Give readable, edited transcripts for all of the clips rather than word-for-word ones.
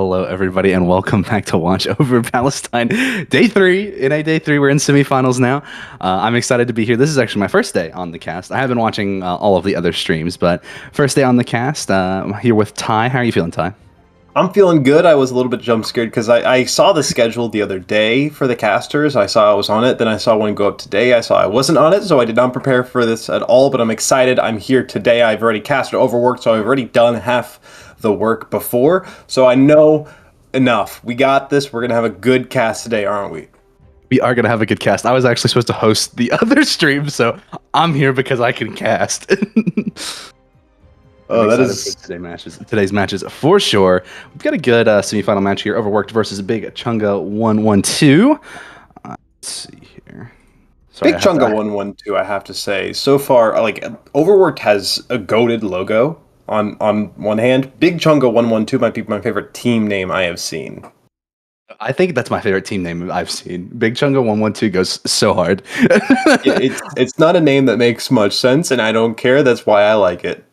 Hello, everybody, and welcome back to Watch Over Palestine. Day three. Day three. We're in semifinals now. I'm excited to be here. This is actually my first day on the cast. I have been watching all of the other streams, but first day on the cast. I'm here with Ty. How are you feeling, Ty? I'm feeling good. I was a little bit jump scared because I saw the schedule the other day for the casters. I saw I was on it. Then I saw one go up today. I saw I wasn't on it, so I did not prepare for this at all. But I'm excited. I'm here today. I've already casted Overworked, so I've already done half the work before. So I know enough. We got this. We're going to have a good cast today, aren't we? We are going to have a good cast. I was actually supposed to host the other stream, so I'm here because I can cast. Oh, that is today's matches for sure. We've got a good semifinal match here. Overworked versus Big Chunga 112. Let's see here. Sorry, Big Chunga 112. I have to say, so far, like Overworked has a goated logo on one hand. Big Chunga 112 might be my favorite team name I have seen. I think that's my favorite team name I've seen. Big Chunga 112 goes so hard. It's not a name that makes much sense, and I don't care. That's why I like it.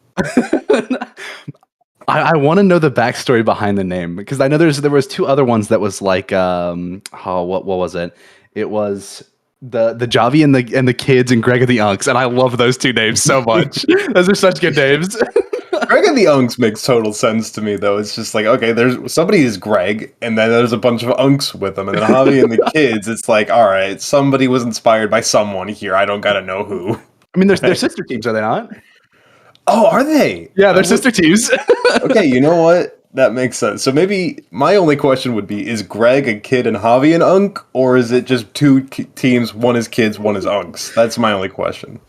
I want to know the backstory behind the name because I know there was two other ones that was like what was it? It was the Javi and the kids and Greg of the Unks, and I love those two names so much. Those are such good names. Greg of the Unks makes total sense to me though. It's just like, okay, there's somebody is Greg, and then there's a bunch of Unks with them, and then Javi and the kids. It's like, all right, somebody was inspired by someone here. I don't gotta know who. I mean, they're sister teams, are they not? Oh, are they? Yeah, they're sister teams. Okay, you know what? That makes sense. So maybe my only question would be, is Greg a kid and Javi an unk? Or is it just two teams, one is kids, one is unks? That's my only question.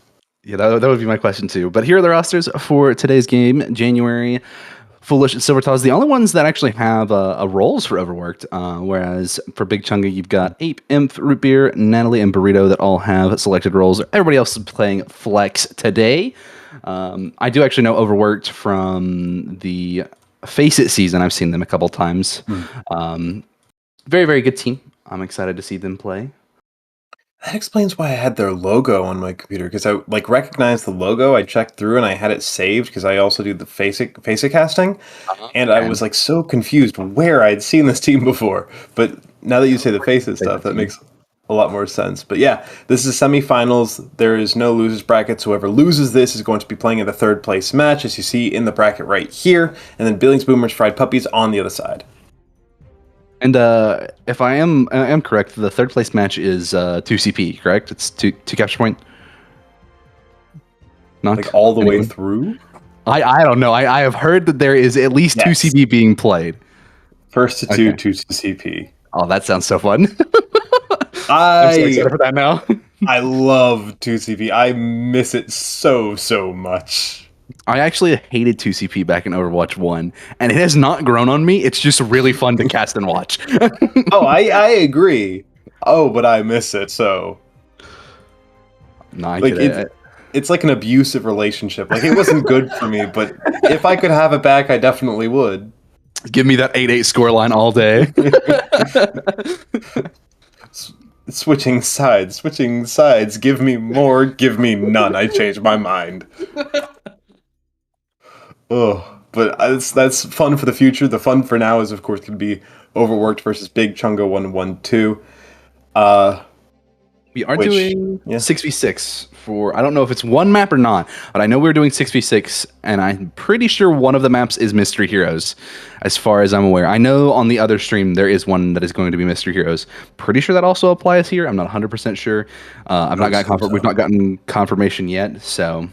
Yeah, that would be my question too. But here are the rosters for today's game. January, Foolish, and Silvertaw is the only ones that actually have roles for Overworked. Whereas for Big Chunga, you've got Ape, Imp, Root Beer, Natalie, and Burrito that all have selected roles. Everybody else is playing Flex today. I do actually know Overworked from the Face It season. I've seen them a couple times. Very, very good team. I'm excited to see them play. That explains why I had their logo on my computer, because I recognized the logo. I checked through and I had it saved because I also do the face it casting, and I was like so confused where I'd seen this team before. But now that you say the face it stuff, that makes a lot more sense. But yeah, this is semifinals. There is no losers bracket. So whoever loses this is going to be playing in the third place match, as you see in the bracket right here. And then Billings Boomers, Fried Puppies on the other side. And if I am correct, the third place match is 2CP, correct? It's two capture point. Not like all the way through? I don't know. I have heard that there is at least 2CP being played. First to two, two to CP. Oh, that sounds so fun. I'm so excited for that now. I love 2CP. I miss it so much. I actually hated 2CP back in Overwatch 1, and it has not grown on me. It's just really fun to cast and watch. Oh, I agree. Oh, but I miss it, so... No, I like, get it. It's like an abusive relationship. Like, it wasn't good for me, but if I could have it back, I definitely would. Give me that 8-8 scoreline all day. Switching sides. Give me more, give me none. I changed my mind. Oh, but that's fun for the future. The fun for now is, of course, going to be Overworked versus Big Chunga 112. We are doing 6v6 for, I don't know if it's one map or not, but I know we're doing 6v6, and I'm pretty sure one of the maps is Mystery Heroes, as far as I'm aware. I know on the other stream there is one that is going to be Mystery Heroes. Pretty sure that also applies here. I'm not 100% sure. We've not gotten confirmation yet, so...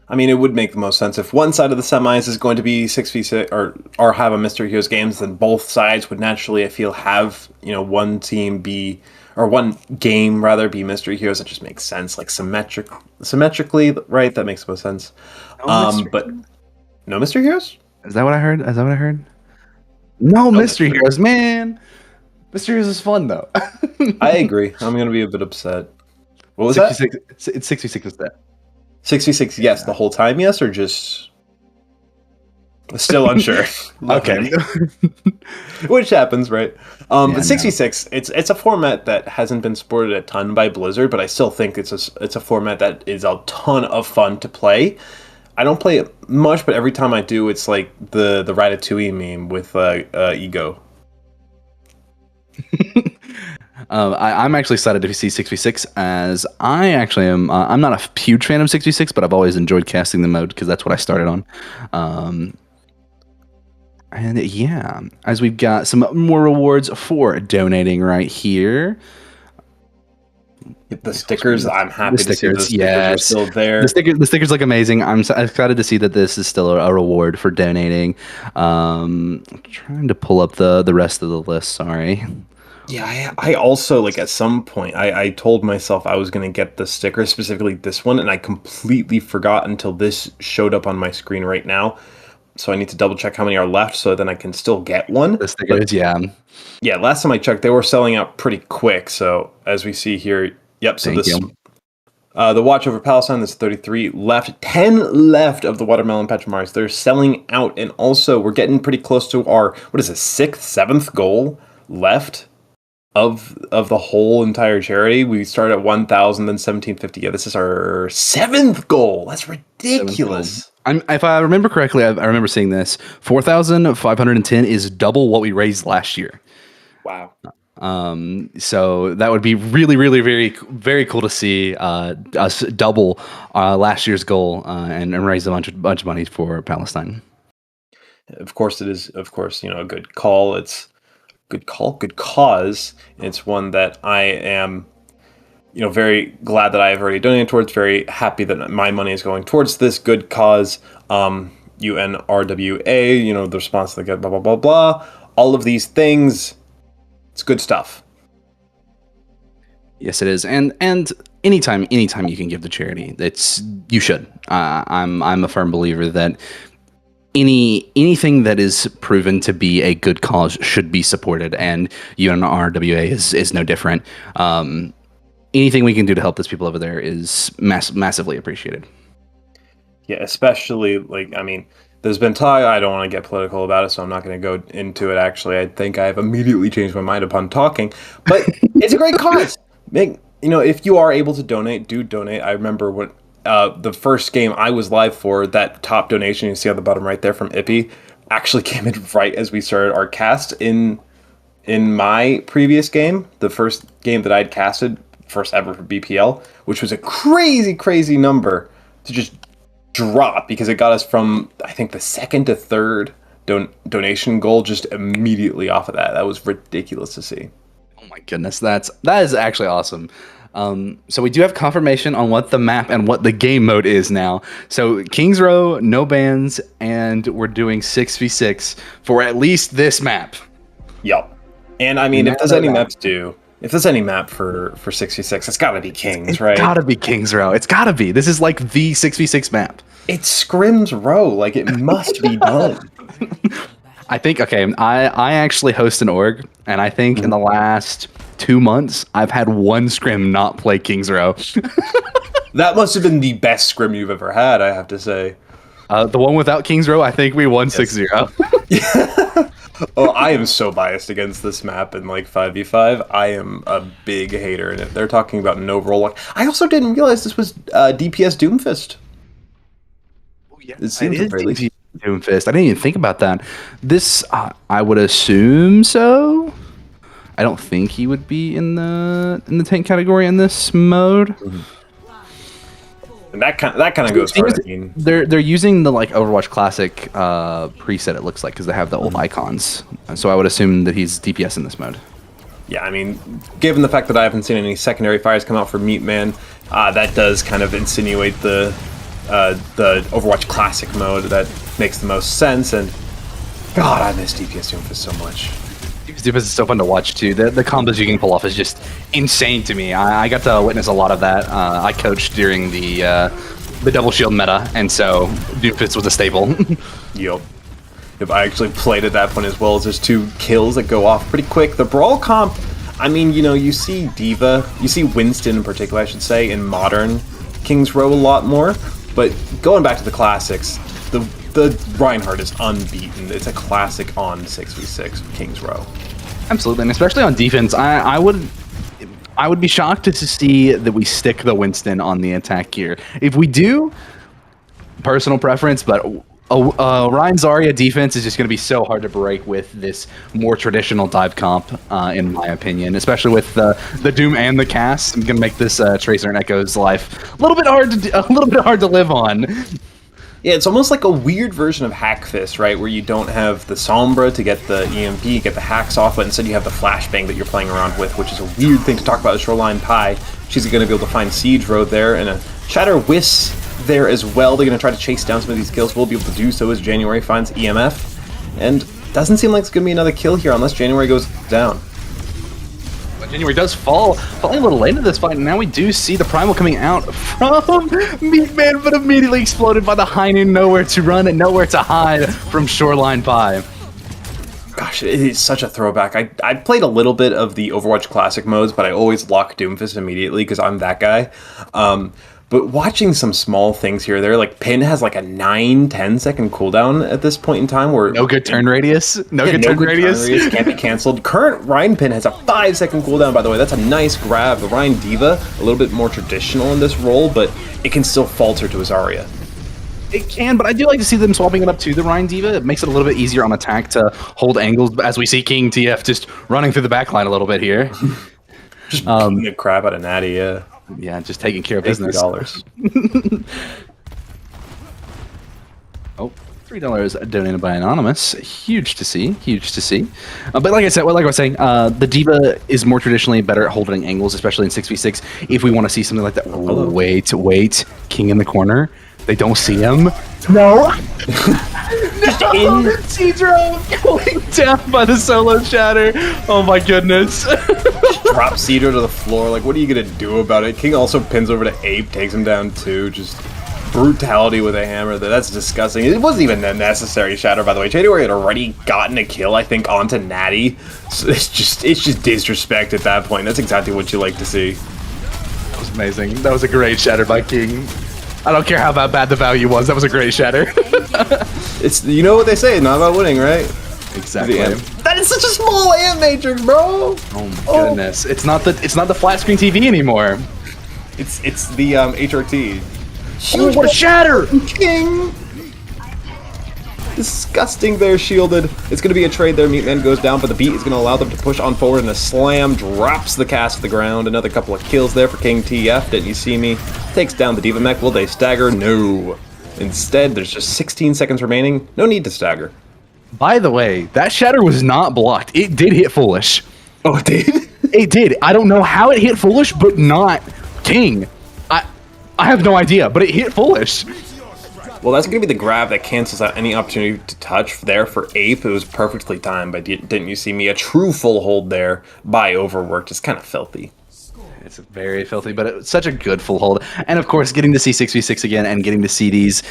I mean, it would make the most sense if one side of the semis is going to be 6v6 or have a Mystery Heroes games, then both sides would naturally, I feel, have, one team be, or one game rather be Mystery Heroes. That just makes sense, like symmetrically, right? That makes the most sense. But no Mystery Heroes? Is that what I heard? No Mystery Heroes, man. Mystery Heroes is fun though. I agree. I'm gonna be a bit upset. What was 66, that? It's 66 instead. 66, yes, the whole time, yes, or just still unsure. Okay. Which happens, right? But 66, it's a format that hasn't been supported a ton by Blizzard, but I still think it's a format that is a ton of fun to play. I don't play it much, but every time I do, it's like the Ratatouille meme with ego. I'm actually excited to see 6v6 as I actually am. I'm not a huge fan of 6v6, but I've always enjoyed casting the mode because that's what I started on. And yeah, as we've got some more rewards for donating right here. The stickers, I'm happy to see those stickers are still there. The stickers look amazing. I'm excited to see that this is still a reward for donating. Trying to pull up the rest of the list. Sorry. Yeah, I also, like, at some point, I told myself I was going to get the sticker, specifically this one, and I completely forgot until this showed up on my screen right now. So I need to double check how many are left so then I can still get one. The stickers, yeah. Yeah, last time I checked, they were selling out pretty quick. So as we see here, yep, so the watch over Palestine, there's 33 left, 10 left of the watermelon Petromars. They're selling out, and also we're getting pretty close to our, what is it, 6th, 7th goal left of the whole entire charity. We started at 1,000, then 1,750. Yeah, this is our 7th goal. That's ridiculous. If I remember correctly, I remember seeing this. 4,510 is double what we raised last year. Wow. So that would be really, really, very, very cool to see us double last year's goal and raise a bunch of money for Palestine. Of course, it is. Of course, a good call. It's good cause. It's one that I am, very glad that I have already donated towards. Very happy that my money is going towards this good cause. UNRWA, the response to the blah blah blah blah. All of these things. It's good stuff. Yes, it is, and anytime you can give to charity, you should. I'm a firm believer that anything that is proven to be a good cause should be supported, and UNRWA is no different. Anything we can do to help those people over there is massively appreciated. Yeah, especially there's been talk. I don't want to get political about it, so I'm not going to go into it. Actually, I think I've immediately changed my mind upon talking. But it's a great cause. If you are able to donate, do donate. I remember when the first game I was live for, that top donation you see on the bottom right there from Ippy actually came in right as we started our cast in my previous game, the first game that I'd casted, first ever for BPL, which was a crazy number to just drop because it got us from, I think, the 2nd to 3rd donation goal just immediately off of that. That was ridiculous to see. Oh my goodness, that is actually awesome. So we do have confirmation on what the map and what the game mode is now. So Kings Row, no bans, and we're doing 6v6 for at least this map. Yep. And I mean, if there's any map for 6v6, it's got to be Kings, right? It's got to be Kings Row. It's got to be. This is like the 6v6 map. It's Scrim's Row. Like, it must be done. I think, okay, I actually host an org, and I think in the last 2 months, I've had one scrim not play Kings Row. That must have been the best scrim you've ever had, I have to say. The one without Kings Row, I think we won 6-0. Oh, I am so biased against this map in 5v5. I am a big hater in it. They're talking about no roll. I also didn't realize this was DPS Doomfist. Oh yeah, it seems DPS Doomfist. I didn't even think about that. This, I would assume so. I don't think he would be in the tank category in this mode. Mm-hmm. And that kind of goes hard. I mean, they're using the Overwatch Classic preset. It looks like because they have the old icons. So I would assume that he's DPS in this mode. Yeah, I mean, given the fact that I haven't seen any secondary fires come out for Meatman, that does kind of insinuate the Overwatch Classic mode. That makes the most sense. And God, I miss DPS Doomfist so much. Doomfist is so fun to watch too. The combos you can pull off is just insane to me. I got to witness a lot of that. I coached during the double shield meta, and so Doomfist was a staple. Yup. If I actually played at that point as well, as there's 2 kills that go off pretty quick. The Brawl comp, I mean, you see D.Va, you see Winston in particular, I should say, in modern Kings Row a lot more. But going back to the classics, the Reinhardt is unbeaten. It's a classic on 6v6 Kings Row. Absolutely, and especially on defense, I would be shocked to see that we stick the Winston on the attack gear. If we do, personal preference, but Ryan Zarya defense is just going to be so hard to break with this more traditional dive comp, in my opinion, especially with the Doom and the cast. I'm going to make this Tracer and Echo's life a little bit hard to live on. Yeah, it's almost like a weird version of Hack Fist, right? Where you don't have the Sombra to get the EMP, get the hacks off, but instead you have the Flashbang that you're playing around with, which is a weird thing to talk about with Shoreline Pie. She's going to be able to find Siege Road there, and a Shatter Whisk there as well. They're going to try to chase down some of these kills. We'll be able to do so as January finds EMF. And doesn't seem like it's going to be another kill here unless January goes down. January does falling a little late into this fight, and now we do see the Primal coming out from Meatman, but immediately exploded by the Heinen. Nowhere to run and nowhere to hide from Shoreline Pie. Gosh, it is such a throwback. I played a little bit of the Overwatch Classic modes, but I always lock Doomfist immediately because I'm that guy. But watching some small things here, there, like Pin has like a 9-10 second cooldown at this point in time. Where no good turn radius, no good turn radius can't be canceled. Current Ryan Pin has a 5-second cooldown. By the way, that's a nice grab. The Ryan Diva, a little bit more traditional in this role, but it can still falter to his Zarya. It can, but I do like to see them swapping it up to the Ryan Diva. It makes it a little bit easier on attack to hold angles, as we see King TF just running through the backline a little bit here. Just beating the crap out of Natty, yeah. Yeah, just taking care of business. $3. Oh, $3 donated by Anonymous. Huge to see. Huge to see. But like I was saying, the Diva is more traditionally better at holding angles, especially in 6v6. If we want to see something like that. Oh, wait. King in the corner. They don't see him. No. Cedro going down by the solo shatter. Oh my goodness. Drop Cedro to the floor. Like, what are you going to do about it? King also pins over to Ape, takes him down too. Just brutality with a hammer. That's disgusting. It wasn't even a necessary shatter, by the way. January had already gotten a kill, I think, onto Natty. So it's just disrespect at that point. That's exactly what you like to see. That was amazing. That was a great shatter by King. I don't care how bad the value was. That was a great shatter. It's, you know what they say, not about winning, right? Exactly. That is such a small amp matrix, bro. Oh my goodness! It's not the flat screen TV anymore. It's the HRT. Oh, what a shatter! King. Disgusting there, shielded. It's going to be a trade there. Meatman goes down, but the beat is going to allow them to push on forward, and a slam drops the cast to the ground. Another couple of kills there for King TF. Didn't you see me? Takes down the Diva Mech. Will they stagger? No. Instead, there's just 16 seconds remaining. No need to stagger. By the way, that shatter was not blocked. It did hit Foolish. Oh, it did? It did. I don't know how it hit Foolish, but not King. I have no idea, but it hit Foolish. Well, that's going to be the grab that cancels out any opportunity to touch there for Ape. It was perfectly timed, but didn't you see me? A true full hold there by Overworked. It's kind of filthy. It's very filthy, but it's such a good full hold. And of course, getting to see 6v6 again and getting to see these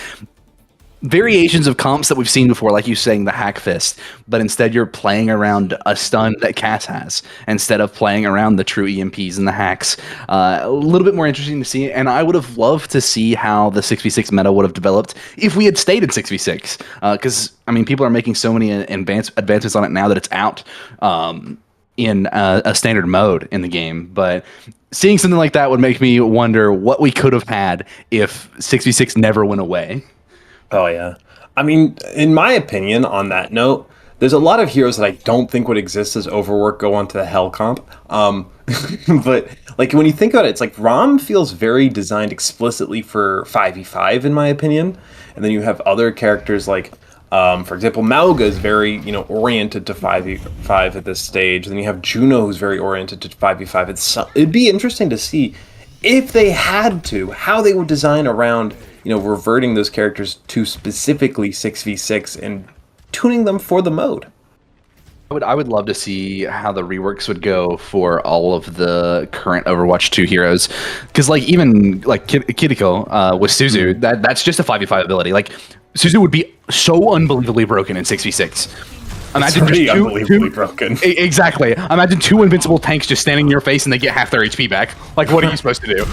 variations of comps that we've seen before, like you saying the Hack Fist, but instead you're playing around a stun that Cass has instead of playing around the true EMPs and the hacks. A little bit more interesting to see, and I would have loved to see how the 6v6 meta would have developed if we had stayed in 6v6, because I mean, people are making so many advancements on it now that it's out in a standard mode in the game, but seeing something like that would make me wonder what we could have had if 6v6 never went away. Oh, yeah. I mean, in my opinion, on that note, there's a lot of heroes that I don't think would exist as Overworked go onto the Hell comp. But, like, when you think about it, it's like Rom feels very designed explicitly for 5v5, in my opinion. And then you have other characters like, for example, Mauga is very, oriented to 5v5 at this stage. And then you have Juno, who's very oriented to 5v5. It'd be interesting to see if they had to, how they would design around reverting those characters to specifically 6v6 and tuning them for the mode. I would love to see how the reworks would go for all of the current Overwatch 2 heroes, because even Kiriko with Suzu, that's just a 5v5 ability. Like, Suzu would be so unbelievably broken in 6v6. Imagine just unbelievably broken. Exactly. Imagine two invincible tanks just standing in your face and they get half their HP back. Like, what are you supposed to do?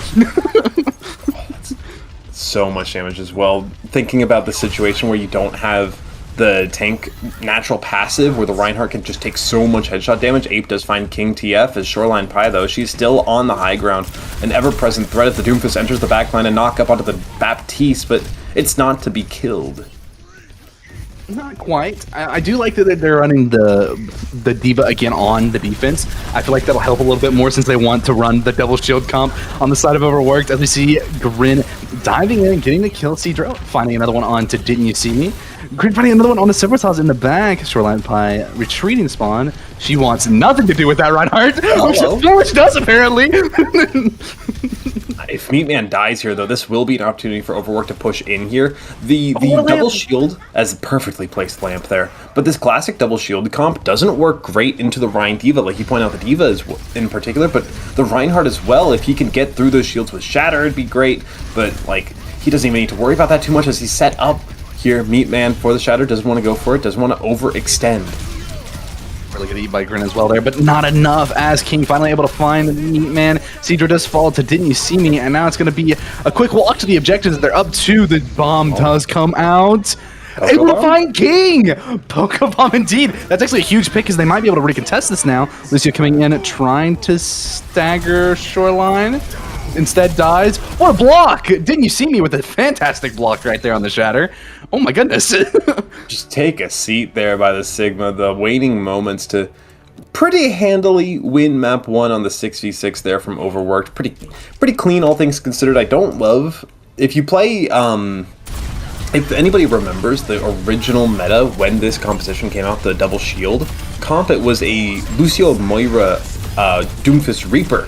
So much damage as well. Thinking about the situation where you don't have the tank natural passive, where the Reinhardt can just take so much headshot damage. Ape does find King TF as Shoreline Pie, though. She's still on the high ground. An ever-present threat as the Doomfist enters the backline and knock up onto the Baptiste, but It's not to be killed. Not quite. I do like that they're running the D.Va again on the defense. I feel like that'll help a little bit more since they want to run the double shield comp on the side of Overworked. As we see Grin diving in, getting the kill. Cedro finding another one on to Didn't You See Me? Grin finding another one on the Semifinals in the back. Shoreline Pie retreating spawn. She wants nothing to do with that, Reinhardt. Which does apparently. If Meatman dies here, though, this will be an opportunity for Overworked to push in here. The double double shield as a perfectly placed lamp there, but this classic double shield comp doesn't work great into the Rein D.Va, like you point out the D.Va is in particular, but the Reinhardt as well. If he can get through those shields with Shatter, it'd be great, but like he doesn't even need to worry about that too much as he's set up here. Meatman for the Shatter, doesn't want to go for it, doesn't want to overextend. Really good eat by Grin as well there, but not enough as King finally able to find the Meatman. Cedro does fall to Didn't You See Me, and now it's going to be a quick walk to the objectives. They're up to the bomb does come out. Able to find King! Pokebomb indeed. That's actually a huge pick because they might be able to recontest this now. Lucio coming in, trying to stagger Shoreline. Instead dies. What a block! Didn't You See Me with a fantastic block right there on the Shatter. Oh my goodness. Just take a seat there by the Sigma. The waning moments to pretty handily win map 1 on the 6v6 there from Overworked. Pretty clean, all things considered. I don't love... If you play... if anybody remembers the original meta when this composition came out, the double shield comp, it was a Lucio Moira Doomfist Reaper.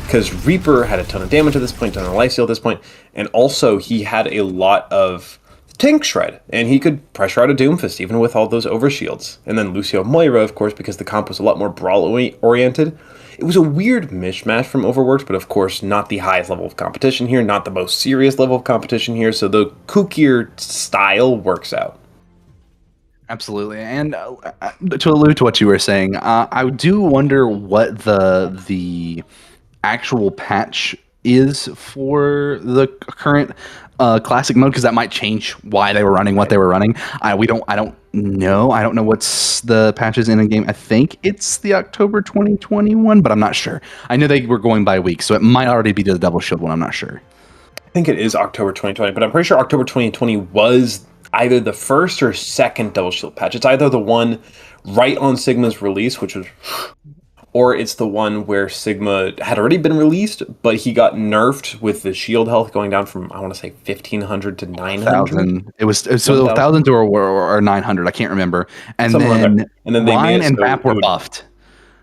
Because Reaper had a ton of damage at this point, ton of lifesteal at this point, and also he had a lot of tank shred, and he could pressure out a Doomfist even with all those overshields. And then Lucio Moira, of course, because the comp was a lot more brawl-oriented. It was a weird mishmash from Overworked, but of course not the highest level of competition here, not the most serious level of competition here, so the kookier style works out. Absolutely, and to allude to what you were saying, I do wonder what the actual patch is for the current classic mode, because that might change why they were running what they were running. I don't know. I don't know what's the patches in a game. I think it's the October 2021, but I'm not sure. I know they were going by week, so it might already be the double shield one. I'm not sure. I think it is October 2020, but I'm pretty sure October 2020 was either the first or second double shield patch. It's either the one right on Sigma's release, which was... or it's the one where Sigma had already been released, but he got nerfed with the shield health going down from, I want to say, 1,500 to 900. It was so 1,000 or 900. I can't remember. And then they Ryan and Bap were buffed.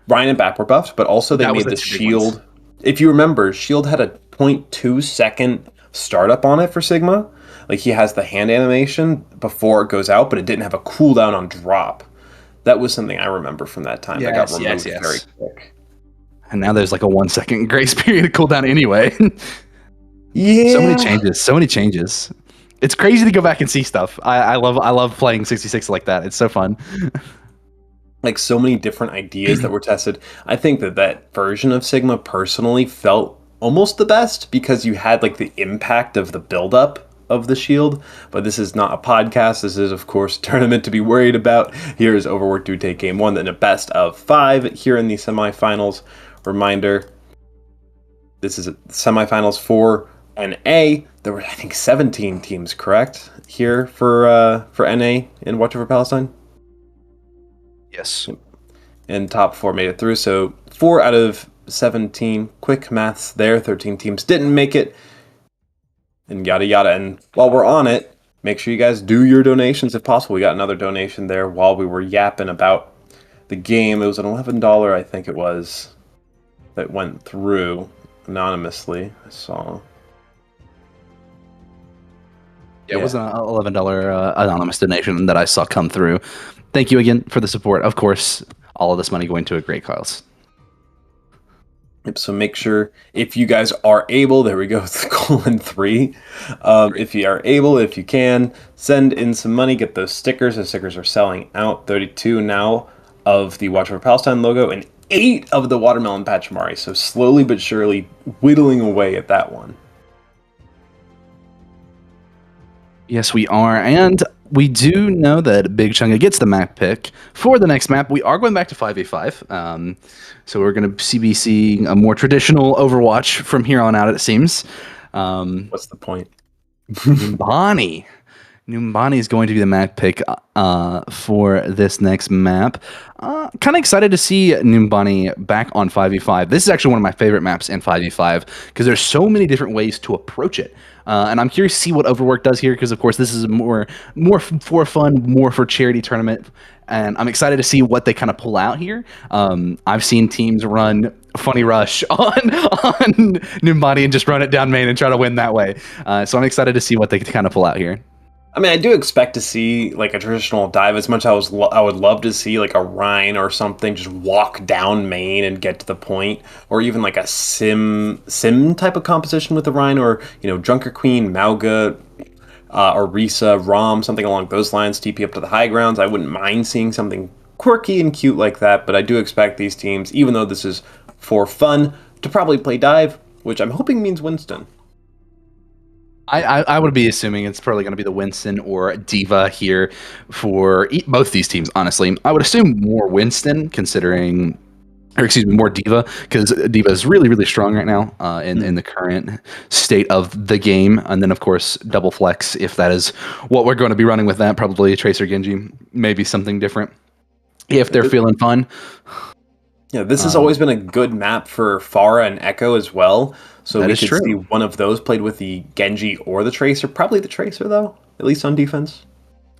Ryan and Bap were buffed, but also they made the shield. If you remember, shield had a 0.2 second startup on it for Sigma. Like he has the hand animation before it goes out, but it didn't have a cooldown on drop. That was something I remember from that time. That got removed very quick. And now there's like a 1 second grace period to cool down anyway. Yeah. So many changes. It's crazy to go back and see stuff. I love playing 66 like that. It's so fun. Like so many different ideas that were tested. I think that version of Sigma personally felt almost the best because you had like the impact of the buildup of the shield, but this is not a podcast. This is, of course, a tournament to be worried about. Here is Overworked to take game 1, then a best of 5 here in the semifinals. Reminder, this is semifinals for NA. There were, I think, 17 teams, correct, here for NA in Watch Over Palestine? Yes. And top 4 made it through, so 4 out of 17. Quick maths there. 13 teams didn't make it. And yada yada. And while we're on it, make sure you guys do your donations if possible. We got another donation there while we were yapping about the game. It was an $11, I think it was, that went through anonymously. I saw. Yeah, it was an $11 anonymous donation that I saw come through. Thank you again for the support. Of course, all of this money going to a great cause. So make sure, if you guys are able, there we go, it's :3. If you are able, if you can, send in some money, get those stickers. The stickers are selling out. 32 now of the Watch Over Palestine logo and 8 of the Watermelon Pachimari. So slowly but surely whittling away at that one. Yes, we are. And we do know that Big Chunga gets the map pick for the next map. We are going back to 5v5. So we're going to be seeing a more traditional Overwatch from here on out, it seems. What's the point? Numbani. Numbani is going to be the map pick for this next map. Kind of excited to see Numbani back on 5v5. This is actually one of my favorite maps in 5v5 because there's so many different ways to approach it. And I'm curious to see what Overwork does here because, of course, this is more for fun, more for charity tournament. And I'm excited to see what they kind of pull out here. I've seen teams run Funny Rush on Numbani and just run it down main and try to win that way. So I'm excited to see what they kind of pull out here. I mean, I do expect to see like a traditional dive as much as I would love to see like a Rhine or something just walk down main and get to the point, or even like a sim type of composition with the Rhine, or Junker Queen, Mauga, or Risa, Rom, something along those lines, TP up to the high grounds. I wouldn't mind seeing something quirky and cute like that, but I do expect these teams, even though this is for fun, to probably play dive, which I'm hoping means Winston. I would be assuming it's probably going to be the Winston or Diva here for both these teams, honestly. I would assume more Winston, considering, or excuse me, more Diva, because Diva is really, really strong right now in the current state of the game. And then, of course, double flex, if that is what we're going to be running with that, probably Tracer Genji, maybe something different if they're feeling fun. Yeah, this has always been a good map for Pharah and Echo as well. So we could see one of those played with the Genji or the Tracer. Probably the Tracer, though, at least on defense.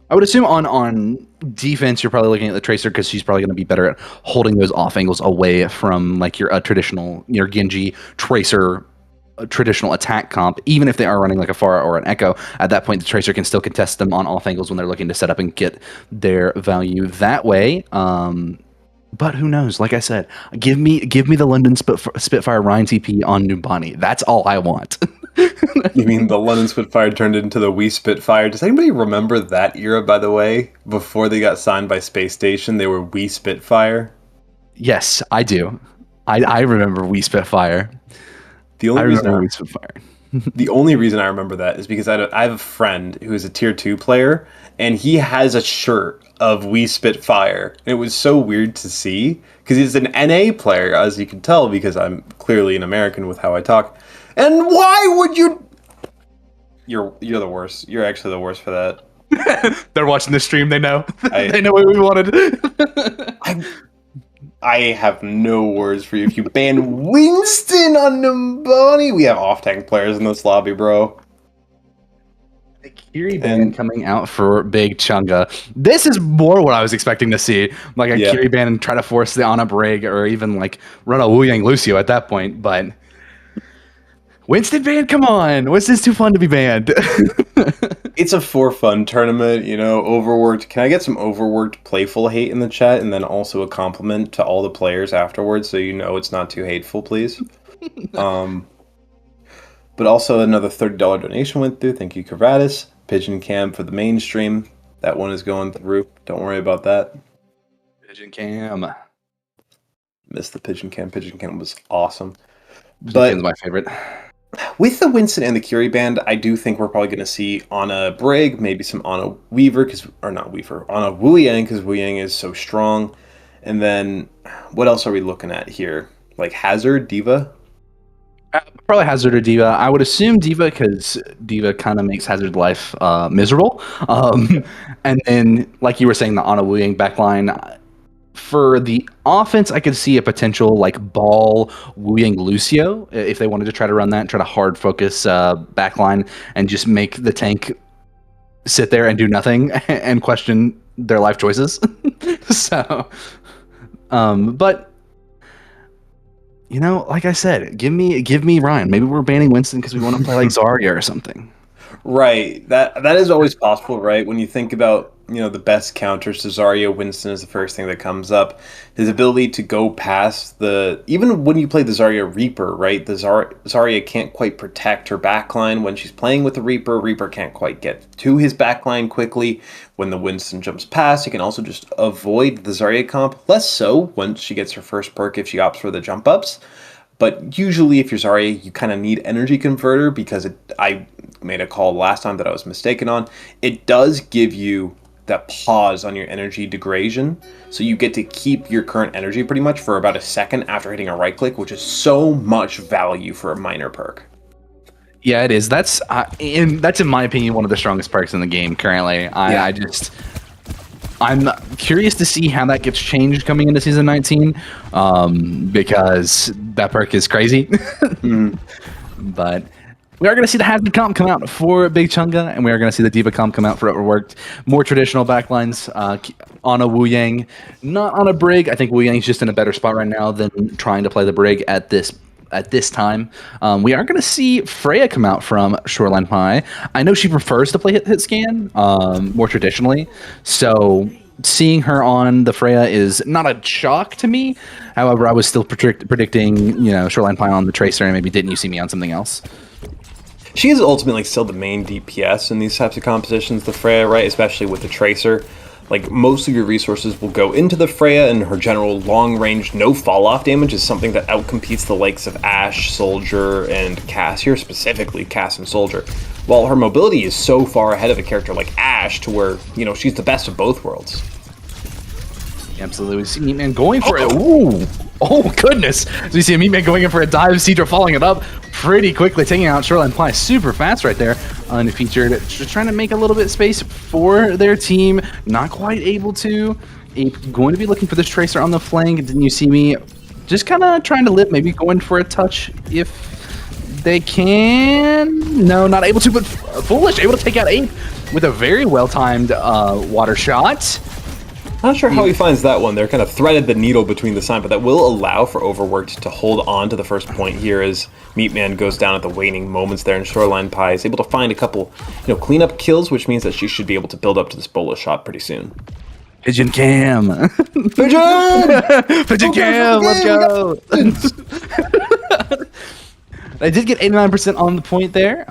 I would assume on defense, you're probably looking at the Tracer because she's probably going to be better at holding those off angles away from like your traditional, your Genji Tracer traditional attack comp. Even if they are running like a Pharah or an Echo, at that point the Tracer can still contest them on off angles when they're looking to set up and get their value that way. But who knows? Like I said, give me the London Spitfire Rhine TP on Numbani. That's all I want. You mean the London Spitfire turned into the Wii Spitfire? Does anybody remember that era, by the way? Before they got signed by Space Station, they were Wii Spitfire? Yes, I do. I remember Wii Spitfire. The only reason I remember that is because I have a friend who is a tier 2 player, and he has a shirt of Wii Spitfire. And it was so weird to see, because he's an NA player, as you can tell, because I'm clearly an American with how I talk. And why would you... You're the worst. You're actually the worst for that. They're watching the stream, they know. They know what we wanted. I have no words for you. If you ban Winston on Numbani, we have off-tank players in this lobby, bro. The Kiri ban coming out for Big Chunga. This is more what I was expecting to see. Like a Kiri ban and try to force the on-up rig, or even like run a Wu Yang Lucio at that point. But Winston ban, come on. Winston's too fun to be banned. It's a for fun tournament, Overworked. Can I get some Overworked playful hate in the chat, and then also a compliment to all the players afterwards, so it's not too hateful, please? But also another $30 donation went through. Thank you, Kavatis. Pigeon Cam for the mainstream. That one is going through. Don't worry about that. Pigeon Cam. Missed the Pigeon Cam. Pigeon Cam was awesome. Pigeon Cam's my favorite. With the Winston and the Curie band, I do think we're probably going to see Ana Brig, maybe some Ana Weaver, Ana Wu Yang, because Wu Yang is so strong. And then, what else are we looking at here? Like Hazard, Diva? Probably Hazard or Diva. I would assume Diva, because Diva kind of makes Hazard's life miserable. And then, like you were saying, the Ana Wu Yang backline. For the offense, I could see a potential like Ball Wu Yang Lucio if they wanted to try to run that, try to hard focus backline and just make the tank sit there and do nothing and question their life choices. So, but like I said, give me Ryan. Maybe we're banning Winston because we want to play like Zarya or something. Right. That is always possible, right? When you think about the best counters to Zarya, Winston is the first thing that comes up. His ability to go past even when you play the Zarya Reaper, right? The Zarya can't quite protect her backline when she's playing with the Reaper. Reaper can't quite get to his backline quickly. When the Winston jumps past, he can also just avoid the Zarya comp. Less so once she gets her first perk if she opts for the jump ups. But usually if you're Zarya, you kind of need energy converter, because I made a call last time that I was mistaken on. It does give you that pause on your energy degradation, so you get to keep your current energy pretty much for about a second after hitting a right click, which is so much value for a minor perk. Yeah, it is. That's in my opinion one of the strongest perks in the game currently. I'm curious to see how that gets changed coming into season 19, because that perk is crazy. But we are going to see the Hazard comp come out for Big Chunga, and we are going to see the Diva comp come out for Overworked. More traditional backlines on a Wu Yang, not on a Brig. I think Wu Yang's just in a better spot right now than trying to play the Brig at this time. We are going to see Freya come out from Shoreline Pie. I know she prefers to play hit scan more traditionally, so seeing her on the Freya is not a shock to me. However, I was still predicting, Shoreline Pie on the Tracer, and maybe Didn't You See Me on something else. She is ultimately still the main DPS in these types of compositions, the Freya, right? Especially with the Tracer. Like, most of your resources will go into the Freya, and her general long-range, no fall-off damage is something that outcompetes the likes of Ashe, Soldier, and Cass here, specifically Cass and Soldier. While her mobility is so far ahead of a character like Ashe to where, she's the best of both worlds. Absolutely. We see Meatman going for it. Ooh. Oh, goodness. So we see a Meatman going in for a dive. Cedra following it up pretty quickly, taking out Shoreline Pie super fast right there. Unfeatured. Just trying to make a little bit of space for their team. Not quite able to. Ape going to be looking for this Tracer on the flank. Didn't You See Me? Just kind of trying to live. Maybe going for a touch if they can. No, not able to, but Foolish able to take out Ape with a very well-timed water shot. Not sure how he finds that one. They're kind of threaded the needle between the sign, but that will allow for Overworked to hold on to the first point here as Meatman goes down at the waning moments there, and Shoreline Pie is able to find a couple, cleanup kills, which means that she should be able to build up to this Bola shot pretty soon. Pigeon Cam! Pigeon! Pigeon Cam! Let's go! I did get 89% on the point there.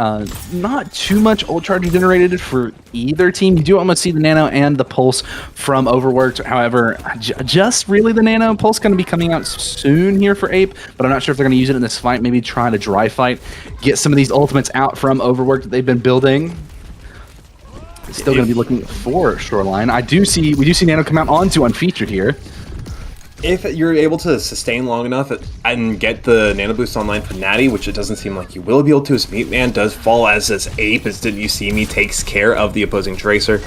Not too much ult charge generated for either team. You do almost see the Nano and the Pulse from Overworked. However, just really the Nano Pulse going to be coming out soon here for Ape, but I'm not sure if they're going to use it in this fight. Maybe try to dry fight, get some of these ultimates out from Overworked that they've been building. Still going to be looking for Shoreline. We do see Nano come out onto Unfeatured here. If you're able to sustain long enough and get the Nano Boost online for Natty, which it doesn't seem like you will be able to, as Meatman does fall as this Ape, as Didn't You See Me takes care of the opposing Tracer.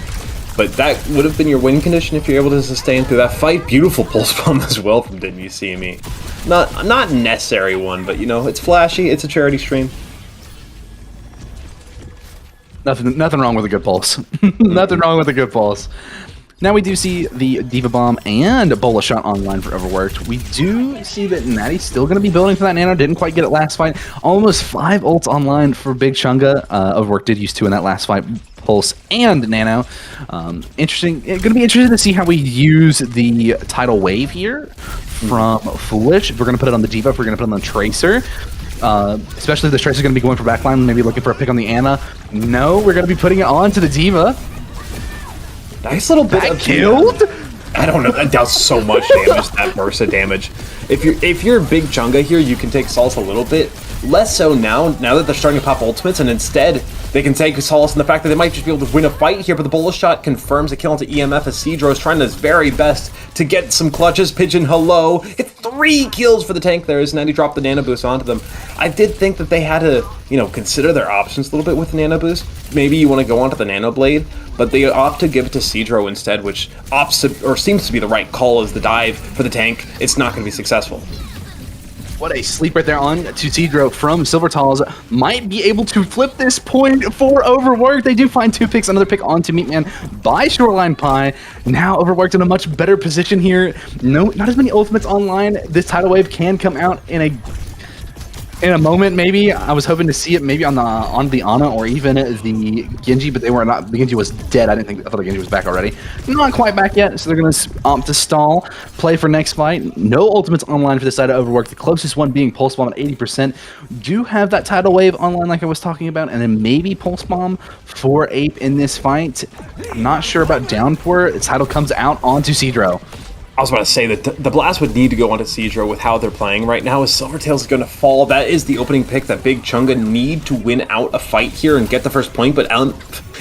But that would have been your win condition if you're able to sustain through that fight. Beautiful Pulse Bomb as well from Didn't You See Me. Not necessary one, but it's flashy, it's a charity stream. Nothing wrong with a good pulse. Nothing wrong with a good pulse. Now we do see the Diva Bomb and Bola Shot online for Overworked. We do see that Natty's still going to be building for that Nano. Didn't quite get it last fight. Almost 5 ults online for Big Chunga. Overworked did use 2 in that last fight. Pulse and Nano. Interesting. It's going to be interesting to see how we use the Tidal Wave here from Foolish. If we're going to put it on the Diva, if we're going to put it on the Tracer. Especially if the Tracer's going to be going for backline, maybe looking for a pick on the Ana. No, we're going to be putting it on to the Diva. Nice little bit that of killed. I don't know. That does so much damage. That burst of damage. If you're Big Chunga here, you can take Solace a little bit. Less so now that they're starting to pop ultimates, and instead they can take Solace in the fact that they might just be able to win a fight here. But the Bola Shot confirms a kill into EMF as Cedro is trying his very best to get some clutches. Pigeon, hello. It's 3 kills for the tank there as Natty dropped the Nano Boost onto them. I did think that they had to, consider their options a little bit with the Nano Boost. Maybe you want to go onto the Nano Blade, but they opt to give it to Cedro instead, which seems to be the right call as the dive for the tank. It's not going to be successful. What a sleep right there on to Cedro from Silvertals. Might be able to flip this point for Overworked. They do find 2 picks, another pick onto Meatman by Shoreline Pie. Now Overworked in a much better position here. No, not as many ultimates online. This Tidal Wave can come out in a moment, maybe. I was hoping to see it maybe on the Ana or even the Genji, but they were not. The Genji was dead. I thought the Genji was back already. Not quite back yet, so they're going to opt to stall. Play for next fight. No ultimates online for this side of Overworked. The closest one being Pulse Bomb at 80%. Do have that Tidal Wave online like I was talking about, and then maybe Pulse Bomb for Ape in this fight. Not sure about Downpour. Tidal comes out onto Cedro. I was about to say that the blast would need to go onto Seadra with how they're playing right now. As Silvertail's going to fall, that is the opening pick that Big Chunga need to win out a fight here and get the first point. But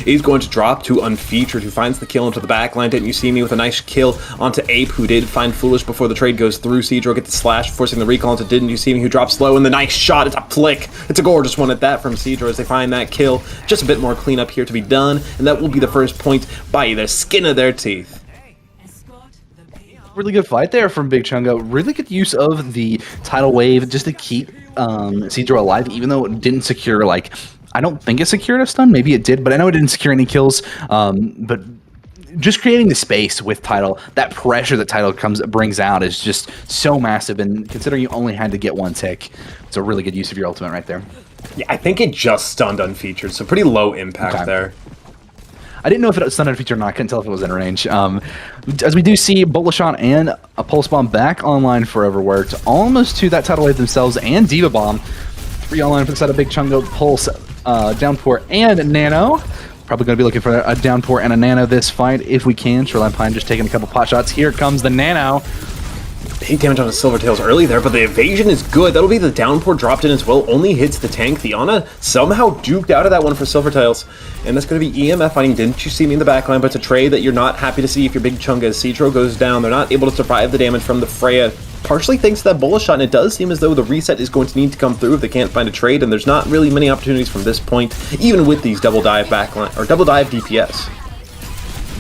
is going to drop to Unfeatured, who finds the kill into the backline. Didn't you see me with a nice kill onto Ape, who did find Foolish before the trade goes through. Seadra get the slash, forcing the recall into Didn't You See Me, who drops low, and the nice shot. It's a flick. It's a gorgeous one at that from Seadra as they find that kill. Just a bit more cleanup here to be done, and that will be the first point by the skin of their teeth. Really good fight there from Big Chunga. Really good use of the tidal wave just to keep Seadra alive, even though it didn't secure, like, I don't think it secured a stun. Maybe it did, but I know it didn't secure any kills. But just creating the space with Tidal, that pressure that Tidal brings out is just so massive. And considering you only had to get one tick, it's a really good use of your ultimate right there. Yeah, I think it just stunned Unfeatured, so pretty low impact there. I didn't know if it was stunned Unfeatured or not. I couldn't tell if it was in range. As we do see Bullet Shot and a Pulse Bomb back online for Overworked, almost to that Tidal Wave themselves, and Diva Bomb. 3 online for the side of Big Chunga, Pulse, Downpour, and Nano. Probably going to be looking for a Downpour and a Nano this fight if we can. Shoreline Pine just taking a couple pot shots. Here comes the Nano. Big damage on the Silvertails early there, but the evasion is good. That'll be the Downpour dropped in as well. Only hits the tank. The Ana somehow duked out of that one for Silvertails. And that's going to be EMF fighting Didn't You See Me in the backline, but it's a trade that you're not happy to see if your Big Chunga as Citro goes down. They're not able to survive the damage from the Freya, partially thanks to that bullet shot, and it does seem as though the reset is going to need to come through if they can't find a trade, and there's not really many opportunities from this point, even with these double dive backline, or double dive DPS.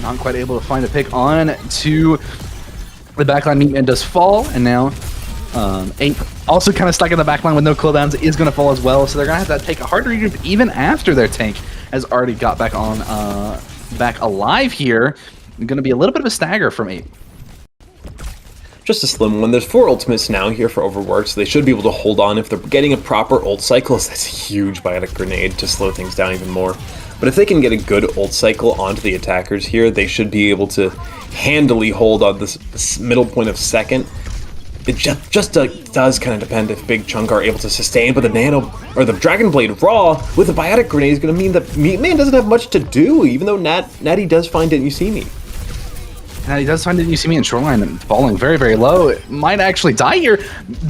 Not quite able to find a pick on to the backline. Meatman does fall, and now Ape, also kind of stuck in the backline with no cooldowns, is going to fall as well. So they're going to have to take a hard regroup even after their tank has already got back on, back alive here. Going to be a little bit of a stagger from Ape. Just a slim one. There's 4 ultimates now here for Overworked, so they should be able to hold on if they're getting a proper ult cycle. That's a huge biotic grenade to slow things down even more. But if they can get a good ult cycle onto the attackers here, they should be able to handily hold on this middle point of second. It just does kind of depend if Big Chunk are able to sustain, but the Nano, or the Dragon Blade Raw with the biotic grenade is going to mean that Meatman doesn't have much to do, even though Natty does find Didn't You See Me. And he does find Didn't You See Me in Shoreline and falling very, very low. It might actually die here.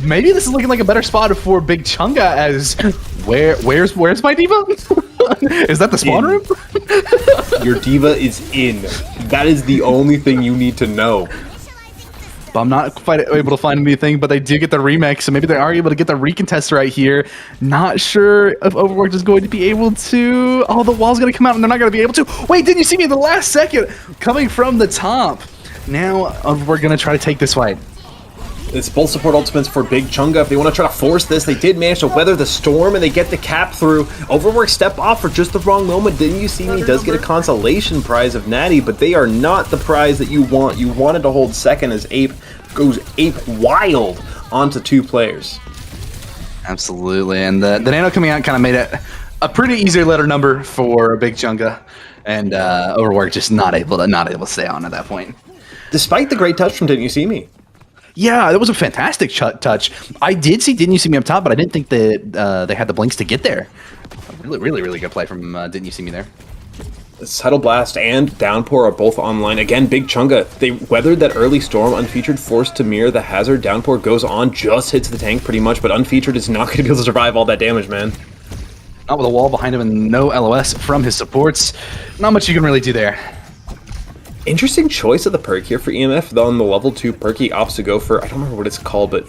Maybe this is looking like a better spot for Big Chunga as where's my diva? Is that the spawn room? Your diva is in. That is the only thing you need to know. But I'm not quite able to find anything, but they do get the remix, so maybe they are able to get the recontest right here. Not sure if Overworked is going to be able to. Oh, the wall's going to come out and they're not going to be able to. Wait, Didn't You See Me in the last second? Coming from the top. Now we're going to try to take this fight. It's both support ultimates for Big Chunga. If they want to try to force this, they did manage to weather the storm and they get the cap through. Overworked step off for just the wrong moment. Didn't You See Me does get a consolation prize of Natty, but they are not the prize that you want. You wanted to hold second as Ape goes ape wild onto 2 players. Absolutely, and the Nano coming out kind of made it a pretty easy letter number for Big Chunga, and Overworked just not able to stay on at that point. Despite the great touch from Didn't You See Me. Yeah, that was a fantastic touch. I did see Didn't You See Me up top, but I didn't think that they had the blinks to get there. Really good play from Didn't You See Me there. Subtle Blast and Downpour are both online. Again, Big Chunga, they weathered that early storm. Unfeatured forced to mirror the hazard. Downpour goes on, just hits the tank pretty much, but Unfeatured is not going to be able to survive all that damage, man. Not with a wall behind him and no LOS from his supports. Not much you can really do there. Interesting choice of the perk here for EMF. On the level 2 perk, he opts to go for, I don't remember what it's called, but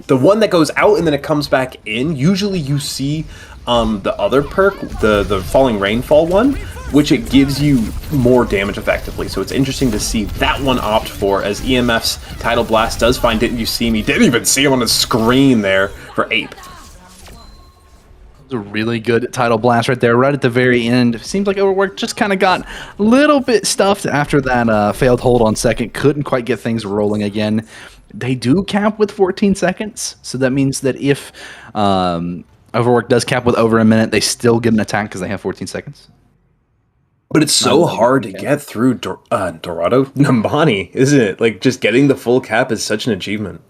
the one that goes out and then it comes back in. Usually you see the other perk, the Falling Rainfall one, which it gives you more damage effectively. So it's interesting to see that one opt for, as EMF's Tidal Blast does find Didn't You See Me. Didn't even see him on the screen there for Ape. A really good Tidal Blast right there, right at the very end. Seems like Overworked just kind of got a little bit stuffed after that failed hold on second. Couldn't quite get things rolling again. They do cap with 14 seconds, so that means that if Overworked does cap with over a minute, they still get an attack because they have 14 seconds. But it's so hard to get through Dorado Nambani, isn't it? Like, just getting the full cap is such an achievement.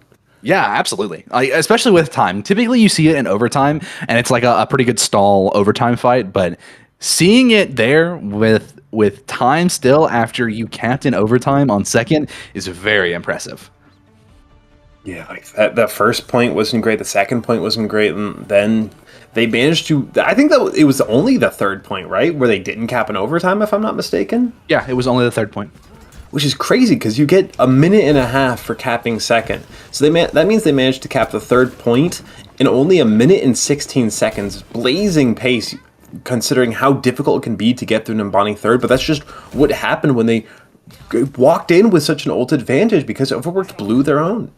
Yeah, absolutely. Especially with time. Typically, you see it in overtime, and it's like a pretty good stall overtime fight. But seeing it there with with time still after you capped in overtime on second is very impressive. Yeah, like that first point wasn't great. The second point wasn't great, and then they managed to. I think that it was only the third point, right, where they didn't cap in overtime, if I'm not mistaken. Yeah, it was only the third point. Which is crazy because you get a minute and a half for capping second. So that means they managed to cap the third point in only a minute and 16 seconds, blazing pace, considering how difficult it can be to get through Nimbani third. But that's just what happened when they walked in with such an ult advantage because Overworked blew their own.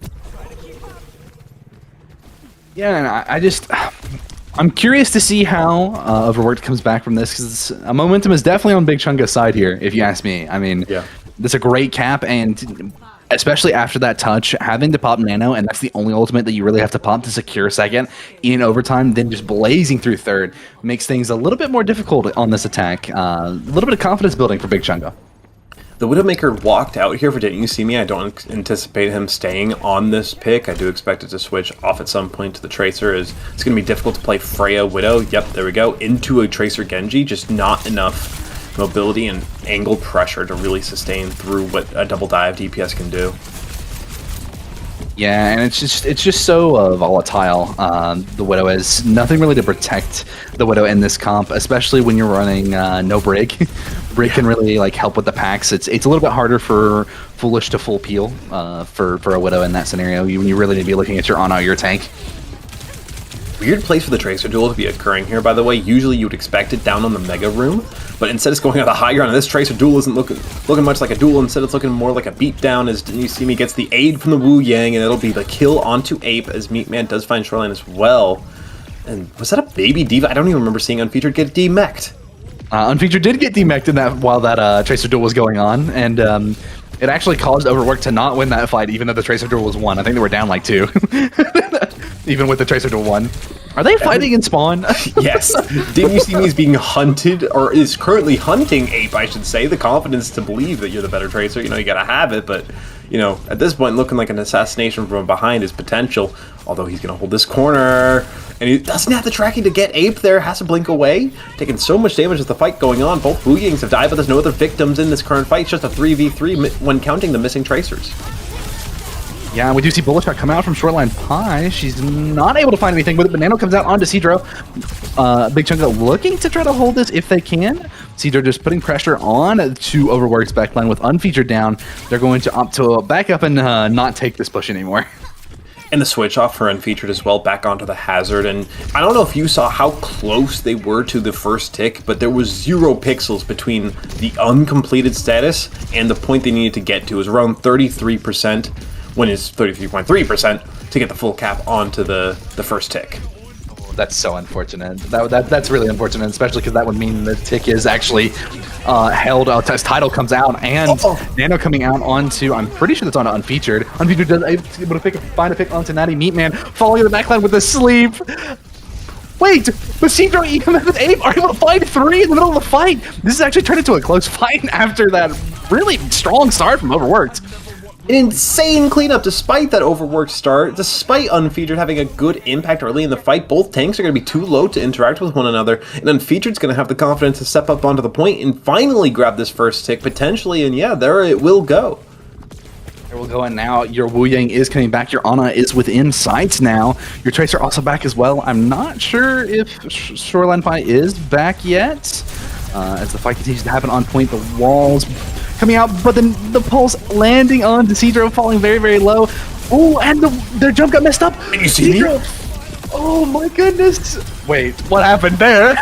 Yeah, and I'm curious to see how Overworked comes back from this, because momentum is definitely on Big Chunga's side here, if you ask me. I mean, yeah, that's a great cap, and especially after that touch, having to pop Nano, and that's the only ultimate that you really have to pop to secure second in overtime, then just blazing through third, makes things a little bit more difficult on this attack. A little bit of confidence building for Big Chunga. The Widowmaker walked out here for Didn't You See Me. I don't anticipate him staying on this pick. I do expect it to switch off at some point to the Tracer. It's going to be difficult to play Freya Widow. Yep, there we go. Into a Tracer Genji. Just not enough mobility and angle pressure to really sustain through what a double dive DPS can do. Yeah, and it's just so volatile. The Widow has nothing really to protect the Widow in this comp, especially when you're running no Brig. Brig can really like help with the packs. It's a little bit harder for Foolish to full peel for a Widow in that scenario. You really need to be looking at your Ana, your tank. Weird place for the Tracer duel to be occurring here, by the way. Usually you would expect it down on the Mega Room, but instead it's going on the high ground, and this Tracer duel isn't looking much like a duel. Instead it's looking more like a beatdown as Didn't You See Me gets the aid from the Wu Yang, and it'll be the kill onto Ape as Meatman does find Shoreline as well. And was that a baby diva? I don't even remember seeing Unfeatured get demeched. Unfeatured did get demeched in that while that Tracer duel was going on, and it actually caused Overworked to not win that fight, even though the Tracer duel was won. I think they were down like 2. Even with the Tracer duel 1. Are they fighting in spawn? Yes. Didn't You See Me is being hunted, or is currently hunting Ape, I should say. The confidence to believe that you're the better Tracer. You know, you gotta have it, but, you know, at this point, looking like an assassination from behind is potential. Although he's gonna hold this corner, and he doesn't have the tracking to get Ape there, has to blink away. Taking so much damage with the fight going on. Both Wu Yangs have died, but there's no other victims in this current fight. It's just a 3v3 when counting the missing Tracers. Yeah, we do see Bullet Shot come out from Shoreline Pie. She's not able to find anything with it, but Nano comes out onto Cedro. Big Chunga looking to try to hold this if they can. Cedro just putting pressure on to Overworked's backline with Unfeatured down. They're going to opt to back up and not take this push anymore. And the switch off for Unfeatured as well, back onto the Hazard. And I don't know if you saw how close they were to the first tick, but there was 0 pixels between the uncompleted status and the point they needed to get to. It was around 33%, when it's 33.3% to get the full cap onto the first tick. That's so unfortunate. That's really unfortunate, especially because that would mean the tick is actually held as Tidal comes out, and Nano coming out onto, I'm pretty sure that's on Unfeatured. Unfeatured does able to find a pick onto Natty Meatman, following the backline with the sleep. Wait, but Cedro even with Ape are able to find 3 in the middle of the fight. This is actually turned into a close fight after that really strong start from Overworked. An insane cleanup despite that Overworked start, despite Unfeatured having a good impact early in the fight. Both tanks are going to be too low to interact with one another, and Unfeatured's going to have the confidence to step up onto the point and finally grab this first tick, potentially, and yeah, there it will go. There we'll go, and now your Wu Yang is coming back, your Ana is within sight now, your Tracer also back as well. I'm not sure if Shoreline Pie is back yet, as the fight continues to happen on point, the walls coming out, but then the pulse landing on Cedro, falling very, very low. Oh, and their jump got messed up. Did you see me? Oh my goodness. Wait, what happened there?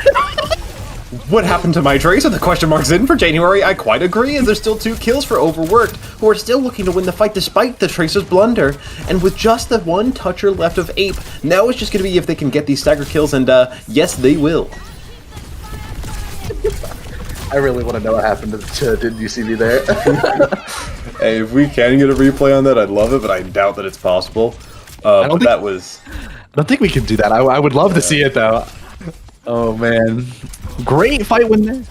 What happened to my Tracer? The question mark's in for January. I quite agree, and there's still 2 kills for Overworked, who are still looking to win the fight despite the Tracer's blunder. And with just the 1 toucher left of Ape, now it's just going to be if they can get these stagger kills, and yes, they will. I really want to know what happened to Did You See Me there? Hey, if we can get a replay on that, I'd love it, but I doubt that it's possible. I don't think we can do that. I would love to see it, though. Oh, man. Great fight when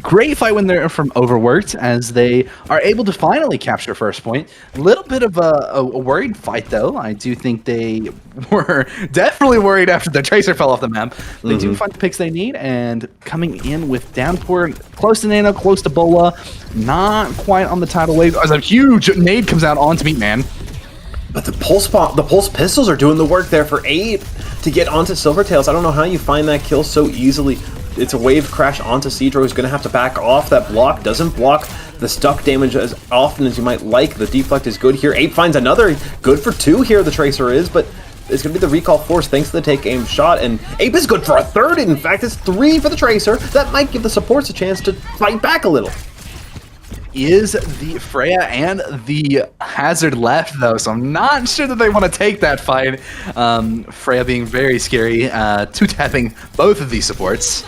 Great fight when they're from Overworked, as they are able to finally capture first point. A little bit of a worried fight, though. I do think they were definitely worried after the Tracer fell off the map. They do find the picks they need, and coming in with Downpour, close to Nano, close to Bola, not quite on the tidal wave, as a huge nade comes out onto Meatman. But the pulse pistols are doing the work there for Ape to get onto Silvertails. I don't know how you find that kill so easily. It's a wave crash onto Cedro, who's going to have to back off. That block doesn't block the stuck damage as often as you might like. The deflect is good here. Ape finds another. Good for 2 here, the Tracer is, but it's going to be the recall force thanks to the take aim shot, and Ape is good for a 3rd. In fact, it's 3 for the Tracer. That might give the supports a chance to fight back a little. Is the Freya and the Hazard left, though, so I'm not sure that they want to take that fight. Freya being very scary, two-tapping both of these supports.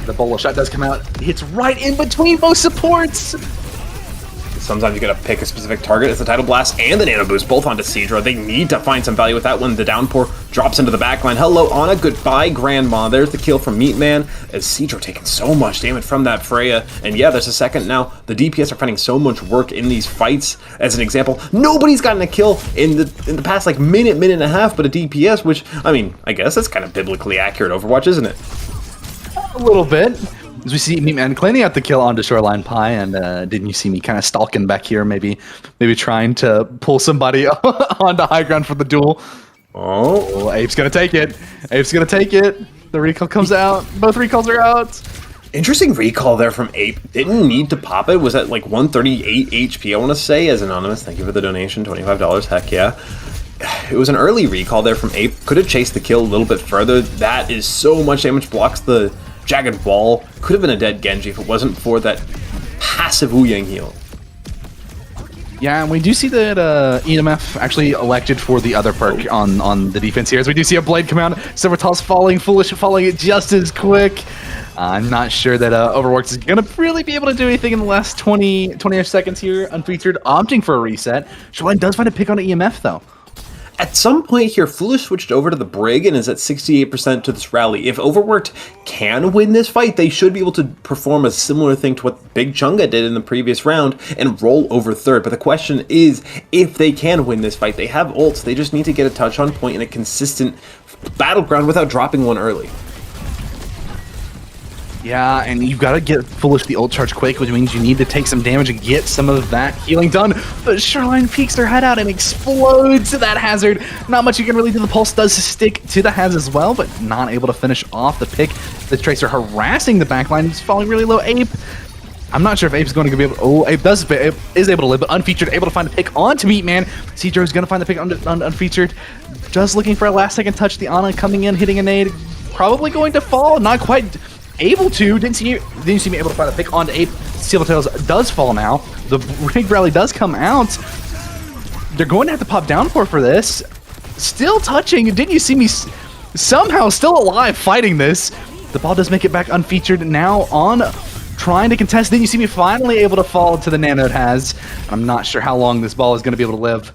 The Bola shot does come out, hits right in between both supports. Sometimes you gotta pick a specific target. It's the Tidal Blast and the Nano Boost, both onto Cedro. They need to find some value with that one. The Downpour drops into the backline. Hello, Anna. Goodbye, Grandma. There's the kill from Meatman, as Cedro taking so much damage from that Freya. And yeah, there's a second now. The DPS are finding so much work in these fights. As an example, nobody's gotten a kill in the past like minute and a half, but a DPS, which, I mean, I guess that's kind of biblically accurate Overwatch, isn't it? A little bit. As we see Meatman cleaning out the kill onto Shoreline Pie, and didn't you see me kind of stalking back here, maybe trying to pull somebody onto high ground for the duel? Oh, Ape's gonna take it. Ape's gonna take it. The recall comes out. Both recalls are out. Interesting recall there from Ape. Didn't need to pop it. Was at like 138 HP, I want to say, as Anonymous. Thank you for the donation, $25. Heck yeah. It was an early recall there from Ape. Could have chased the kill a little bit further. That is so much damage. Blocks the Jagged Wall. Could have been a dead Genji if it wasn't for that passive Wu Yang heal. Yeah, and we do see that EMF actually elected for the other perk on the defense here. As we do see a blade come out, Silvertoss falling, Foolish falling it just as quick. I'm not sure that Overworked is going to really be able to do anything in the last 20-ish seconds here. Unfeatured, opting for a reset. Shoreline does find a pick on EMF, though. At some point here, Foolish switched over to the Brig and is at 68% to this rally. If Overworked can win this fight, they should be able to perform a similar thing to what Big Chunga did in the previous round and roll over 3rd. But the question is, if they can win this fight, they have ults. They just need to get a touch on point in a consistent battleground without dropping one early. Yeah, and you've got to get Foolish the ult charge quick, which means you need to take some damage and get some of that healing done. But Shoreline peeks her head out and explodes that Hazard. Not much you can really do. The pulse does stick to the Haz as well, but not able to finish off the pick. The Tracer harassing the backline. He's falling really low. Ape. I'm not sure if Ape's going to be able to... Oh, Ape is able to live, but Unfeatured, able to find a pick onto Meatman. Cedro's going to find the pick on Unfeatured. Just looking for a last-second touch. The Ana coming in, hitting a nade. Probably going to fall. Not quite... able to. Didn't see me able to find a pick onto Ape. Silvertails does fall now. The Rig Rally does come out. They're going to have to pop Downpour for this. Still touching. Didn't you see me somehow still alive fighting this? The ball does make it back Unfeatured. Now on trying to contest. Didn't you see me finally able to fall to the Nano it has? I'm not sure how long this ball is going to be able to live.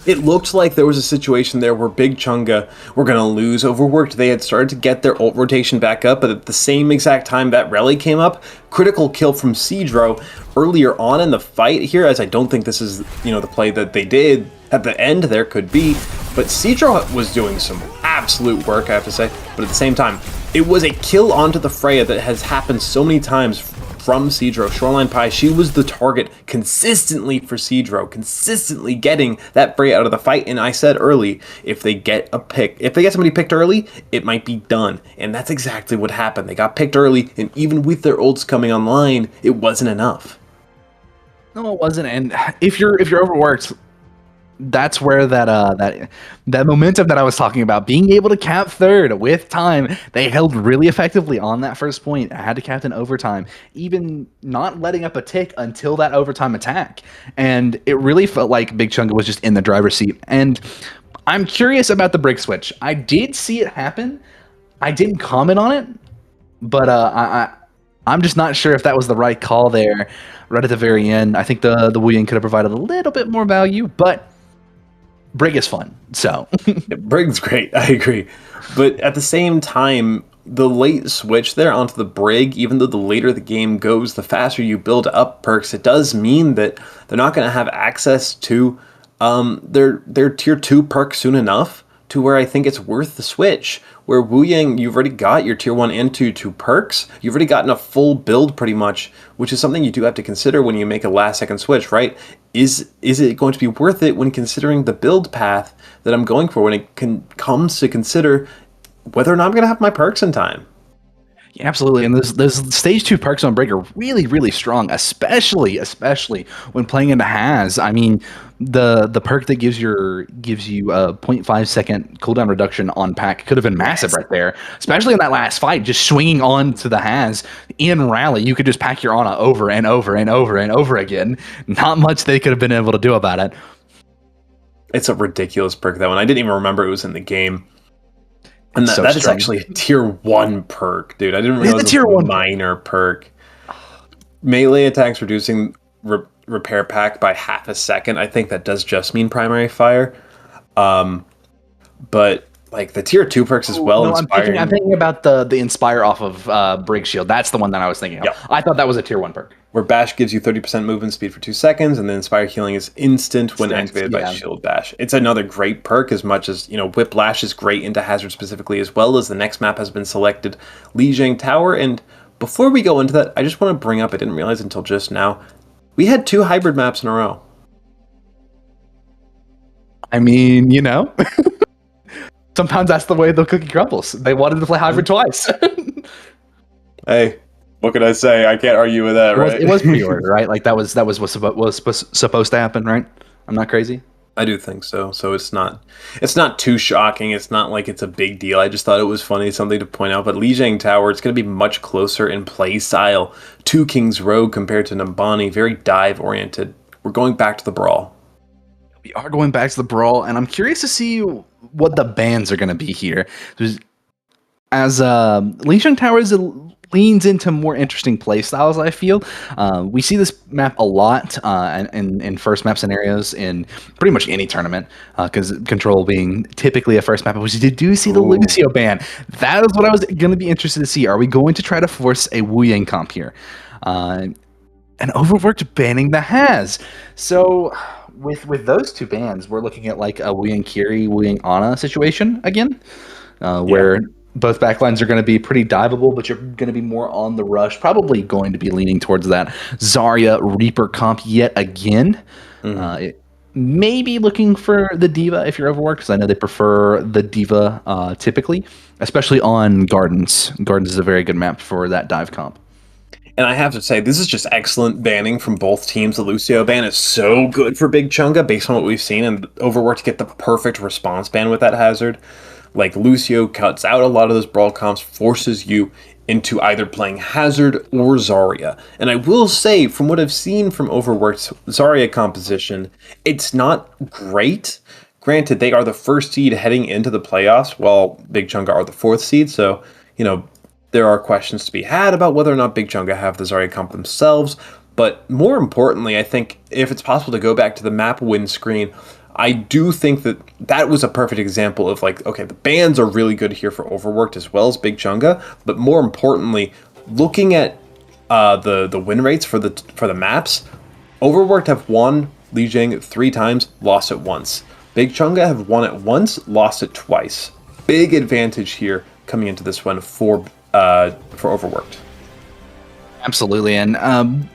It looked like there was a situation there where Big Chunga were going to lose Overworked. They had started to get their ult rotation back up, but at the same exact time that rally came up, critical kill from Cedro earlier on in the fight here, as I don't think this is, the play that they did at the end there could be, but Cedro was doing some absolute work, I have to say, but at the same time, it was a kill onto the Freya that has happened so many times from Cedro. Shoreline Pie, she was the target consistently for Cedro, consistently getting that Freya out of the fight. And I said early, if they get somebody picked early, it might be done. And that's exactly what happened. They got picked early, and even with their ults coming online, it wasn't enough. No, it wasn't. And if you're Overworked, that's where that momentum that I was talking about, being able to cap 3rd with time, they held really effectively on that first point. I had to captain overtime, even not letting up a tick until that overtime attack. And it really felt like Big Chunga was just in the driver's seat. And I'm curious about the Brig switch. I did see it happen. I didn't comment on it, but I'm just not sure if that was the right call there right at the very end. I think the Wu Yang could have provided a little bit more value, but Brig is fun, so. Brig's great, I agree. But at the same time, the late switch there onto the Brig, even though the later the game goes, the faster you build up perks, it does mean that they're not going to have access to their tier 2 perks soon enough to where I think it's worth the switch. Where Wu Yang, you've already got your tier 1 and 2 perks. You've already gotten a full build pretty much, which is something you do have to consider when you make a last second switch, right? Is it going to be worth it when considering the build path that I'm going for when it comes to consider whether or not I'm going to have my perks in time? Yeah, absolutely. And those stage 2 perks on Break are really, really strong, especially when playing into Has. I mean, the perk that gives you a 0.5 second cooldown reduction on pack could have been massive right there, especially in that last fight. Just swinging on to the Has in rally, you could just pack your Ana over and over and over and over again. Not much they could have been able to do about it. It's a ridiculous perk, that one. I didn't even remember it was in the game. And So that is strong. actually a tier 1 perk, dude. I didn't realize It's a tier it was 1 a minor perk. Melee attacks reducing repair pack by half a second. I think that does just mean primary fire. But like the tier 2 perks as well. No, I'm thinking about the Inspire off of Brig Shield. That's the one that I was thinking of. Yep. I thought that was a tier 1 perk. Where Bash gives you 30% movement speed for 2 seconds, and then Inspire Healing is instant when activated by Shield Bash. It's another great perk, as much as, Whiplash is great into Hazard specifically, as well as the next map has been selected, Lijiang Tower. And before we go into that, I just want to bring up, I didn't realize until just now, we had 2 hybrid maps in a row. I mean, sometimes that's the way the cookie crumbles. They wanted to play hybrid twice. Hey, what can I say? I can't argue with that, right? It was pre-order, right? Like that was what was supposed to happen, right? I'm not crazy. I do think so. So it's not too shocking. It's not like it's a big deal. I just thought it was funny, something to point out. But Lijiang Tower, it's going to be much closer in play style to King's Road compared to Nambani. Very dive oriented. We're going back to the brawl. We are going back to the brawl, and I'm curious to see what the bans are going to be here. As Lijiang Tower leans into more interesting play styles, I feel. We see this map a lot in first map scenarios in pretty much any tournament, because Control being typically a first map. But we do see the Lucio ban. That is what I was going to be interested to see. Are we going to try to force a Wu Yang comp here? And Overworked banning the Has. So with those 2 bans, we're looking at like a Wu Yang Kiri, Wu Yang Ana situation again, where both backlines are going to be pretty diveable, but you're going to be more on the rush. Probably going to be leaning towards that Zarya Reaper comp yet again. Maybe looking for the Diva if you're Overworked, because I know they prefer the Diva typically, especially on Gardens. Gardens is a very good map for that dive comp. And I have to say, this is just excellent banning from both teams. The Lucio ban is so good for Big Chunga based on what we've seen, and Overworked to get the perfect response ban with that Hazard. Like, Lucio cuts out a lot of those brawl comps, forces you into either playing Hazard or Zarya. And I will say, from what I've seen from Overworked's Zarya composition, it's not great. Granted, they are the first seed heading into the playoffs, while Big Chunga are the 4th seed, so, there are questions to be had about whether or not Big Chunga have the Zarya comp themselves. But more importantly, I think if it's possible to go back to the map win screen, I do think that was a perfect example of like, okay, the bans are really good here for Overworked as well as Big Chunga. But more importantly, looking at the win rates for the maps, Overworked have won Lijiang 3 times, lost it once. Big Chunga have won it once, lost it twice. Big advantage here coming into this one for Overworked. Absolutely, and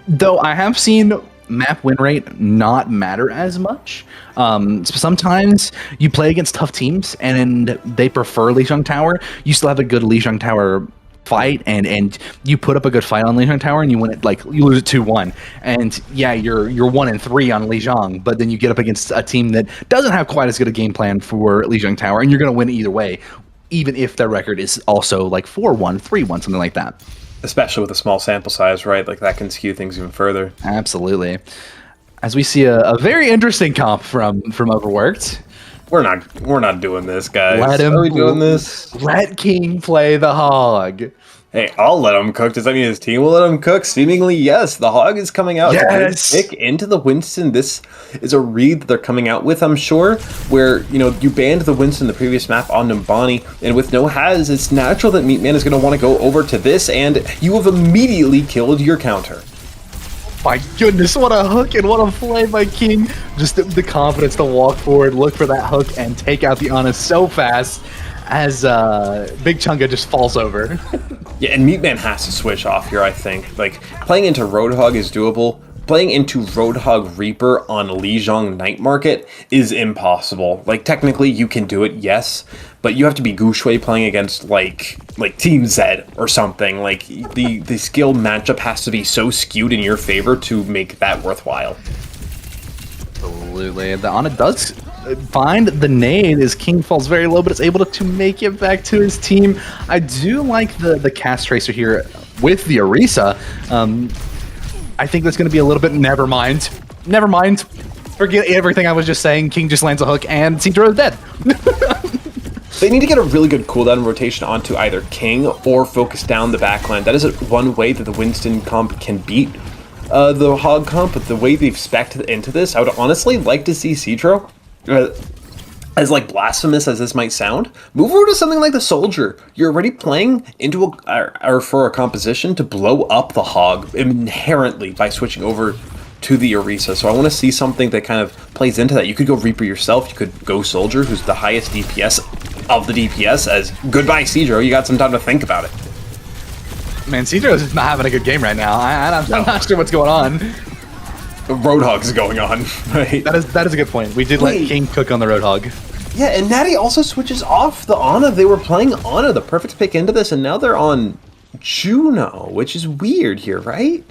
though I have seen map win rate not matter as much, sometimes you play against tough teams and they prefer Lijiang Tower. You still have a good Lijiang Tower fight, and you put up a good fight on Lijiang Tower and you win it, like you lose it 2-1, and yeah, you're 1-3 on Lijiang, but then you get up against a team that doesn't have quite as good a game plan for Lijiang Tower, and you're going to win either way, even if their record is also like 4-1, 3-1, something like that. Especially with a small sample size, right? Like that can skew things even further. Absolutely. As we see a very interesting comp from Overworked. we're not doing this, Let guys. him. Are we doing this? Let King play the hog. Hey, I'll let him cook. Does that mean his team will let him cook? Seemingly, yes. The hog is coming out. Yes. Pick into the Winston. This is a read that they're coming out with, I'm sure, where, you banned the Winston the previous map on Numbani, and with no has, it's natural that Meatman is going to want to go over to this, and you have immediately killed your counter. My goodness, what a hook and what a play by King. Just the confidence to walk forward, look for that hook, and take out the Ana so fast as Big Chunga just falls over. Yeah, and Meatman has to switch off here, I think. Like, playing into Roadhog is doable. Playing into Roadhog Reaper on Lijiang Night Market is impossible. Like, technically, you can do it, yes, but you have to be Gushui playing against, like Team Z or something. Like, the skill matchup has to be so skewed in your favor to make that worthwhile. Absolutely. The Ana does find the nade as King falls very low, but is able to make it back to his team. I do like the cast tracer here with the Orisa. I think that's going to be a little bit never mind. Never mind. Forget everything I was just saying. King just lands a hook and Cedro is dead. They need to get a really good cooldown rotation onto either King or focus down the backline. That is one way that the Winston comp can beat the Hog comp, but the way they've spec'd into this, I would honestly like to see Cedro, as like blasphemous as this might sound, move over to something like the Soldier. You're already playing into or for a composition to blow up the Hog inherently by switching over to the Orisa. So I want to see something that kind of plays into that. You could go Reaper yourself. You could go Soldier, who's the highest DPS of the DPS, as goodbye Cedro. You got some time to think about it. Man, Cedro is not having a good game right now. I'm not sure what's going on. Roadhog is going on, right? That is a good point. We did let King cook on the Roadhog. Yeah, and Natty also switches off the Ana. They were playing Ana, the perfect pick into this, and now they're on Juno, which is weird here, right?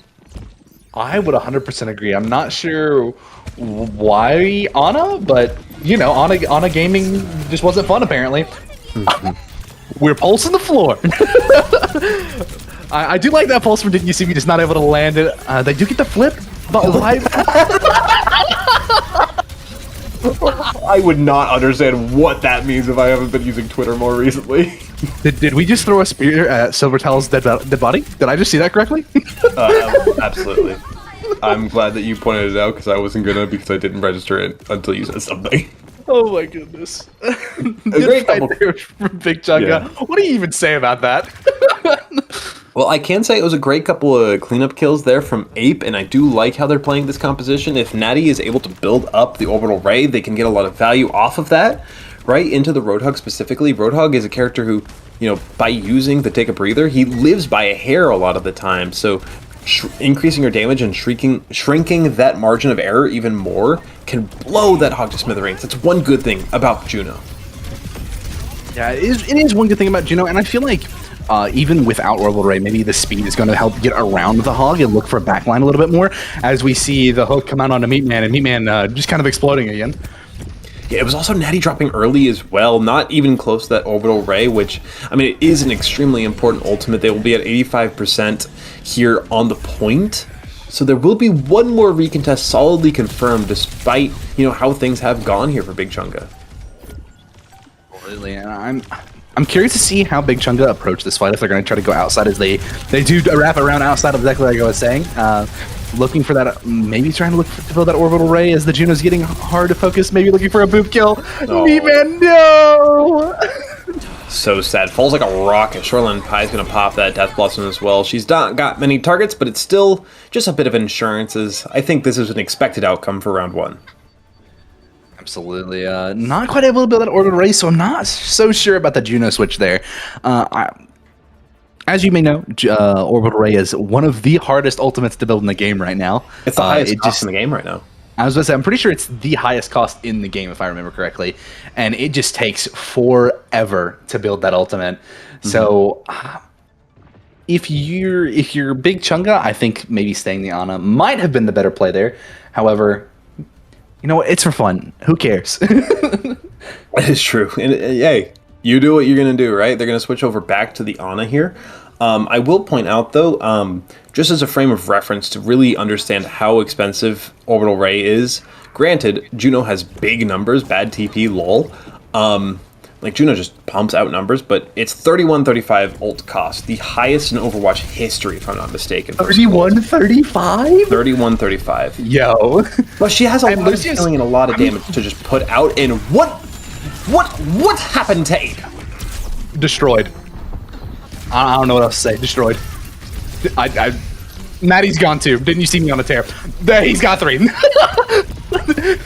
I would 100% agree. I'm not sure why Ana, but Ana gaming just wasn't fun apparently. We're pulsing the floor. I do like that pulse from Didn't You See Me just not able to land it. They do get the flip, but why? I would not understand what that means if I haven't been using Twitter more recently. Did we just throw a spear at Silvertail's dead body? Did I just see that correctly? Absolutely. I'm glad that you pointed it out because I wasn't gonna, because I didn't register it until you said something. Oh my goodness. A great couple from Big Chunga. Yeah. What do you even say about that? Well, I can say it was a great couple of cleanup kills there from Ape, and I do like how they're playing this composition. If Natty is able to build up the Orbital Ray, they can get a lot of value off of that, right into the Roadhog specifically. Roadhog is a character who, by using the Take a Breather, he lives by a hair a lot of the time, so increasing your damage and shrinking that margin of error even more can blow that Hog to smithereens. That's one good thing about Juno. Yeah, it is one good thing about Juno, and I feel like even without Orbital Ray, maybe the speed is going to help get around the Hog and look for a backline a little bit more as we see the hook come out onto Meatman, and Meatman just kind of exploding again. Yeah, it was also Natty dropping early as well, not even close to that Orbital Ray, which, I mean, it is an extremely important ultimate. They will be at 85% here on the point. So there will be one more recontest solidly confirmed, despite, how things have gone here for Big Chunga. Absolutely, and I'm curious to see how Big Chunga approach this fight, if they're going to try to go outside, as they do wrap around outside of exactly like I was saying. Looking for that, maybe trying to look to build that Orbital Ray as the Juno's getting hard to focus, maybe looking for a boop kill. Oh. Meatman, no! So sad. Falls like a rocket. Shoreline Pie's going to pop that Death Blossom as well. She's not got many targets, but it's still just a bit of insurance. I think this is an expected outcome for round one. Absolutely. Not quite able to build that Orbital Ray, so I'm not so sure about the Juno switch there. As you may know, Orbital Ray is one of the hardest ultimates to build in the game right now. It's the highest cost in the game right now. I was going to say, I'm pretty sure it's the highest cost in the game, if I remember correctly. And it just takes forever to build that ultimate. Mm-hmm. So if you're Big Chunga, I think maybe staying the Ana might have been the better play there. However, it's for fun. Who cares? That is true. And hey, you do what you're going to do, right? They're going to switch over back to the Ana here. I will point out, though, just as a frame of reference to really understand how expensive Orbital Ray is, Granted, Juno has big numbers, bad TP, lol. Like, Juno just pumps out numbers, but it's 3135 ult cost, the highest in Overwatch history, if I'm not mistaken. 3135? 3135. Yo. But she has a lot of healing and a lot of damage to just put out, and what happened to Ape? Destroyed. I don't know what else to say. Destroyed. Maddie's gone too. Didn't you see me on the tear? There, he's got 3.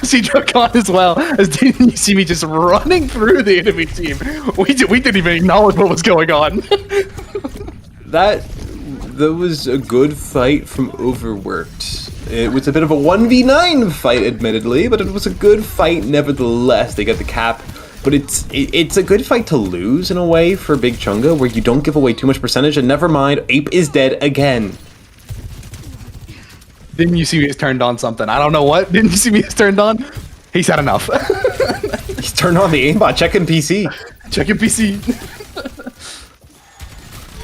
Cedro gone as well. As didn't you see me just running through the enemy team? We didn't even acknowledge what was going on. That was a good fight from Overworked. It was a bit of a 1v9 fight, admittedly, but it was a good fight nevertheless. They got the cap. But it's a good fight to lose in a way for Big Chunga, where you don't give away too much percentage, and never mind, Ape is dead again. Didn't you see me has turned on something? I don't know what. Didn't you see me has turned on? He's had enough. He's turned on the aimbot. Checking PC. Checking PC.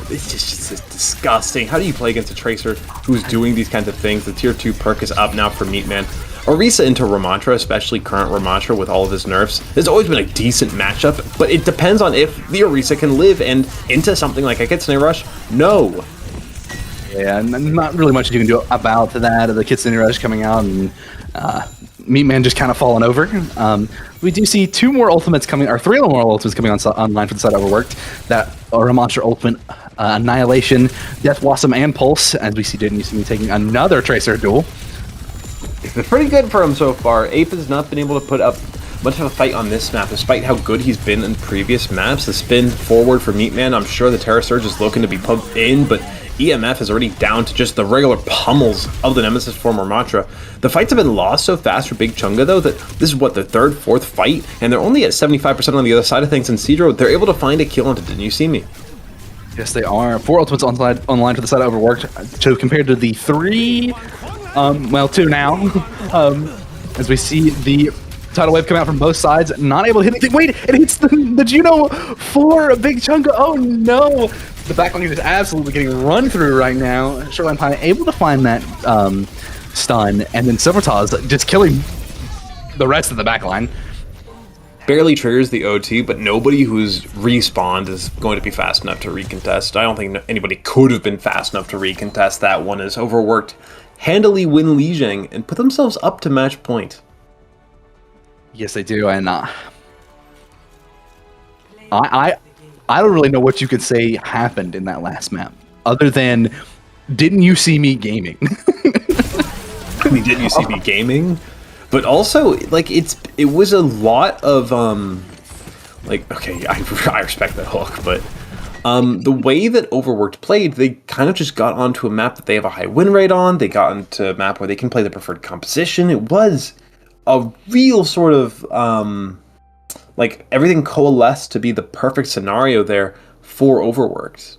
It's just disgusting. How do you play against a Tracer who's doing these kinds of things? The tier 2 perk is up now for Meatman. Orisa into Ramantra, especially current Ramantra with all of his nerfs, has always been a decent matchup, but it depends on if the Orisa can live, and into something like a Kitsune Rush, no. Yeah, not really much you can do about that. The Kitsune Rush coming out and Meatman just kind of falling over. We do see 2 more ultimates coming, or 3 more ultimates coming online for the side Overworked. That Ramantra ultimate, Annihilation, Death Blossom, and Pulse, as we see Didn't You See Me taking another Tracer duel. It's been pretty good for him so far. Ape has not been able to put up much of a fight on this map, despite how good he's been in previous maps. The spin forward for Meatman, I'm sure the Terra Surge is looking to be put in, but EMF is already down to just the regular pummels of the Nemesis form Ramantra. The fights have been lost so fast for Big Chunga, though, that this is, what, their 3rd, 4th fight, and they're only at 75% on the other side of things, and Cedro, they're able to find a kill onto Didn't You See Me. Yes, they are. 4 ultimates online for the side Overworked, so compared to the 3, well, 2 now, as we see the tidal wave coming out from both sides, not able to hit anything. Wait, it hits the Juno for Big Chunga. Oh no! The backline is absolutely getting run through right now. Shoreline Pie able to find that stun, and then Silvertaz just killing the rest of the backline. Barely triggers the OT, but nobody who's respawned is going to be fast enough to recontest. I don't think anybody could have been fast enough to recontest that one, as Overworked handily win Li Zhang and put themselves up to match point. Yes, they do, and I don't really know what you could say happened in that last map, other than Didn't You See Me gaming? I mean, Didn't You See Me gaming? But also, like, it was a lot of like, okay, I respect that hook, but the way that Overworked played, they kind of just got onto a map that they have a high win rate on. They got into a map where they can play the preferred composition. It was a real sort of like, everything coalesced to be the perfect scenario there for Overworked.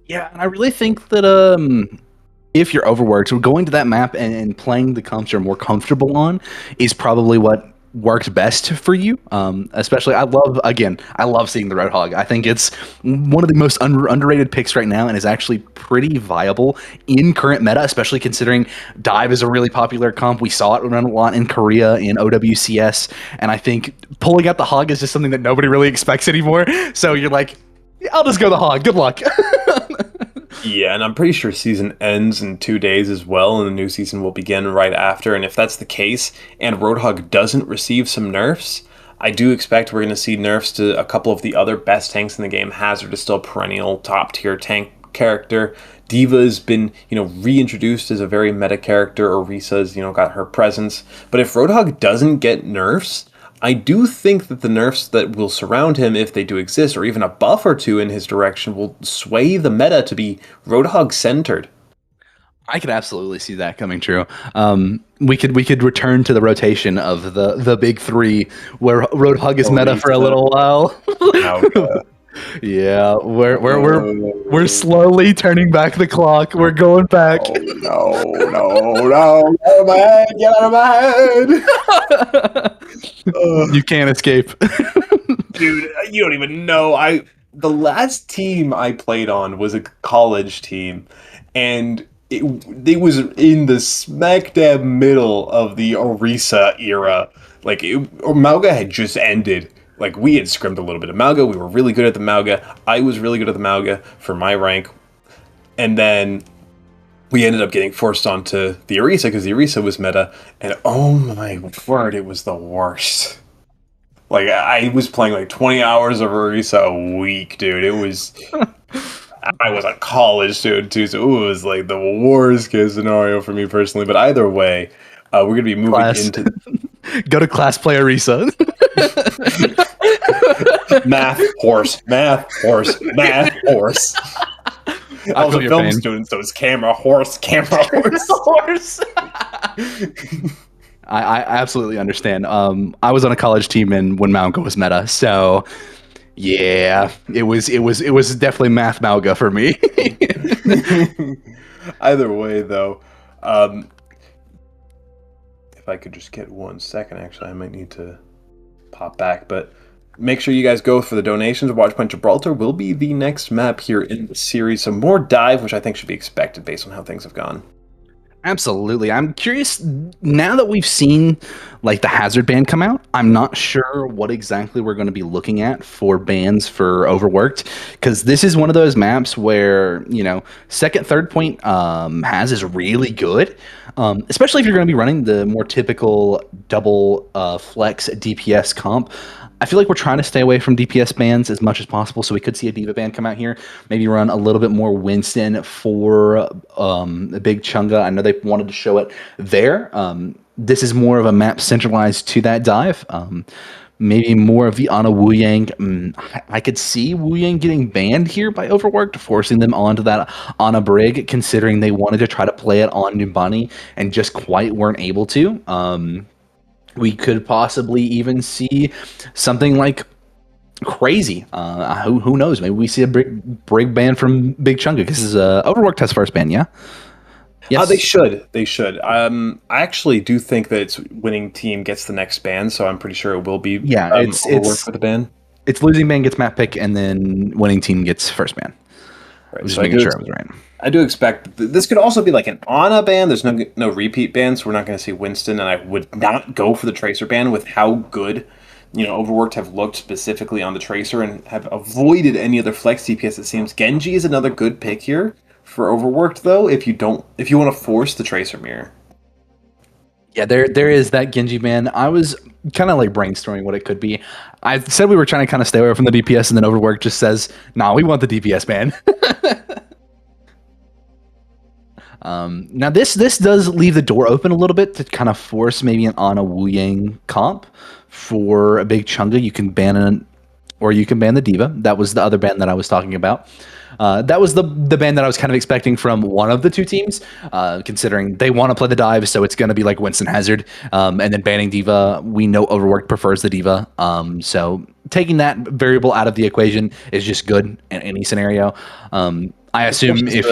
Yeah, and I really think that if you're Overworked, going to that map and playing the comps you're more comfortable on is probably what worked best for you. Especially, I love seeing the Roadhog. I think it's one of the most underrated picks right now, and is actually pretty viable in current meta, especially considering Dive is a really popular comp. We saw it run a lot in Korea, in OWCS, and I think pulling out the Hog is just something that nobody really expects anymore. So you're like, yeah, I'll just go the Hog. Good luck. Yeah, and I'm pretty sure season ends in 2 days as well, and the new season will begin right after. And if that's the case, and Roadhog doesn't receive some nerfs, I do expect we're going to see nerfs to a couple of the other best tanks in the game. Hazard is still perennial top tier tank character. Diva's been, reintroduced as a very meta character. Orisa's, got her presence. But if Roadhog doesn't get nerfs, I do think that the nerfs that will surround him, if they do exist, or even a buff or 2 in his direction, will sway the meta to be Roadhog-centered. I could absolutely see that coming true. We could return to the rotation of the big 3, where Roadhog is meta for a little while. Yeah, we're slowly turning back the clock. We're going back. No, get out of my head. You can't escape. Dude, you don't even know. The last team I played on was a college team, and it was in the smack dab middle of the Orisa era. Like Mauga had just ended. Like we had scrimmed a little bit of Mauga. We were really good at the Mauga. I was really good at the Mauga for my rank, and then we ended up getting forced onto the Orisa because the Orisa was meta. And oh my word, it was the worst. Like I was playing like 20 hours of Orisa a week, dude. It was. I was a college student too, so it was like the worst case scenario for me personally. But either way, we're gonna be moving Class. into Go to class, play Arisa. math horse, math horse, math horse. I was a feel your film pain. student, so it's camera horse, camera horse. Horse. I absolutely understand. I was on a college team when Mauga was meta, so yeah, it was definitely math Mauga for me. Either way, though, if I could just get 1 second, actually, I might need to pop back, but make sure you guys go for the donations. Watchpoint Gibraltar will be the next map here in the series. Some more dive, which I think should be expected based on how things have gone. Absolutely. I'm curious now that we've seen like the hazard ban come out. I'm not sure what exactly we're going to be looking at for bans for Overworked, because this is one of those maps where, you know, second, third point has is really good, especially if you're going to be running the more typical double flex DPS comp. I feel like we're trying to stay away from DPS bans as much as possible, so we could see a Diva ban come out here. Maybe run a little bit more Winston for a big Chunga. I know they wanted to show it there. This is more of a map centralized to that dive. Maybe more of the Ana Wu Yang. I could see Wu Yang getting banned here by Overworked, forcing them onto that Ana Brig, considering they wanted to try to play it on Numbani and just quite weren't able to. We could possibly even see something like crazy. Who knows? Maybe we see a brig ban from Big Chunga. This is Overworked has first ban, yeah? Yes. They should. They should. I actually do think that its winning team gets the next ban, so I'm pretty sure it will be Overworked for the ban. It's losing ban gets map pick, and then winning team gets first ban. Right. Just making sure I was right. I do expect this could also be like an Ana ban. There's no repeat ban, so we're not going to see Winston. And I would not go for the Tracer ban with how good, Overworked have looked specifically on the Tracer and have avoided any other flex DPS. It seems Genji is another good pick here for Overworked, though. If you want to force the Tracer mirror. Yeah, there is that Genji ban. I was kind of like brainstorming what it could be. I said we were trying to kind of stay away from the DPS, and then Overworked just says, "Nah, we want the DPS ban." Now this does leave the door open a little bit to kind of force maybe an Ana Wu Yang comp for a big Chunga. You can ban or you can ban the Diva. That was the other ban that I was talking about. That was the ban that I was kind of expecting from one of the two teams, considering they want to play the dive, so it's going to be like Winston Hazard, and then banning Diva. We know Overworked prefers the Diva, so taking that variable out of the equation is just good in any scenario. I assume if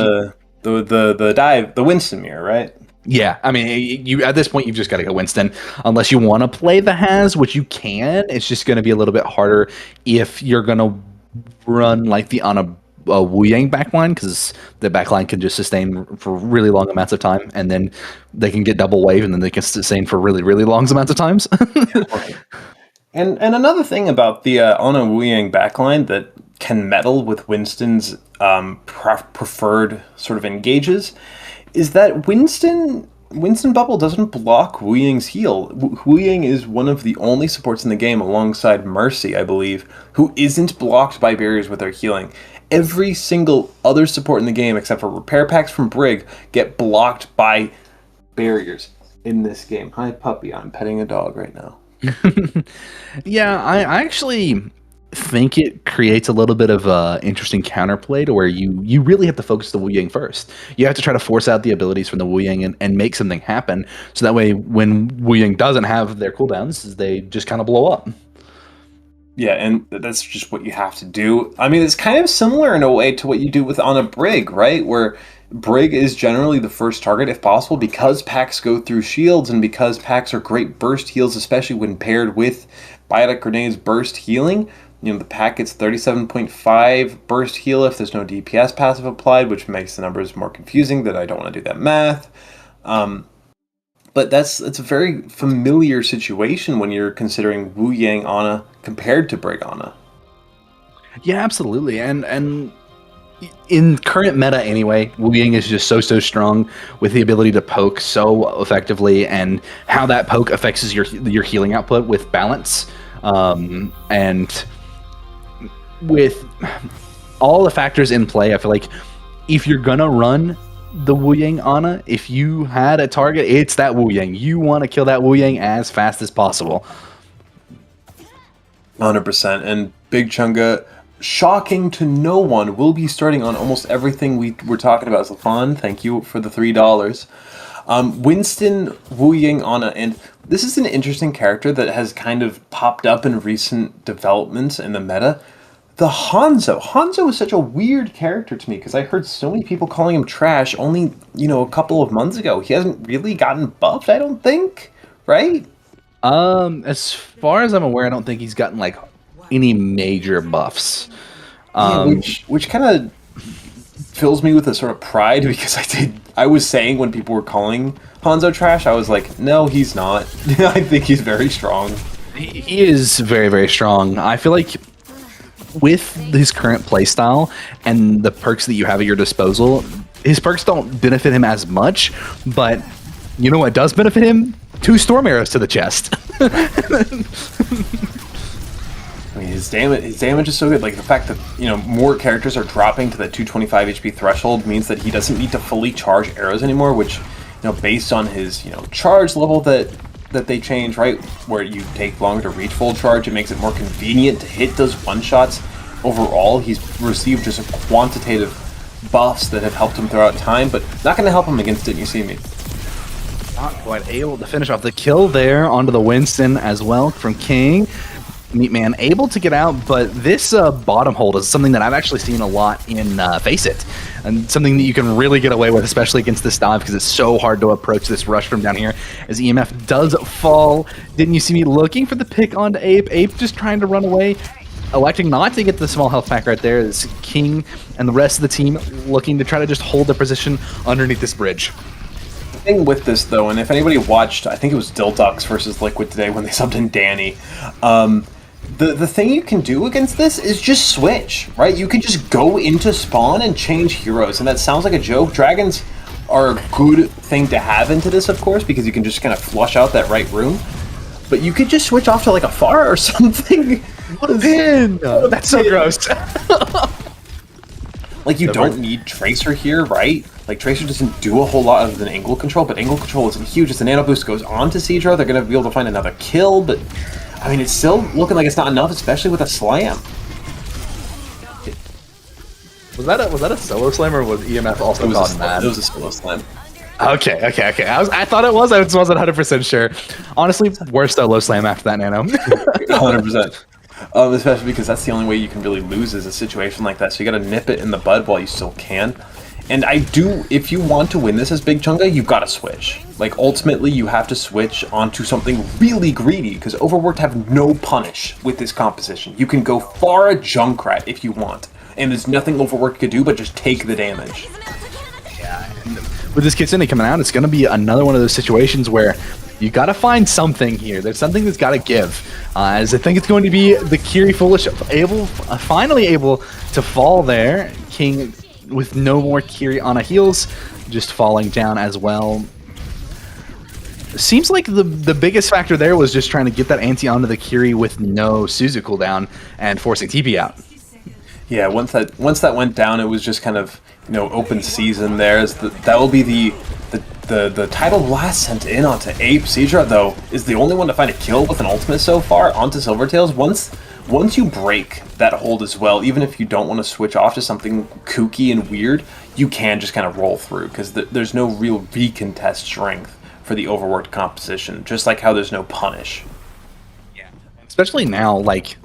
the dive, the Winston mirror, right? Yeah, I mean, you at this point you've just got to go Winston, unless you want to play the Has, which you can. It's just going to be a little bit harder if you're going to run like the on a Wu Yang backline, because the backline can just sustain for really long amounts of time, and then they can get double wave, and then they can sustain for really long amounts of times. And another thing about the Ana Wu Yang backline that can meddle with Winston's preferred sort of engages is that Winston Bubble doesn't block Wu Yang's heal. Wu Yang is one of the only supports in the game, alongside Mercy, I believe, who isn't blocked by barriers with their healing. Every single other support in the game, except for repair packs from Brig, get blocked by barriers in this game. Hi, puppy. I'm petting a dog right now. Yeah, I actually think it creates a little bit of interesting counterplay to where you really have to focus the Wu Yang first. You have to try to force out the abilities from the Wu Yang and make something happen, so that way when Wu Yang doesn't have their cooldowns, they just kind of blow up. Yeah, and that's just what you have to do. I mean, it's kind of similar in a way to what you do with on a Brig, right? Where Brig is generally the first target if possible, because packs go through shields and because packs are great burst heals, especially when paired with Biotic Grenade's burst healing. The pack gets 37.5 burst heal if there's no DPS passive applied, which makes the numbers more confusing that I don't want to do that math. But it's a very familiar situation when you're considering Wu Yang Ana compared to Brig Ana. Yeah, absolutely. And in current meta anyway, Wu Yang is just so strong with the ability to poke so effectively, and how that poke affects your healing output with balance. And with all the factors in play, I feel like if you're gonna run the Wu Yang Ana, if you had a target, it's that Wu Yang. You want to kill that Wu Yang as fast as possible. 100%. And Big Chunga, shocking to no one, will be starting on almost everything we were talking about. Zafan, thank you for the $3. Winston, Wu Yang Ana, and this is an interesting character that has kind of popped up in recent developments in the meta. The Hanzo. Hanzo is such a weird character to me because I heard so many people calling him trash only, a couple of months ago. He hasn't really gotten buffed, I don't think, right? As far as I'm aware, I don't think he's gotten like any major buffs. Which kind of fills me with a sort of pride because I was saying when people were calling Hanzo trash, I was like, no, he's not. I think he's very strong. He is very strong. I feel like with his current playstyle and the perks that you have at your disposal, his perks don't benefit him as much, but you know what does benefit him? 2 storm arrows to the chest. I mean, his damage is so good. Like the fact that more characters are dropping to the 225 HP threshold means that he doesn't need to fully charge arrows anymore. Which, based on his charge level that they change, right, where you take longer to reach full charge, it makes it more convenient to hit those one shots. Overall, he's received just a quantitative buffs that have helped him throughout time, but not going to help him against Didn't You See Me. Not quite able to finish off the kill there onto the Winston as well from King. Meatman able to get out, but this bottom hold is something that I've actually seen a lot in Face It, and something that you can really get away with, especially against this dive, because it's so hard to approach this rush from down here. As EMF does fall, Didn't You See Me looking for the pick onto Ape. Ape just trying to run away, electing not to get the small health pack right there. It's King and the rest of the team looking to try to just hold their position underneath this bridge. The thing with this, though, and if anybody watched, I think it was Dildux versus Liquid today when they subbed in Danny, the thing you can do against this is just switch, right? You can just go into spawn and change heroes, and that sounds like a joke. Dragons are a good thing to have into this, of course, because you can just kind of flush out that right room. But you could just switch off to like a Pharah or something. What a pin! That's so gross. Like, you don't need Tracer here, right? Like, Tracer doesn't do a whole lot other than angle control, but angle control isn't huge. If the nano boost goes on to Seadra, they're going to be able to find another kill, but I mean, it's still looking like it's not enough, especially with a slam. Was that a solo slam, or was EMF also caught mad? It was a solo slam. Okay. I thought it was. I just wasn't 100% sure. Honestly, worst solo slam after that nano. 100%. Especially because that's the only way you can really lose is a situation like that. So you got to nip it in the bud while you still can. And if you want to win this as Big Chunga, you've got to switch. Like, ultimately, you have to switch onto something really greedy, because Overworked have no punish with this composition. You can go Pharah Junkrat if you want, and there's nothing Overworked could do but just take the damage. Yeah, and with this Kitsune coming out, it's going to be another one of those situations where you got to find something here. There's something that's got to give. As I think it's going to be the Kiri Foolish finally able to fall there. King with no more Kiri on a heals, just falling down as well. Seems like the biggest factor there was just trying to get that anti onto the Kiri with no Suzu cooldown and forcing TP out. Yeah, once that went down, it was just kind of open season there. That will be the title blast sent in onto Ape. Seadra, though, is the only one to find a kill with an ultimate so far onto Silvertails. Once you break that hold as well, even if you don't want to switch off to something kooky and weird, you can just kind of roll through, because there's no real recontest strength for the Overworked composition, just like how there's no punish. Yeah, especially now, like,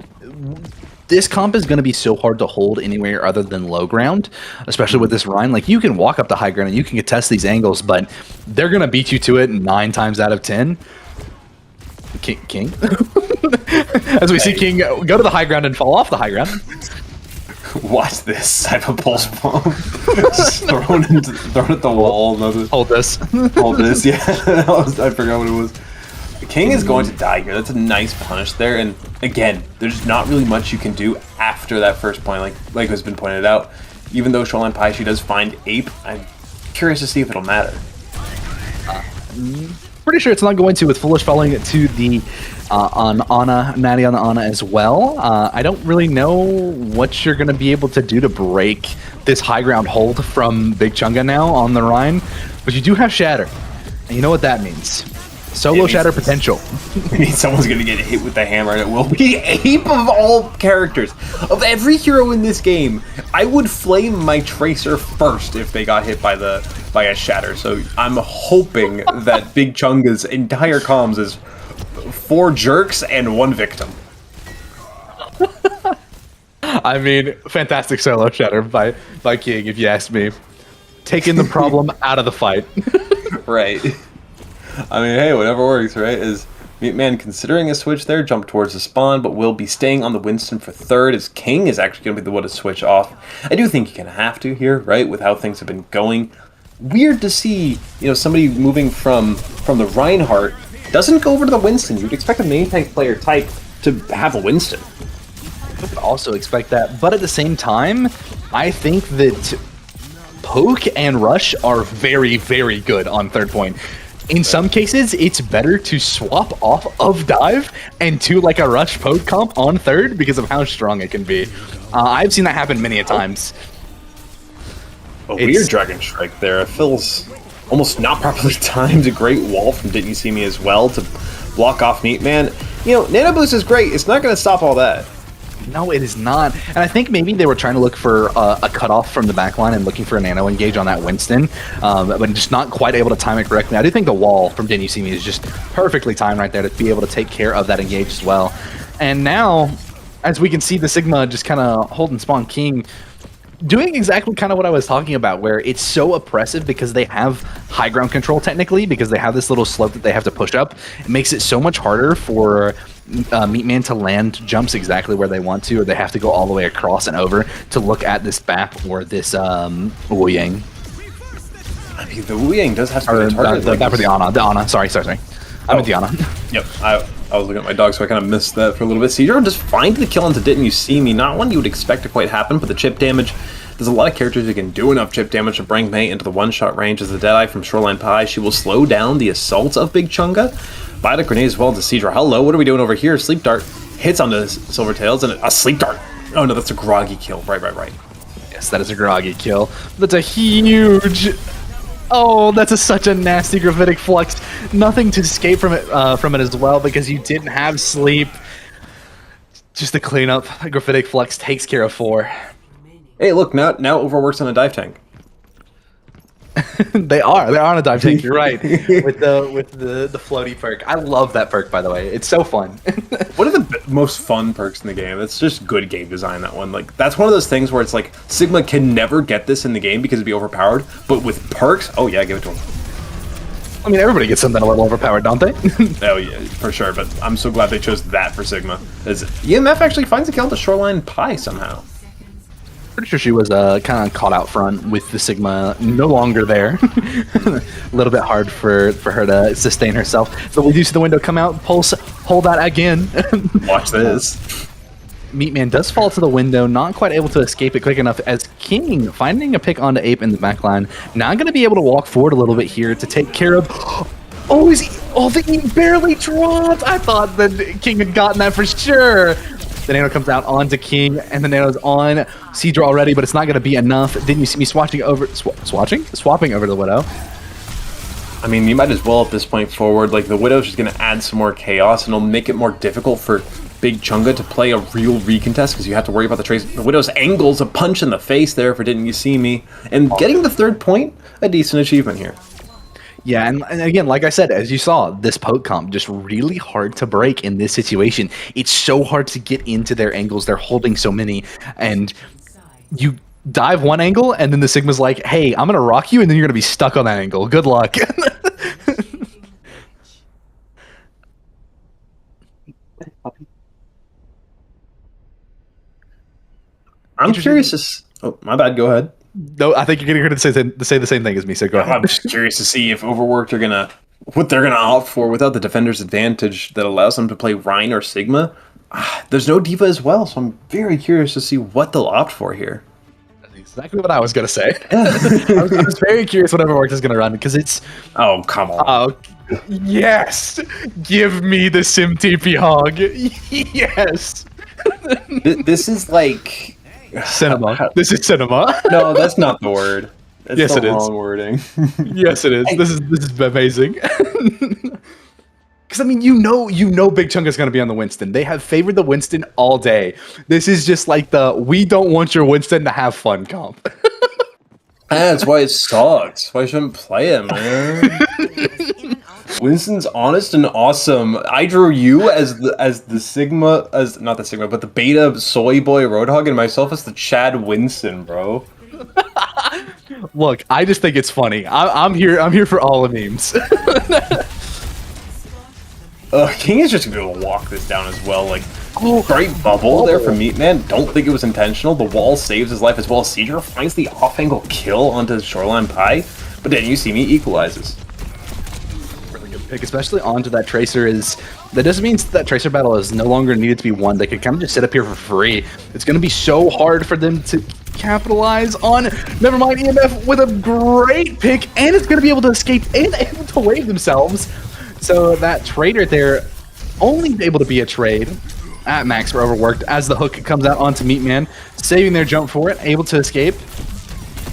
this comp is going to be so hard to hold anywhere other than low ground, especially with this Rhine. Like, you can walk up to high ground and you can contest these angles, but they're going to beat you to it 9 times out of 10. King? As we see King go to the high ground and fall off the high ground. Watch this. I have a pulse bomb. Just thrown at the wall. Hold this. Hold this, yeah. I forgot what it was. King is going to die here. That's a nice punish there. And again, there's not really much you can do after that first point, like has been pointed out. Even though Shoreline Pie, she does find Ape, I'm curious to see if it'll matter. Pretty sure it's not going to, with Foolish falling to the on Ana, Natty on the Ana as well. I don't really know what you're going to be able to do to break this high ground hold from Big Chunga now on the Rhine, but you do have Shatter, and you know what that means. Solo Shatter potential. It means someone's going to get hit with the hammer, and it will be Ape of all characters. Of every hero in this game, I would flame my Tracer first if they got hit by a Shatter. So I'm hoping that Big Chunga's entire comms is 4 jerks and 1 victim. I mean, fantastic solo Shatter by King, if you ask me. Taking the problem out of the fight. Right. I mean, hey, whatever works, right? Is Meatman considering a switch there, jump towards the spawn, but will be staying on the Winston for third, as King is actually going to be the one to switch off. I do think you can have to here, right, with how things have been going. Weird to see, somebody moving from the Reinhardt doesn't go over to the Winston. You'd expect a main tank player type to have a Winston. I would also expect that, but at the same time, I think that Poke and Rush are very, very good on third point. In some cases, it's better to swap off of dive and to like a Rush Poke comp on third because of how strong it can be. I've seen that happen many a times. A weird Dragon Strike there. It feels almost not properly timed. A great wall from Didn't You See Me as well to block off Meatman. Nano Boost is great. It's not going to stop all that. No, it is not. And I think maybe they were trying to look for a cutoff from the backline and looking for a nano engage on that Winston, but just not quite able to time it correctly. I do think the wall from Didn't You See Me is just perfectly timed right there to be able to take care of that engage as well. And now, as we can see the Sigma just kind of holding spawn King, doing exactly kind of what I was talking about, where it's so oppressive because they have high ground control technically, because they have this little slope that they have to push up. It makes it so much harder for Meatman to land jumps exactly where they want to, or they have to go all the way across and over to look at this BAP or this Wu Yang. I mean, the Wu Yang does have to be the target. The BAP or the Ana. The Ana. Sorry. I meant the Ana. Yep. I was looking at my dog, so I kind of missed that for a little bit. Cedro just find the kill into Didn't You See Me. Not one you would expect to quite happen, but the chip damage. There's a lot of characters who can do enough chip damage to bring May into the one-shot range as the Deadeye from Shoreline Pie. She will slow down the assault of Big Chunga. Bite a grenade as well to Cedra. Hello, what are we doing over here? Sleep Dart hits onto Silvertails, and a Sleep Dart. Oh no, that's a groggy kill. Right. Yes, that is a groggy kill. That's a huge... Oh, that's such a nasty graphitic flux. Nothing to escape from it as well, because you didn't have sleep. Just to clean up, graphitic flux takes care of 4. Hey, look, now Overworks on a dive tank. They're on a dive tank. You're right. with the floaty perk. I love that perk, by the way. It's so fun. One of the most fun perks in the game. It's just good game design. That one, like, that's one of those things where it's like Sigma can never get this in the game because it'd be overpowered. But with perks, oh yeah, give it to them. I mean, everybody gets something a little overpowered, don't they? Oh yeah, for sure. But I'm so glad they chose that for Sigma. As EMF actually finds a kill to Shoreline Pie somehow. Pretty sure she was kind of caught out front with the Sigma no longer there. A little bit hard for her to sustain herself. So we do see the window come out, pulse, hold that again. Watch this. Meatman does fall to the window, not quite able to escape it quick enough, as King, finding a pick onto Ape in the backline, now going to be able to walk forward a little bit here to take care of... Oh, he barely dropped! I thought that King had gotten that for sure. The nano comes out onto King, and the nano's on Cedra already, but it's not going to be enough. Didn't you see me swapping over to the Widow? I mean, you might as well at this point forward. Like, the Widow's just going to add some more chaos, and it'll make it more difficult for Big Chunga to play a real recontest, because you have to worry about the trace. The Widow's angles, a punch in the face there for Didn't You See Me, and getting the 3rd point, a decent achievement here. Yeah, and again, like I said, as you saw, this poke comp just really hard to break in this situation. It's so hard to get into their angles. They're holding so many, and you dive one angle, and then the Sigma's like, hey, I'm going to rock you, and then you're going to be stuck on that angle. Good luck. I'm curious oh, my bad. Go ahead. No, I think you're getting her to say the same thing as me. So go ahead. I'm just curious to see if Overworked are what they're gonna opt for without the defender's advantage that allows them to play Rhine or Sigma. There's no diva as well, so I'm very curious to see what they'll opt for here. That's exactly what I was gonna say. I was very curious what Overworked is gonna run because it's. Oh, come on. Oh, yes! Give me the Sim TP hog. Yes. This is like cinema. This is cinema. No, that's not the word. That's yes, the it wrong is. wording. Yes, it is. This is amazing. Because I mean, you know, Big Chunga's going to be on the Winston. They have favored the Winston all day. This is just like the we don't want your Winston to have fun comp. That's why it sucks. Why I shouldn't play it, man. Winston's honest and awesome. I drew you as the Sigma, not the Sigma, but the Beta Soy Boy Roadhog, and myself as the Chad Winston, bro. Look, I just think it's funny. I'm here for all the memes. King is just gonna be able to walk this down as well. Like, great bubble there from Meatman. Don't think it was intentional. The wall saves his life as well. Cedro finds the off-angle kill onto Shoreline Pie, but then you see me equalizes. Really good pick, especially onto that Tracer. That doesn't mean that Tracer battle is no longer needed to be won. They could kind of just sit up here for free. It's going to be so hard for them to capitalize on. Never mind, EMF with a great pick, and it's going to be able to escape and able to wave themselves. So that trader there only able to be a trade at max for Overworked as the hook comes out onto Meatman, saving their jump for it, able to escape.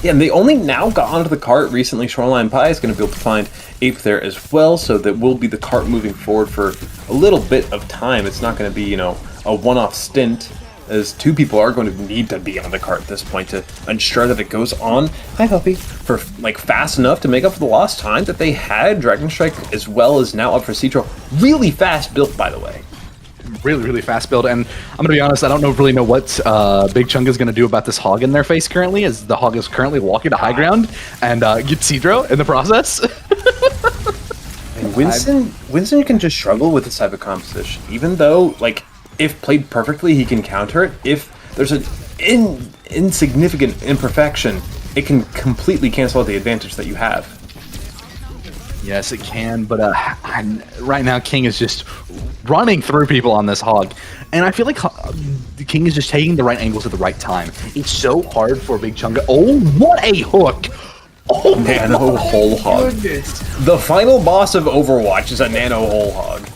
Yeah, and they only now got onto the cart recently. Shoreline Pie is going to be able to find Ape there as well, so that will be the cart moving forward for a little bit of time. It's not going to be, you know, a one-off stint, as two people are going to need to be on the cart at this point to ensure that it goes on. Hi, Puppy. For like fast enough to make up for the lost time that they had. Dragon Strike as well as now up for Citro. Really fast built, by the way. Really, really fast build, and I'm gonna be honest, I don't really know what Big Chunga is gonna do about this hog in their face currently, as the hog is currently walking to high ground and get Cedro in the process. And Winston can just struggle with this type of composition, even though, like, if played perfectly, he can counter it. If there's an insignificant imperfection, it can completely cancel out the advantage that you have. Yes, it can, but right now King is just running through people on this hog, and I feel like the King is just taking the right angles at the right time. It's so hard for Big Chunga. Oh, what a hook! Oh, nano whole hog. The final boss of Overwatch is a nano whole hog.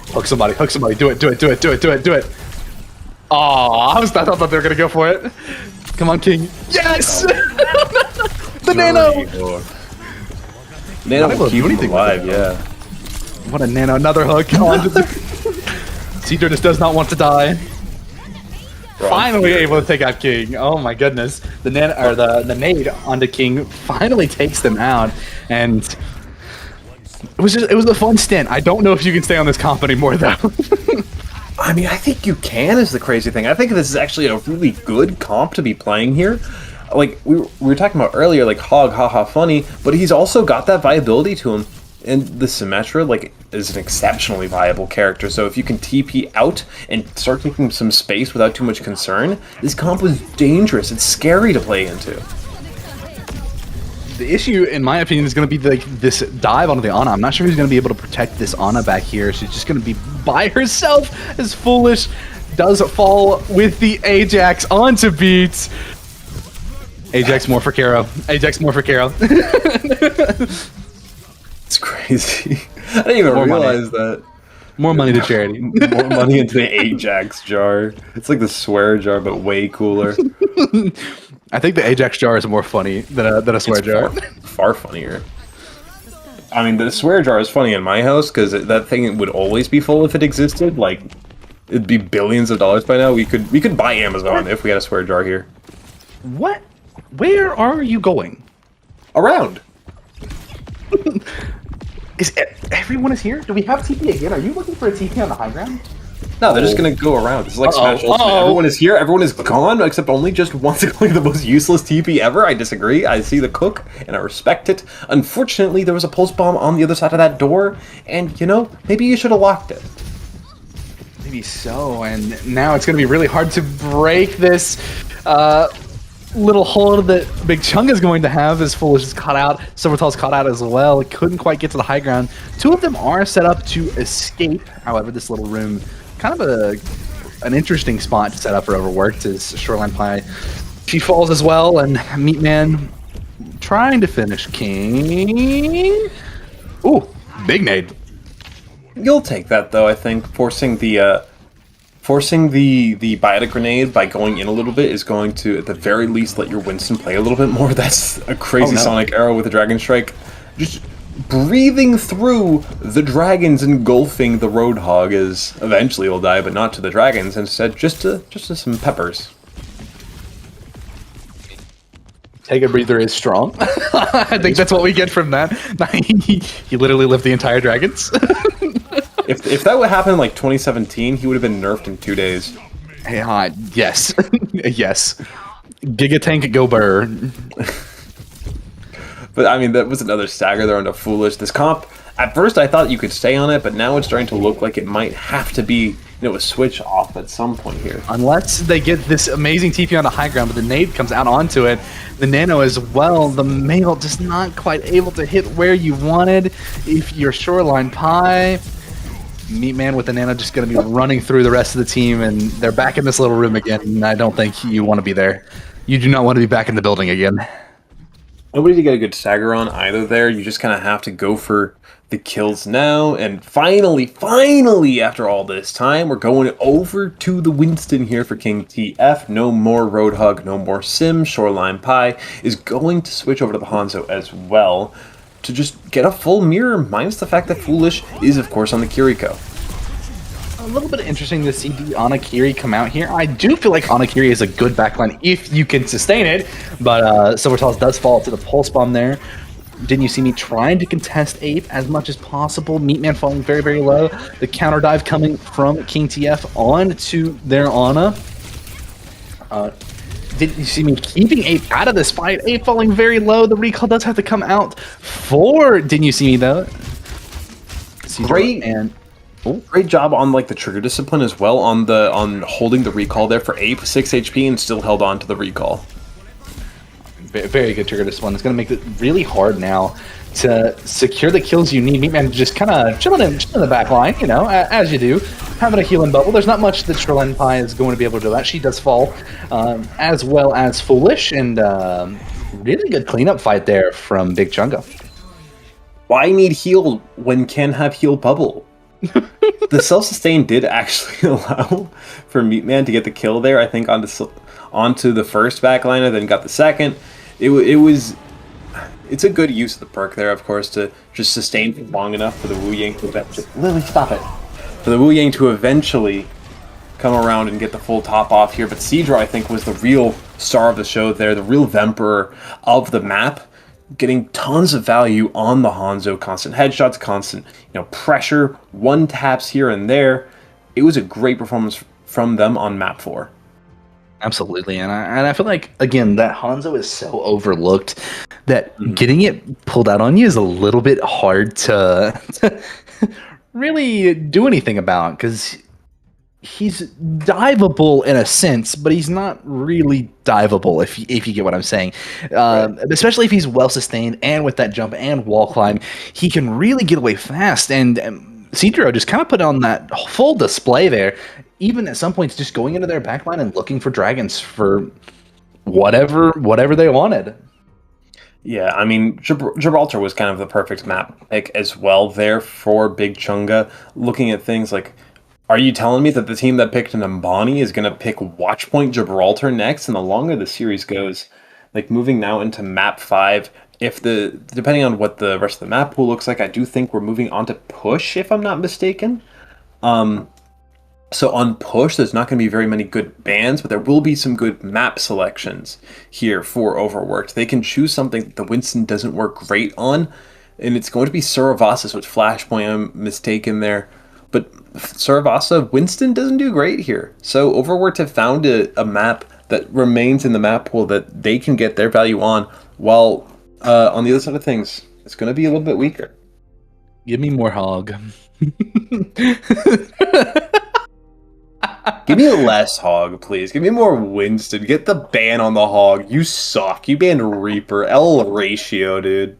Hook somebody, do it. Oh, I thought they were gonna go for it. Come on, King. Yes! The nano! Nano will keep him alive, yeah. What a nano, another hook. Cedro just does not want to die. Finally able to take out King. Oh my goodness. The nade onto King finally takes them out, and it was a fun stint. I don't know if you can stay on this comp anymore though. I mean, I think you can, is the crazy thing. I think this is actually a really good comp to be playing here. Like we were talking about earlier, like Hog, haha, funny, but he's also got that viability to him. And the Symmetra, like, is an exceptionally viable character. So if you can TP out and start taking some space without too much concern, this comp is dangerous. It's scary to play into. The issue, in my opinion, is going to be like this dive onto the Ana. I'm not sure who's going to be able to protect this Ana back here. She's just going to be by herself, as Foolish does fall with the Ajax onto Beats. Ajax more for Karo. Ajax more for Karo. It's crazy. I didn't even realize that. More money to charity. More money into the Ajax jar. It's like the swear jar, but way cooler. I think the Ajax jar is more funny than a swear jar. Far funnier. I mean, the swear jar is funny in my house because that thing would always be full if it existed. Like, it'd be billions of dollars by now. We could buy Amazon if we had a swear jar here. What? Where are you going? Around. Everyone is here? Do we have TP again? Are you looking for a TP on the high ground? No, they're just gonna go around. This is like Smash Ultimate. Everyone is here, everyone is gone, except only just once going the most useless TP ever. I disagree. I see the cook, and I respect it. Unfortunately, there was a pulse bomb on the other side of that door, and, you know, maybe you should have locked it. Maybe so, and now it's gonna be really hard to break this. Little hold that Big Chung is going to have is Foolish is caught out. Silvertall's caught out as well. Couldn't quite get to the high ground. Two of them are set up to escape. However, this little room, kind of an interesting spot to set up for Overworked, is Shoreline Pie. She falls as well, and Meatman trying to finish King. Ooh, big nade. You'll take that though. I think forcing the biotic grenade by going in a little bit is going to, at the very least, let your Winston play a little bit more. That's a crazy sonic arrow with a dragon strike, just breathing through the dragons, engulfing the Roadhog. Is eventually will die, but not to the dragons. Instead, just to some peppers. Take a breather is strong. I think that's what we get from that. He literally lived the entire dragons. If that would happen in like 2017, he would have been nerfed in 2 days. Yes. Yes. Giga Tank go burr. But I mean, that was another stagger there onto Foolish. This comp, at first I thought you could stay on it, but now it's starting to look like it might have to be, a switch off at some point here. Unless they get this amazing TP on the high ground, but the nade comes out onto it. The nano as well. The mail just not quite able to hit where you wanted. If you're Shoreline Pie, Meatman with the nano just going to be running through the rest of the team, and they're back in this little room again, and I don't think you want to be there. You do not want to be back in the building again. Nobody to get a good stagger on either there. You just kind of have to go for the kills now. And finally, after all this time, we're going over to the Winston here for King TF. No more Roadhog, no more Sim. Shoreline Pie is going to switch over to the Hanzo as well to just get a full mirror, minus the fact that Foolish is, of course, on the Kiriko. A little bit interesting to see the Anakiri come out here. I do feel like Anakiri is a good backline if you can sustain it, but Silvertals does fall to the pulse bomb there. Didn't you see me trying to contest Ape as much as possible? Meatman falling very, very low. The counter dive coming from King TF on to their Ana. Didn't you see me keeping Ape out of this fight? Ape falling very low. The recall does have to come out for Didn't You See Me though. Great job on like the trigger discipline as well on holding the recall there for Ape, 6 HP, and still held on to the recall. Very good trigger discipline. It's going to make it really hard now to secure the kills you need. Meatman just kind of chilling in the back line, as you do. Having a healing bubble. There's not much that Shoreline Pie is going to be able to do that. She does fall, as well as Foolish, and really good cleanup fight there from Big Chunga. Why need heal when can have heal bubble? The self-sustain did actually allow for Meatman to get the kill there, I think, onto the first backliner, then got the second. It's a good use of the perk there, of course, to just sustain for long enough for the Wu Yang to eventually... Lily, stop it! For the Wu Yang to eventually come around and get the full top off here, but Seadra, I think, was the real star of the show there, the real Vemperor of the map, getting tons of value on the Hanzo, constant headshots, constant pressure, one taps here and there. It was a great performance from them on map 4. Absolutely, and I feel like, again, that Hanzo is so overlooked that getting it pulled out on you is a little bit hard to really do anything about, because he's diveable in a sense, but he's not really diveable, if you get what I'm saying. Right. Especially if he's well sustained and with that jump and wall climb, he can really get away fast. And Seadra just kind of put on that full display there, even at some points just going into their backline and looking for dragons for whatever they wanted. Yeah, I mean, Gibraltar was kind of the perfect map pick as well there for Big Chunga. Looking at things like, are you telling me that the team that picked an Ambani is going to pick Watchpoint Gibraltar next? And the longer the series goes, like moving now into map 5, depending on what the rest of the map pool looks like, I do think we're moving on to Push, if I'm not mistaken. So on Push, there's not going to be very many good bans, but there will be some good map selections here for Overworked. They can choose something that the Winston doesn't work great on, and it's going to be Suravasa, with Flashpoint, I'm mistaken there. But Suravasa, Winston doesn't do great here. So Overworked have found a map that remains in the map pool that they can get their value on, while on the other side of things, it's going to be a little bit weaker. Give me more hog. Give me less Hog, please. Give me more Winston. Get the ban on the Hog. You suck. You banned Reaper. L ratio, dude.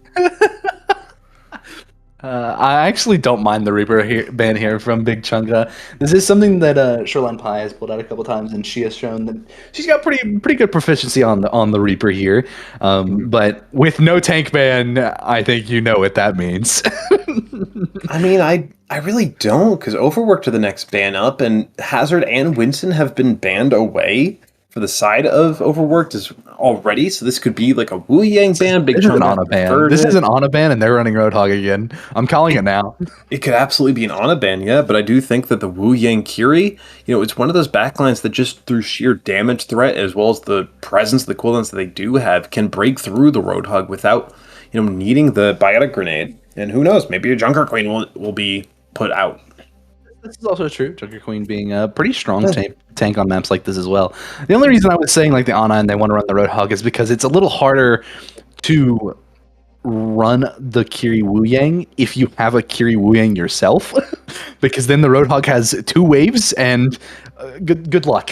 I actually don't mind the Reaper ban here from Big Chunga. This is something that Shoreline Pie has pulled out a couple times, and she has shown that she's got pretty good proficiency on the Reaper here. But with no tank ban, I think you know what that means. I mean, I really don't, because Overworked to the next ban up, and Hazard and Winston have been banned away for the side of Overworked is already, so this could be like a Wu Yang ban. Big This isn't Chunga on a ban. preferred This it. isn't on a ban, and they're running Roadhog again. I'm calling it now. It could absolutely be an Ana ban, yeah, but I do think that the Wu Yang Kiri, it's one of those backlines that just through sheer damage threat as well as the presence, the cooldowns that they do have, can break through the Roadhog without, needing the biotic grenade. And who knows, maybe a Junker Queen will be put out. This is also true. Junker Queen being a pretty strong tank on maps like this as well. The only reason I was saying like the Ana and they want to run the Roadhog is because it's a little harder to run the Kiri Wu Yang if you have a Kiri Wu Yang yourself, because then the Roadhog has 2 waves and good luck.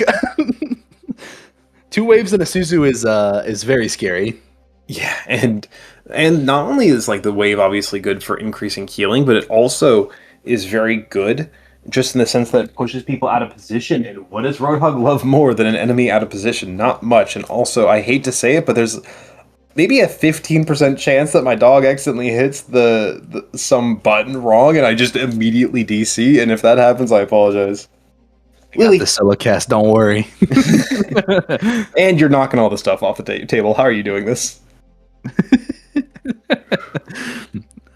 2 waves and a Suzu is very scary. Yeah, and not only is like the wave obviously good for increasing healing, but it also is very good just in the sense that it pushes people out of position. And what does Roadhog love more than an enemy out of position? Not much. And also, I hate to say it, but there's maybe a 15% chance that my dog accidentally hits the some button wrong, and I just immediately DC. And if that happens, I apologize. Lily, the solo cast. Don't worry. And you're knocking all the stuff off the table. How are you doing this?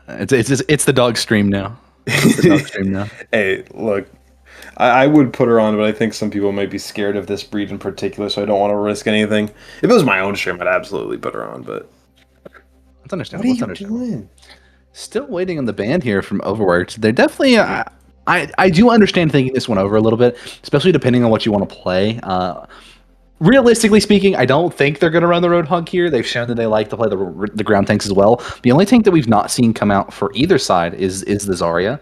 It's the dog stream now. It's the dog stream now. Hey, look, I would put her on, but I think some people might be scared of this breed in particular, so I don't want to risk anything. If it was my own stream, I'd absolutely put her on, but that's understandable. What are you doing? Still waiting on the ban here from Overworked. They're definitely. I do understand thinking this one over a little bit, especially depending on what you want to play. Realistically speaking, I don't think they're going to run the Roadhog here. They've shown that they like to play the ground tanks as well. The only tank that we've not seen come out for either side is the Zarya.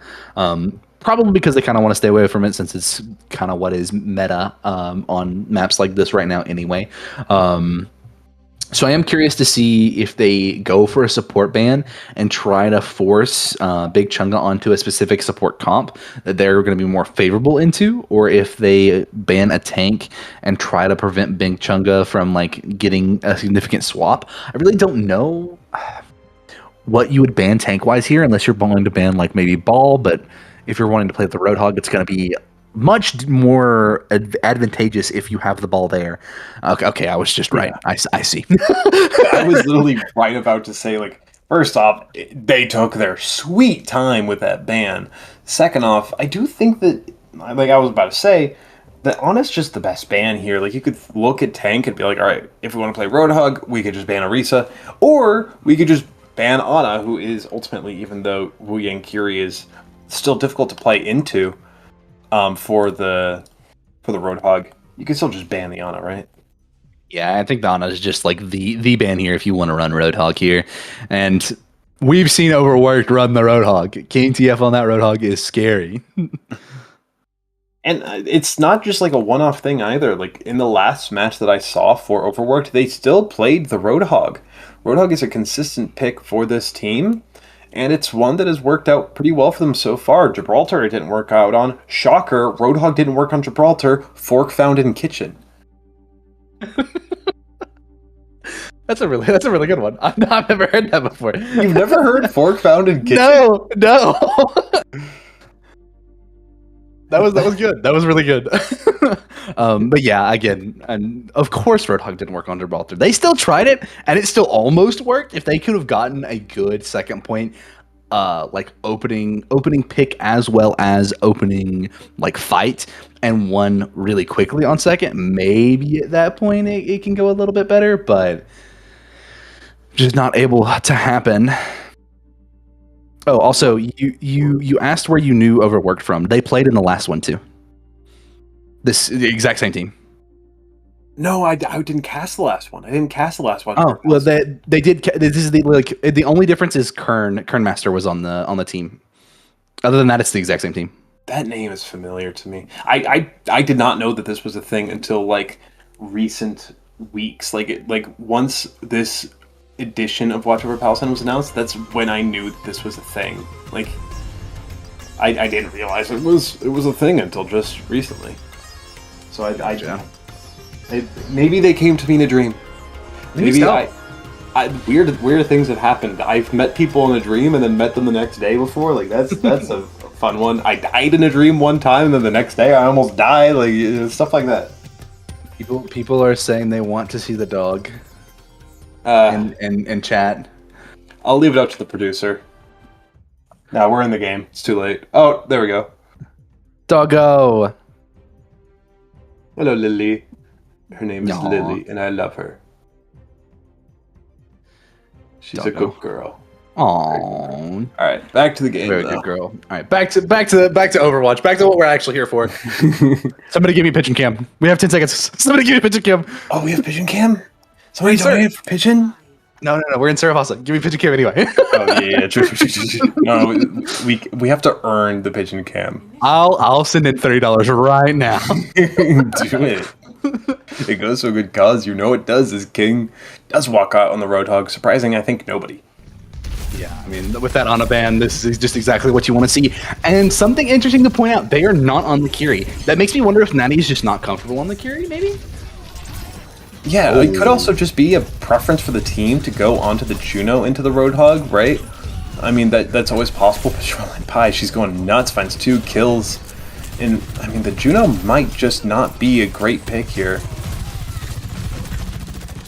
Probably because they kind of want to stay away from it since it's kind of what is meta on maps like this right now anyway. So I am curious to see if they go for a support ban and try to force Big Chunga onto a specific support comp that they're going to be more favorable into, or if they ban a tank and try to prevent Big Chunga from like getting a significant swap. I really don't know what you would ban tank wise here, unless you're willing to ban like maybe Ball. But if you're wanting to play the Roadhog, it's going to be much more advantageous if you have the ball there. Okay, I was just right. Yeah. I see. I was literally right about to say, like, first off, they took their sweet time with that ban. Second off, I do think that, like I was about to say, that Ana's just the best ban here. Like, you could look at tank and be like, all right, if we want to play Roadhog, we could just ban Orisa, or we could just ban Ana, who is ultimately, even though Wu Yang Kiri is still difficult to play into, for the Roadhog, you can still just ban the Ana, right? Yeah, I think the Ana is just like the ban here if you want to run Roadhog here. And we've seen Overworked run the Roadhog. King TF on that Roadhog is scary. And it's not just like a one-off thing either. Like in the last match that I saw for Overworked, they still played the Roadhog. Roadhog is a consistent pick for this team. And it's one that has worked out pretty well for them so far. Gibraltar it didn't work out on. Shocker, Roadhog didn't work on Gibraltar. Fork found in kitchen. That's a really good one. I've never heard that before. You've never heard Fork found in kitchen? No. That was good. That was really good. But yeah, again, and of course Roadhog didn't work on Gibraltar. They still tried it, and it still almost worked. If they could have gotten a good second point, like opening pick as well as opening like fight, and won really quickly on second, maybe at that point it can go a little bit better, but just not able to happen. Oh, also, you asked where you knew Overworked from. They played in the last one too. The exact same team. No, I didn't cast the last one. I didn't cast the last one. Oh, well, they did. This is the only difference is Kern Master was on the team. Other than that, it's the exact same team. That name is familiar to me. I did not know that this was a thing until like recent weeks. Like once this edition of Watch Over Palestine was announced, that's when I knew that this was a thing. Like I didn't realize it was a thing until just recently. So maybe they came to me in a dream. Maybe so. weird things have happened. I've met people in a dream and then met them the next day before. Like that's a fun one. I died in a dream one time and then the next day I almost died. Like stuff like that. People are saying they want to see the dog. In chat. I'll leave it up to the producer. Now we're in the game. It's too late. Oh, there we go. Doggo. Hello, Lily. Her name is Aww. Lily, and I love her. She's Doggo. a good girl. Aww. All right, back to the game. Very good girl. All right, back to Overwatch. Back to what we're actually here for. Somebody give me pigeon cam. We have 10 seconds. Somebody give me pigeon cam. Oh, we have pigeon cam. Somebody donated for pigeon. No. We're in Semifinals. Give me pigeon cam anyway. Oh yeah, true. No, we have to earn the pigeon cam. I'll send in $30 right now. Do it. It goes to a good cause. You know it does. This king does walk out on the Roadhog, surprising I think nobody. Yeah, I mean, with that Ana ban, this is just exactly what you want to see. And something interesting to point out, they are not on the Kiri. That makes me wonder if Natty is just not comfortable on the Kiri, maybe? Yeah, it could also just be a preference for the team to go onto the Juno into the Roadhog, right? I mean, that's always possible, but Shoreline Pie, she's going nuts, finds 2 kills. And, I mean, the Juno might just not be a great pick here.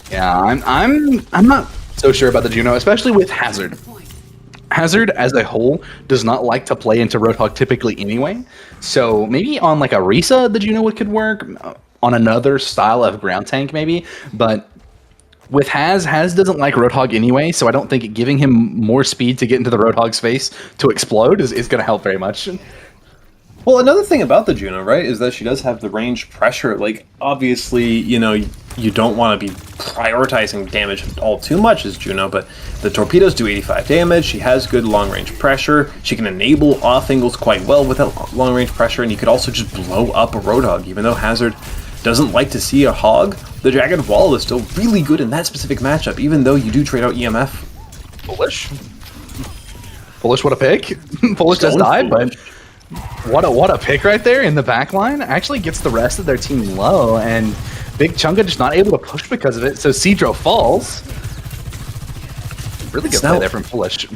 Yeah, I'm not so sure about the Juno, especially with Hazard. Hazard, as a whole, does not like to play into Roadhog typically anyway. So maybe on like a Risa, the Juno could work. On another style of ground tank, maybe. But with Haz doesn't like Roadhog anyway, so I don't think giving him more speed to get into the Roadhog's face to explode is going to help very much. Well, another thing about the Juno, right, is that she does have the range pressure. Like, obviously, you know, you don't want to be prioritizing damage all too much as Juno, but the torpedoes do 85 damage. She has good long-range pressure. She can enable off angles quite well with that long-range pressure, and you could also just blow up a Roadhog, even though Hazard doesn't like to see a hog. The Jagged Wall is still really good in that specific matchup, even though you do trade out EMF. Foolish, what a pick. Foolish does die, but what a pick right there in the back line. Actually gets the rest of their team low, and Big Chunga just not able to push because of it, so Cedro falls. Really good play there from Foolish.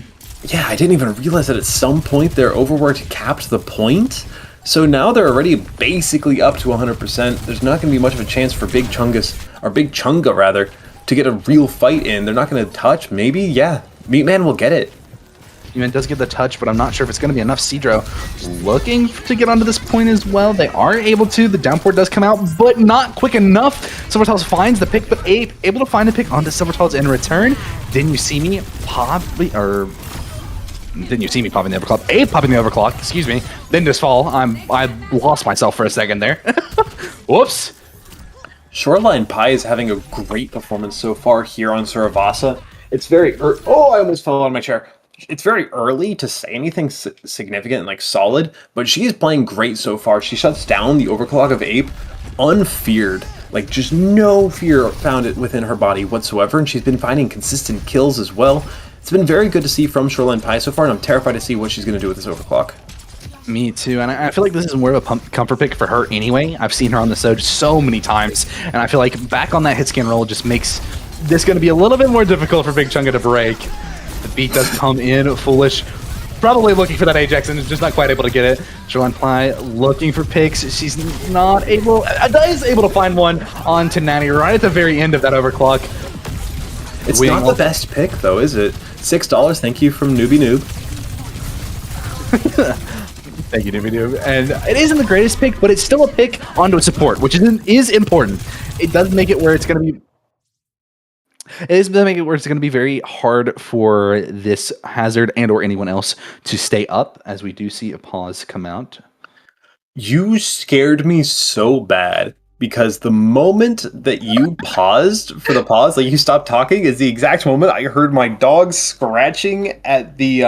Yeah, I didn't even realize that at some point their Overworked capped the point. So now they're already basically up to 100%. There's not going to be much of a chance for Big Chunga rather, to get a real fight in. They're not going to touch. Maybe, yeah. Meatman will get it. Meatman does get the touch, but I'm not sure if it's going to be enough. Cedro looking to get onto this point as well. They are able to. The downpour does come out, but not quick enough. Silvertails finds the pick, but Ape able to find the pick onto Silvertails in return. Didn't you see me popping the overclock? Ape popping the overclock, excuse me. Then just fall. I lost myself for a second there. Whoops. Shoreline Pie is having a great performance so far here on Suravasa. It's very I almost fell out of my chair. It's very early to say anything significant and like solid, but she is playing great so far. She shuts down the overclock of Ape unfeared. Like, just no fear found it within her body whatsoever, and she's been finding consistent kills as well. It's been very good to see from Shoreline Pie so far, and I'm terrified to see what she's going to do with this overclock. Me too, and I feel like this is more of a comfort pick for her anyway. I've seen her on the Soj so many times, and I feel like back on that hit scan roll just makes this going to be a little bit more difficult for Big Chunga to break. The beat does come in. Foolish probably looking for that Ajax and is just not quite able to get it. Shoreline Pie looking for picks. She's not able, is able to find one onto Natty right at the very end of that overclock. It's not the best pick though, is it? $6, thank you from Newbie Noob. Thank you, Newbie Noob. And it isn't the greatest pick, but it's still a pick onto a support, which is important. It does make it where it's going to be very hard for this Hazard and or anyone else to stay up, as we do see a pause come out. You scared me so bad, because the moment that you paused for the pause, like you stopped talking, is the exact moment I heard my dog scratching at the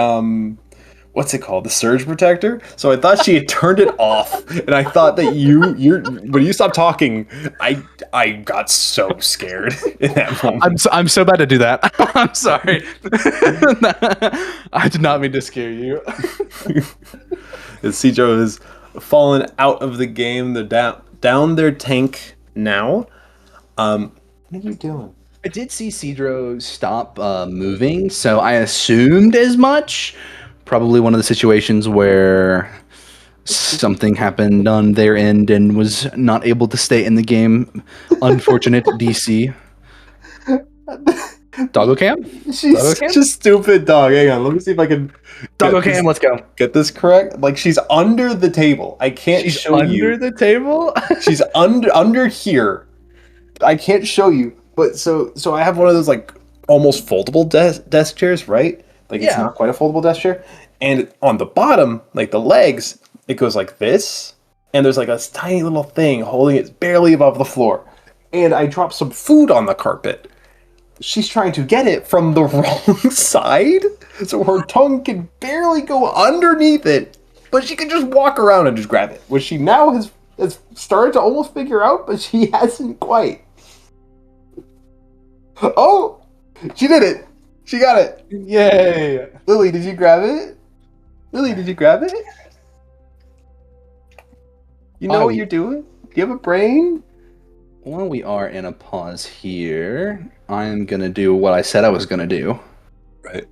what's it called? The surge protector. So I thought she had turned it off, and I thought that when you stopped talking, I got so scared in that moment. I'm so bad to do that. I'm sorry. I did not mean to scare you. Cedro has fallen out of the game. They're down their tank now. What are you doing? I did see Cedro stop moving, so I assumed as much. Probably one of the situations where something happened on their end and was not able to stay in the game. Unfortunate DC. Doggo cam? She's such a stupid dog. Hang on, let me see if I can. Doggo cam, let's go. Get this correct. Like, she's under the table. I can't show you. Under the table? She's under here. I can't show you. But so I have one of those like almost foldable desk chairs, right? Like it's not quite a foldable desk chair. And on the bottom, like the legs, it goes like this. And there's like a tiny little thing holding it barely above the floor. And I dropped some food on the carpet. She's trying to get it from the wrong side. So her tongue can barely go underneath it. But she can just walk around and just grab it. Which she now has started to almost figure out, but she hasn't quite. Oh! She did it! She got it! Yay! Lily, did you grab it? Lily, did you grab it? You know what you're doing? Do you have a brain? While we are in a pause here, I'm going to do what I said I was going to do. Right.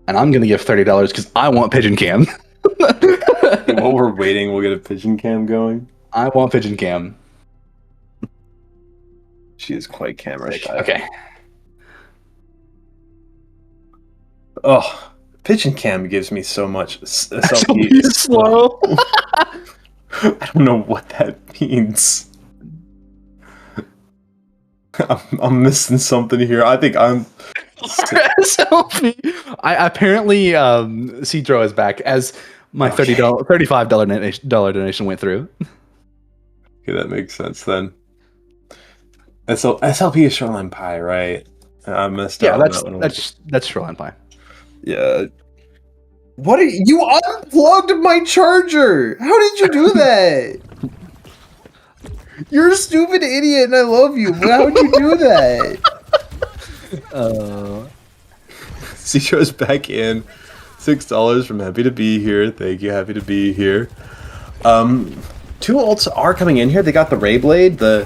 And I'm going to give $30 because I want Pigeon Cam. While we're waiting, we'll get a Pigeon Cam going. I want Pigeon Cam. She is quite camera shy. Okay. Oh, Pigeon Cam gives me so much SLP slow. I don't know what that means. I'm missing something here. I think I'm SLP. I apparently Cedro is back as my $35 donation went through. Okay, that makes sense then. SLP is Shoreline Pie, right? I messed up. Yeah, that's Shoreline Pie. Yeah. What are you unplugged my charger? How did you do that? You're a stupid idiot, and I love you. But how would you do that? Cedro's back in. $6 from Happy to Be Here. Thank you, Happy to Be Here. Two ults are coming in here. They got the Ray Blade, I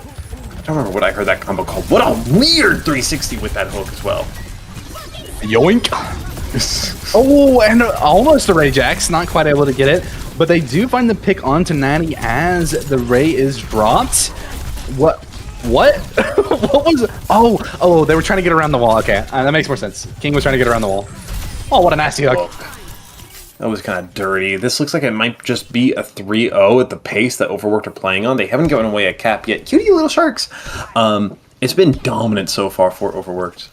don't remember what I heard that combo called. What a weird 360 with that hook as well. Yoink. Oh, and almost a Ray Jax. Not quite able to get it. But they do find the pick onto Natty as the Ray is dropped. What? What was it? Oh, they were trying to get around the wall. Okay, that makes more sense. King was trying to get around the wall. Oh, what a nasty hook. That was kind of dirty. This looks like it might just be a 3-0 at the pace that Overworked are playing on. They haven't given away a cap yet. Cutie little sharks. It's been dominant so far for Overworked.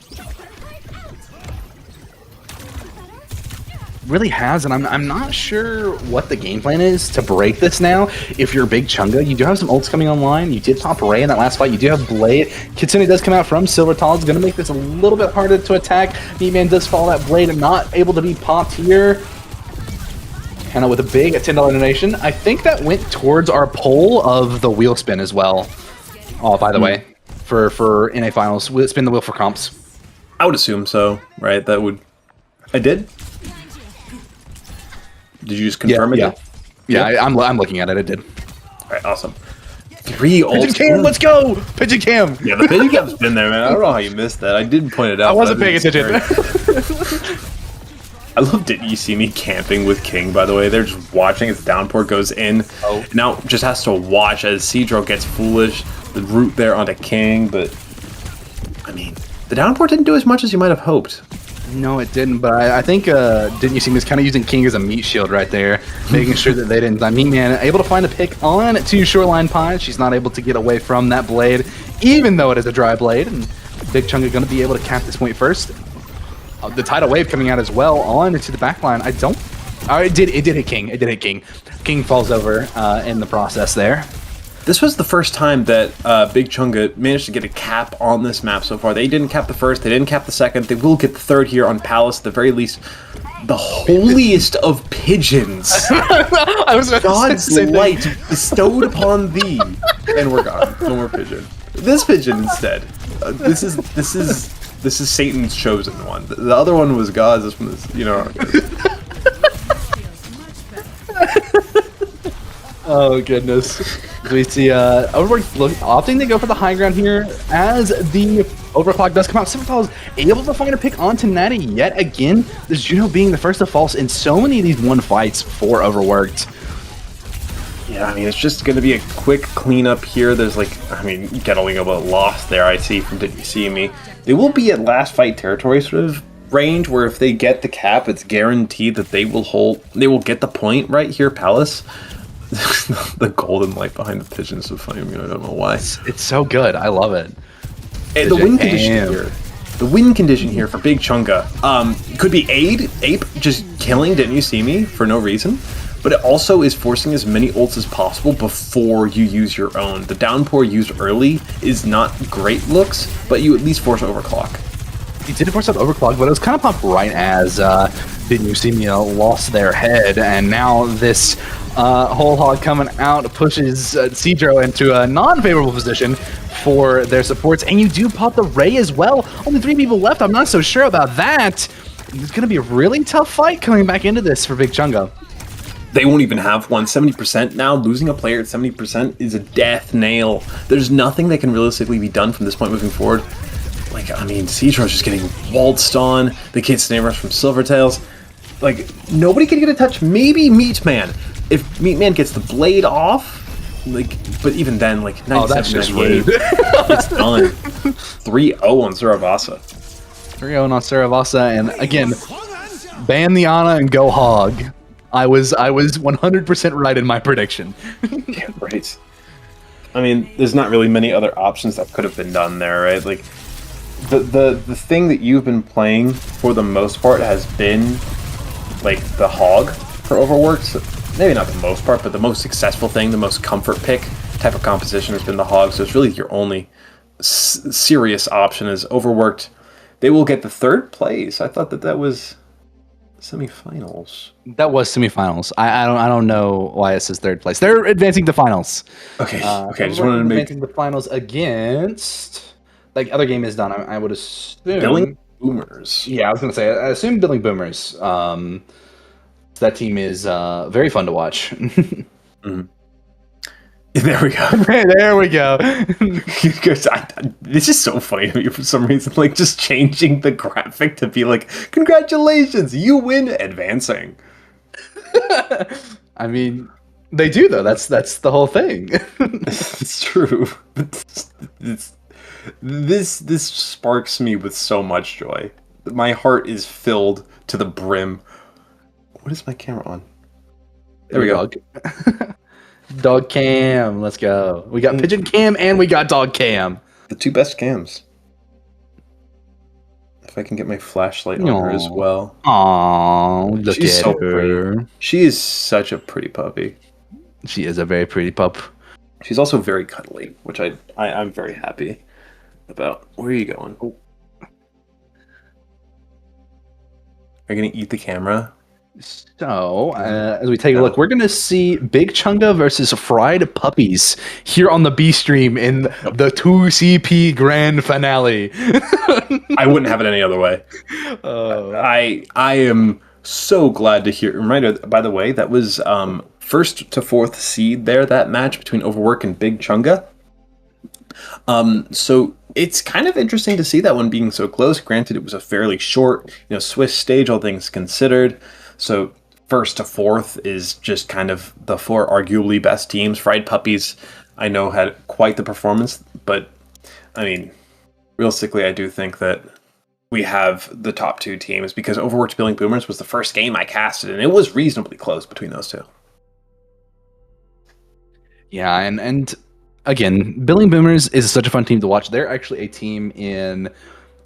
Really has, and I'm not sure what the game plan is to break this now. If you're a big Chunga, you do have some ults coming online. You did pop Ray in that last fight. You do have Blade. Kitsune does come out from Silvertall. It's going to make this a little bit harder to attack. Meatman does follow that Blade and not able to be popped here. Hannah with a big $10 donation. I think that went towards our poll of the wheel spin as well. Oh, by the way, for NA finals, spin the wheel for comps. I would assume so, right? That would. I did. Did you just confirm it? Yeah. I'm looking at it. It did. All right, awesome. 3 ults. Pigeon Cam, let's go! Pigeon Cam! Yeah, the Pigeon Cam's been there, man. I don't know how you missed that. I did point it out. I wasn't paying attention. I love Didn't You See Me camping with King, by the way. They're just watching as Downpour goes in. Oh. Now just has to watch as Cedro gets foolish. The root there onto King, but I mean, the Downpour didn't do as much as you might have hoped. No, it didn't, but I think Didn't You See Me was kind of using King as a meat shield right there, making sure that they didn't. Meatman able to find a pick on to Shoreline Pie. She's not able to get away from that blade, even though it is a dry blade, and Big Chunga is going to be able to cap this point first. The tidal wave coming out as well on into the backline. It did hit King. It did hit King. King falls over in the process there. This was the first time that Big Chunga managed to get a cap on this map so far. They didn't cap the first, they didn't cap the second, they will get the third here on Palace, at the very least. The holiest of pigeons. I was God's light bestowed upon thee. And we're gone. No more pigeon. This pigeon instead. This is Satan's chosen one. The other one was God's. This one is, you know. Oh goodness. We see Overworked opting to go for the high ground here as the overclock does come out. Semifinals able to find a pick onto Natty yet again. This Juno being the first to false in so many of these one fights for Overworked. Yeah, I mean, it's just going to be a quick cleanup here. There's like, I mean, Gettling about lost there, I see from Did You See Me. They will be at last fight territory sort of range where if they get the cap, it's guaranteed that they will get the point right here, Palace. The golden light behind the pigeon is so funny. I mean, I don't know why. It's so good. I love it. And the win condition here. The win condition here for Big Chunga could be Ape just killing Didn't You See Me for no reason, but it also is forcing as many ults as possible before you use your own. The downpour used early is not great looks, but you at least force overclock. He did force out overclock, but it was kind of popped right as Didn't You See Me lost their head, and now this whole hog coming out pushes Cedro into a non-favorable position for their supports, and you do pop the Ray as well. Only 3 people left. I'm not so sure about that. It's going to be a really tough fight coming back into this for Big Chunga. They won't even have one. 70% now. Losing a player at 70% is a death nail. There's nothing that can realistically be done from this point moving forward. Like, I mean, Cedro's just getting waltzed on. The kid's snare rush from Silvertails. Like, nobody can get a touch. Maybe Meatman. If Meatman gets the blade off, like, but even then, like, 97, that's just rude. It's done. 3-0 on Saravasa. 3-0 on Saravasa, and again, ban the Ana and go hog. I was 100% right in my prediction. Yeah, right. I mean, there's not really many other options that could have been done there, right? Like, the thing that you've been playing for the most part has been like the hog for Overworked. So maybe not the most part, but the most successful thing, the most comfort pick type of composition has been the hog. So it's really your only serious option is Overworked. They will get the 3rd place. I thought that was semifinals. That was semifinals. I don't know why it says 3rd place. They're advancing to finals. Okay. Okay. I just wanted to make advancing to finals against. Like, other game is done. I would assume. Billing Boomers. Yeah, I was gonna say. I assume Billing Boomers. That team is very fun to watch. Mm-hmm. There we go. There we go. This is so funny to me for some reason. Like, just changing the graphic to be like, "Congratulations, you win, advancing." I mean, they do though. That's the whole thing. It's true. This sparks me with so much joy. My heart is filled to the brim. What is my camera on? There we go. Dog cam. Let's go. We got pigeon cam and we got dog cam. The 2 best cams. If I can get my flashlight on her as well. Aww, look She's at so her. pretty. She is such a pretty puppy. She is a very pretty pup. She's also very cuddly, which I'm very happy about. Where are you going? Oh. Are you going to eat the camera? So, as we take a look, we're going to see Big Chunga versus Fried Puppies here on the B stream in the 2CP grand finale. I wouldn't have it any other way. I am so glad to hear. Reminder, by the way, that was 1st to 4th seed there, that match between Overworked and Big Chunga. So it's kind of interesting to see that one being so close. Granted, it was a fairly short, Swiss stage, all things considered. So 1st to 4th is just kind of the 4 arguably best teams. Fried Puppies, I know, had quite the performance, but I mean, realistically, I do think that we have the top 2 teams because Overworked Billing Boomers was the first game I casted, and it was reasonably close between those 2. Yeah, and again, Billing Boomers is such a fun team to watch. They're actually a team in,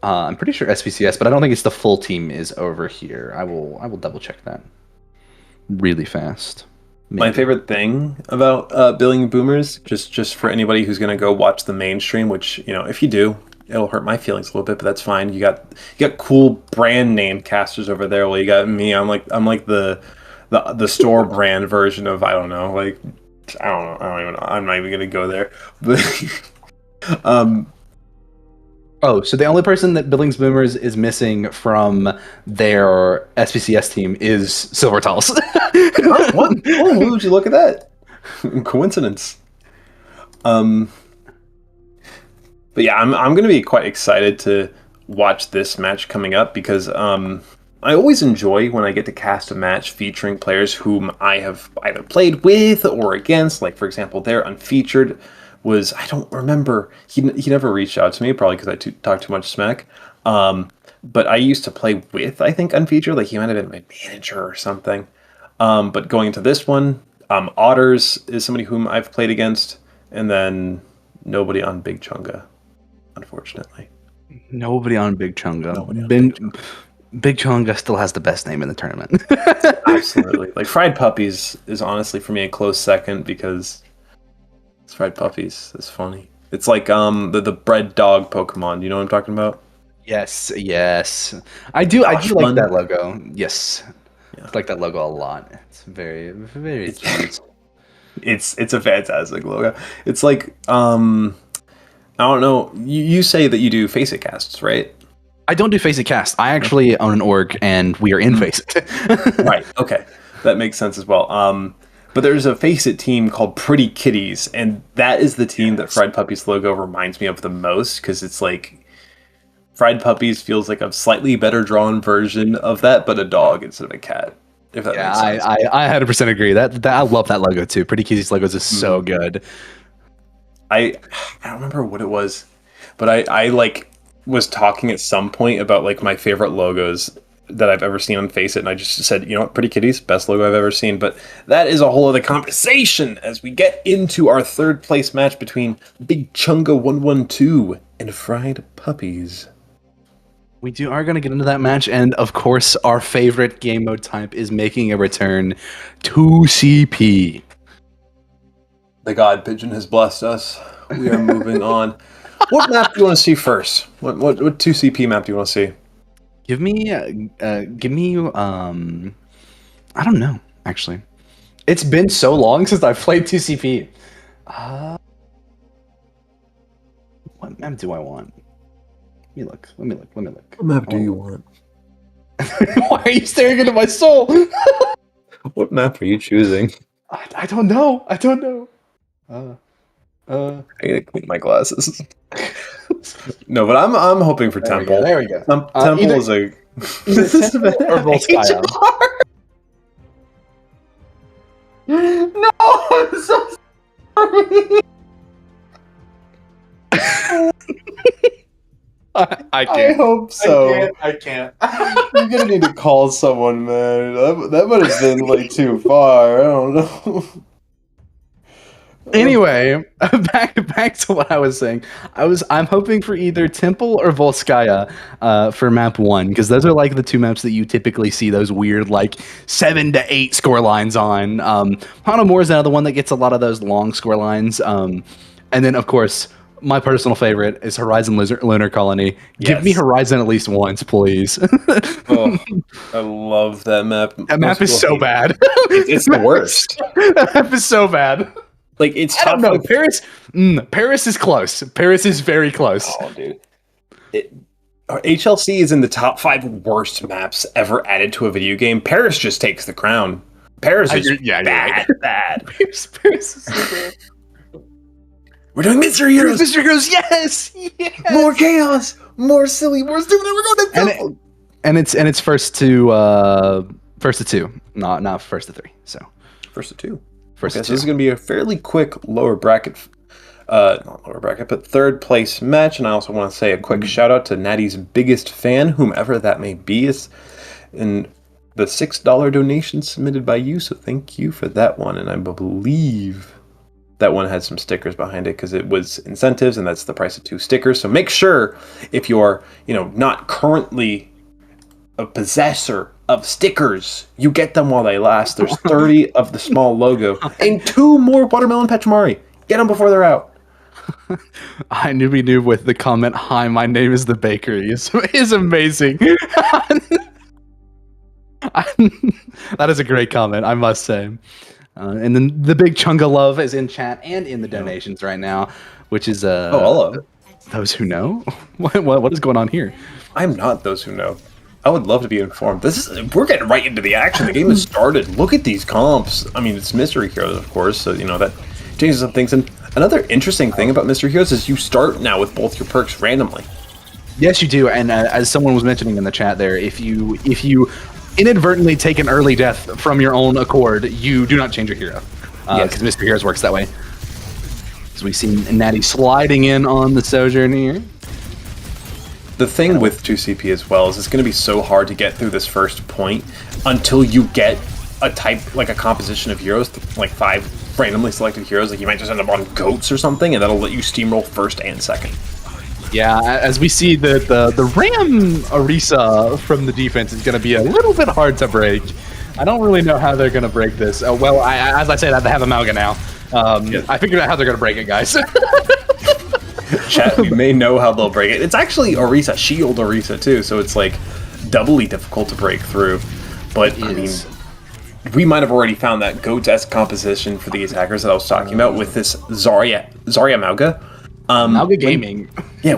I'm pretty sure SPCS, but I don't think it's the full team is over here. I will double check that really fast. My maybe. favorite thing about Billing Boomers, just for anybody who's gonna go watch the mainstream, which if you do, it'll hurt my feelings a little bit, but that's fine. You got cool brand name casters over there. Well, you got me. I'm like the store brand version of I don't know. Like I don't know. I don't even know. I'm not even gonna go there. But um, Oh, so the only person that Billings Boomers is missing from their SPCS team is Silvertals. what? Oh, would you look at that? Coincidence. Um, but yeah, I'm gonna be quite excited to watch this match coming up because I always enjoy when I get to cast a match featuring players whom I have either played with or against. Like for example, their unfeatured was I don't remember he never reached out to me probably because I talked too much smack. But I used to play with I think unfeatured like he might have been my manager or something. But going into this one, Otters is somebody whom I've played against, and then nobody on Big Chunga, unfortunately. Nobody on Big Chunga. Nobody on Big Chunga. Big Chunga still has the best name in the tournament. Absolutely. Like Fried Puppies is honestly for me a close second because it's Fried Puppies. It's funny. It's like the bread dog Pokemon. You know what I'm talking about? Yes, yes. I do like Fun. that logo. Yes. Yeah. I like that logo a lot. It's very, very cute. It's a fantastic logo. It's like I don't know. You say that you do face it casts, right? I don't do Face It Cast. I actually own an org, and we are in Face It. Right. Okay. That makes sense as well. But there's a Face It team called Pretty Kitties, and that is the team that Fried Puppies logo reminds me of the most because it's like Fried Puppies feels like a slightly better drawn version of that, but a dog instead of a cat. If that Yeah, makes sense. I 100% agree. That I love that logo too. Pretty Kitty's logos is so good. I don't remember what it was, but I like was talking at some point about like my favorite logos that I've ever seen on Face It, and I just said, you know what, Pretty Kitties, best logo I've ever seen. But that is a whole other conversation as we get into our third place match between Big Chunga 112 and Fried Puppies. We are going to get into that match, and of course, our favorite game mode type is making a return, 2CP. The God Pigeon has blessed us. We are moving on. What map do you want to see first? What 2CP map do you want to see? Give me, I don't know, actually. It's been so long since I've played 2CP. What map do I want? Let me look. What map do you want? Why are you staring into my soul? What map are you choosing? I don't know. I gotta clean my glasses. No, but I'm hoping for Temple. There we go. Temple is a Temple or Volskaya. No, I'm so sorry. I can't. I hope so. I can't. You're gonna need to call someone, man. That might have been like too far. I don't know. Anyway, back to what I was saying. I'm hoping for either Temple or Volskaya for map 1 because those are like the two maps that you typically see those weird like 7 to 8 score lines on. Hanamura is another one that gets a lot of those long score lines. And then of course my personal favorite is Horizon Lunar Colony. Yes. Give me Horizon at least once, please. Oh, I love that map. That map is so bad. It's the worst. That map is so bad. Like it's I don't tough. know. Paris is close. Paris is very close. Oh, dude. HLC is in the top 5 worst maps ever added to a video game. Paris just takes the crown. Paris is bad. Paris is so bad. We're doing Mystery Heroes. Mystery Heroes, yes! More chaos, more silly, more stupid. We're going to Temple. And it's first to 2, not first to 3. So first to 2. First Okay, to so this is 2. going to be a fairly quick lower bracket, not lower bracket, but third place match. And I also want to say a quick shout out to Natty's biggest fan, whomever that may be, and the $6 donation submitted by you. So thank you for that one. And I believe that one had some stickers behind it because it was incentives, and that's the price of 2 stickers. So make sure if you're, not currently a possessor of stickers. You get them while they last. There's 30 of the small logo and 2 more watermelon Pachimari. Get them before they're out. I newbie noob with the comment, "Hi, my name is the bakery," is amazing. That is a great comment, I must say. And then the big chunga love is in chat and in the donations right now, which is hello. Those who know. What is going on here? I'm not those who know. I would love to be informed. We're getting right into the action. The game has started. Look at these comps. I mean, it's Mystery Heroes, of course, so that changes some things. And another interesting thing about Mystery Heroes is you start now with both your perks randomly. Yes, you do. And as someone was mentioning in the chat there, if you inadvertently take an early death from your own accord, you do not change your hero. Because Mystery Heroes works that way. So we've seen Natty sliding in on the Sojourn here. The thing with 2CP as well is it's going to be so hard to get through this first point until you get a type, like a composition of heroes, like 5 randomly selected heroes. Like you might just end up on goats or something, and that'll let you steamroll first and second. Yeah, as we see the Ram Orisa from the defense is going to be a little bit hard to break. I don't really know how they're going to break this. Well, as I say that, they have Amalga now. I figured out how they're going to break it, guys. Chat, we may know how they'll break it. It's actually Orisa, shield Orisa too, so it's like doubly difficult to break through. But I mean, we might have already found that goat-esque composition for the attackers that I was talking about with this Zarya Mauga. Mauga Gaming.